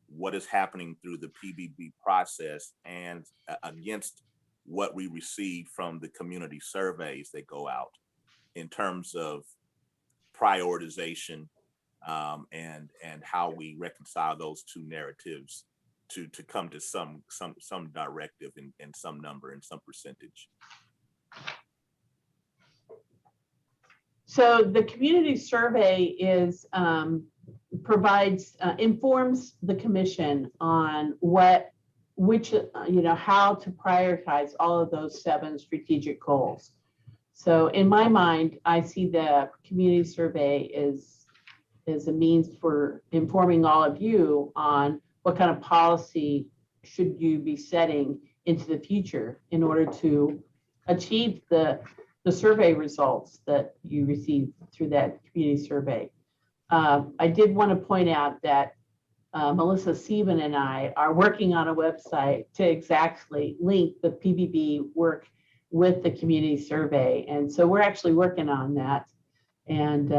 what is happening through the PBB process and against what we receive from the community surveys that go out in terms of prioritization and how we reconcile those two narratives to come to some directive and some number and some percentage. So the community survey informs the commission on how to prioritize all of those 7 strategic goals. So in my mind, I see the community survey as a means for informing all of you on what kind of policy should you be setting into the future in order to achieve the survey results that you receive through that community survey. I did want to point out that Melissa Sieben and I are working on a website to exactly link the PBB work with the community survey. And so we're actually working on that and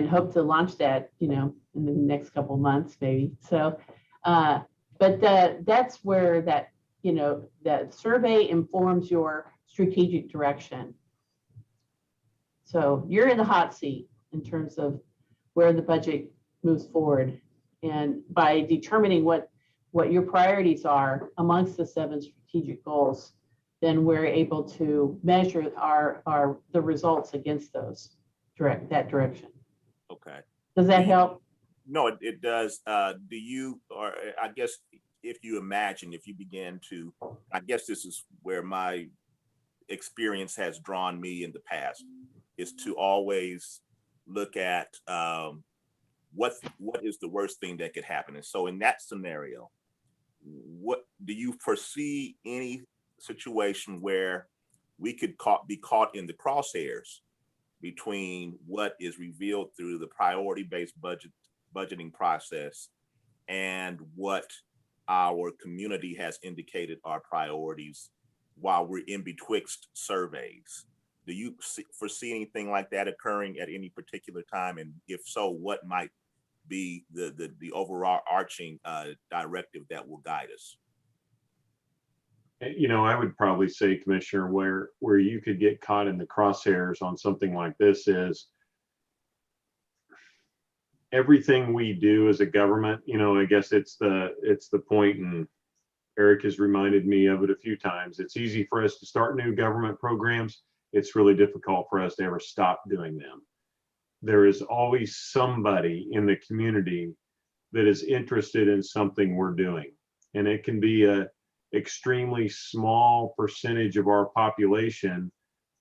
hope to launch that, you know, in the next couple months, maybe. So, but that's where that, you know, that survey informs your strategic direction. So you're in the hot seat in terms of where the budget moves forward. And by determining what your priorities are amongst the 7 strategic goals, then we're able to measure the results against those that direction. Okay. Does that help? No, it does. Do you, or I guess if you begin to, I guess this is where my experience has drawn me in the past, is to always look at what is the worst thing that could happen. And so in that scenario, what do you foresee any situation where we could be caught in the crosshairs between what is revealed through the priority-based budgeting process and what our community has indicated are priorities while we're in betwixt surveys? Do you foresee anything like that occurring at any particular time? And if so, what might be the overall arching directive that will guide us? You know, I would probably say, Commissioner, where you could get caught in the crosshairs on something like this is everything we do as a government. You know, I guess it's the point, and Eric has reminded me of it a few times. It's easy for us to start new government programs. It's really difficult for us to ever stop doing them. There is always somebody in the community that is interested in something we're doing, and it can be a extremely small percentage of our population,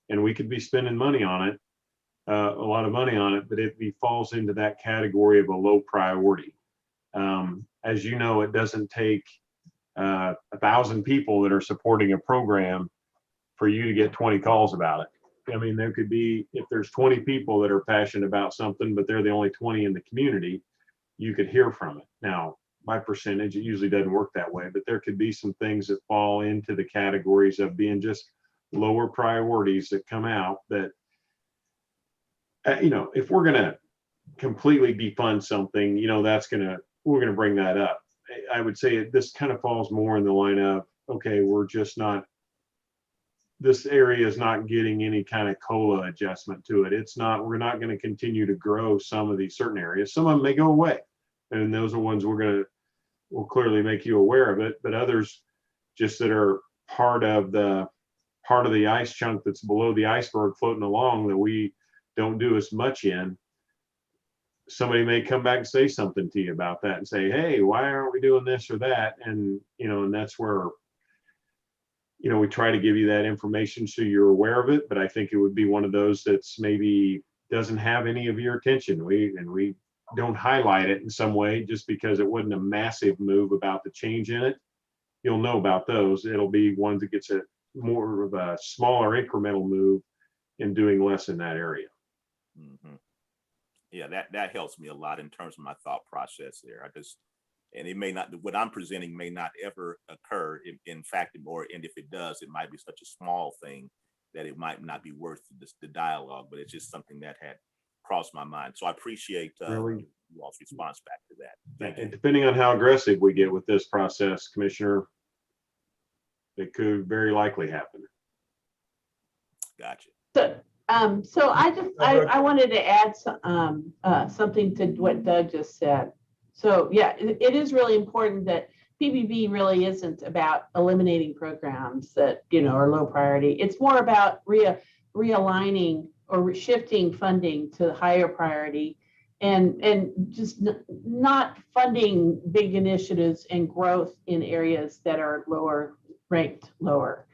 and we could be spending money on it, a lot of money on it, but it falls into that category of a low priority. As you know, it doesn't take 1,000 people that are supporting a program for you to get 20 calls about it. I mean, there could be, if there's 20 people that are passionate about something, but they're the only 20 in the community, you could hear from it. Now, by percentage, it usually doesn't work that way, but there could be some things that fall into the categories of being just lower priorities that come out that, you know, if we're going to completely defund something, you know, we're going to bring that up. I would say this kind of falls more in the line of, okay, this area is not getting any kind of COLA adjustment to it. We're not going to continue to grow some of these certain areas. Some of them may go away, and those are ones we'll clearly make you aware of it, but others just that are part of the ice chunk that's below the iceberg floating along that we don't do as much in. Somebody may come back and say something to you about that and say, hey, why aren't we doing this or that? And, you know, and that's where, you know, we try to give you that information so you're aware of it, but I think it would be one of those that's maybe doesn't have any of your attention. We don't highlight it in some way just because it wasn't a massive move about the change in it. You'll know about those. It'll be one that gets a more of a smaller incremental move in doing less in that area. Mm-hmm. Yeah, that helps me a lot in terms of my thought process there. And it may not, what I'm presenting may not ever occur. In fact, and if it does, it might be such a small thing that it might not be worth the dialogue, but it's just something that had crossed my mind. So I appreciate you all's response back to that. And depending on how aggressive we get with this process, Commissioner, it could very likely happen. Gotcha. So I wanted to add something to what Doug just said. So yeah, it is really important that PBB really isn't about eliminating programs that, you know, are low priority. It's more about realigning or shifting funding to higher priority and just not funding big initiatives and growth in areas that are ranked lower.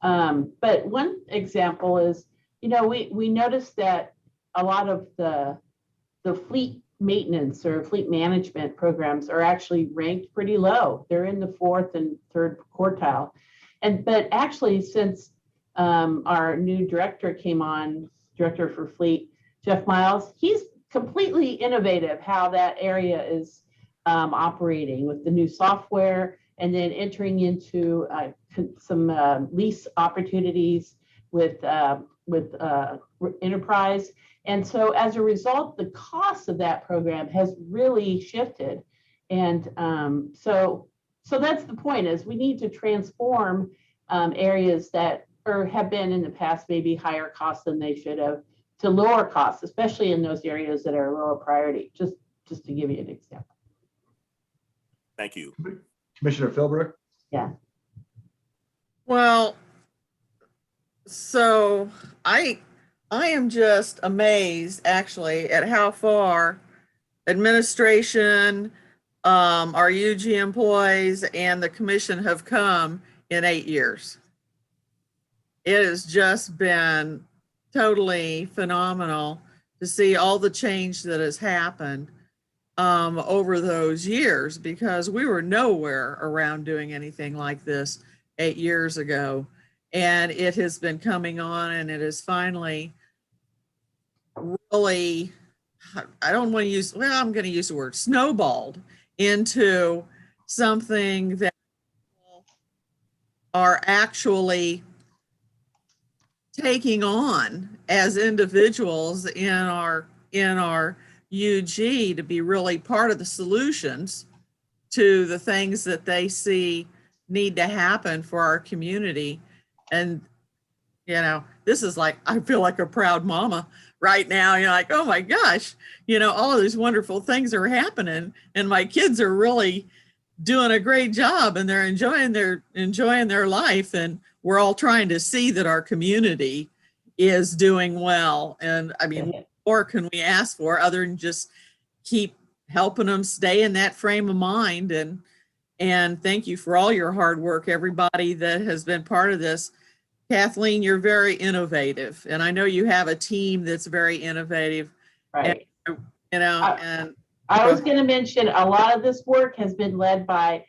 But one example is, you know, we noticed that a lot of the fleet maintenance or fleet management programs are actually ranked pretty low. They're in the 4th and 3rd quartile. But actually, since our new director came on, director for fleet, Jeff Miles, he's completely innovative how that area is operating with the new software and then entering into some lease opportunities with Enterprise. And so as a result, the cost of that program has really shifted. And so that's the point, is we need to transform areas that have been in the past maybe higher cost than they should have, to lower costs, especially in those areas that are lower priority, just to give you an example. Thank you. Commissioner Philbrick? Yeah. Well, so I am just amazed actually at how far administration, our UG employees, and the commission have come in 8 years. It has just been totally phenomenal to see all the change that has happened over those years, because we were nowhere around doing anything like this 8 years ago. And it has been coming on, and it is finally really, I don't want to use, well, I'm going to use the word snowballed into something that are actually taking on as individuals in our UG to be really part of the solutions to the things that they see need to happen for our community. And, you know, this is like, I feel like a proud mama right now. You're like, oh my gosh, you know, all of these wonderful things are happening, and my kids are really doing a great job, and they're enjoying their life. And we're all trying to see that our community is doing well. And I mean, what more can we ask for other than just keep helping them stay in that frame of mind? And thank you for all your hard work, everybody that has been part of this. Kathleen, you're very innovative, and I know you have a team that's very innovative. Right. And, you know, and I was going to mention a lot of this work has been led by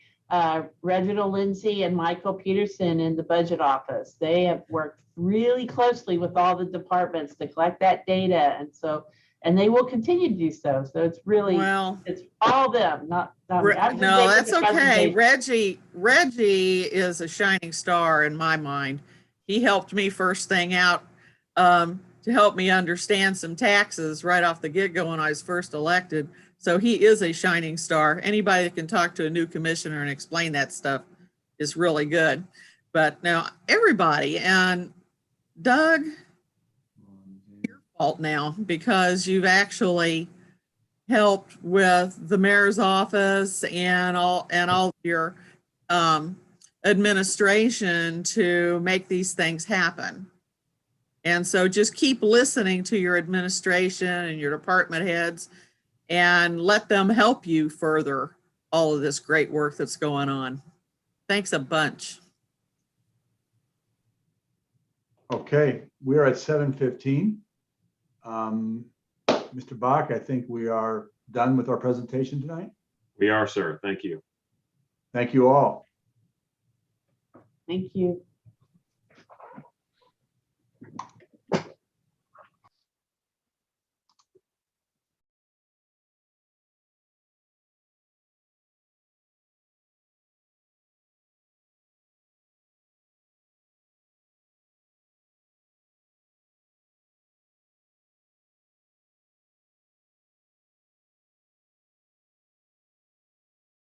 Reginald Lindsay and Michael Peterson in the budget office. They have worked really closely with all the departments to collect that data, and they will continue to do so. So it's really, it's all them, not me. No, that's okay. Reggie is a shining star in my mind. He helped me first thing out to help me understand some taxes right off the get-go when I was first elected. So he is a shining star. Anybody that can talk to a new commissioner and explain that stuff is really good. But now everybody, and Doug, your fault now, because you've actually helped with the mayor's office and all your administration to make these things happen. And so just keep listening to your administration and your department heads, and let them help you further all of this great work that's going on. Thanks a bunch. Okay, we're at 7:15. Mr. Bach, I think we are done with our presentation tonight. We are, sir. Thank you. Thank you all. Thank you.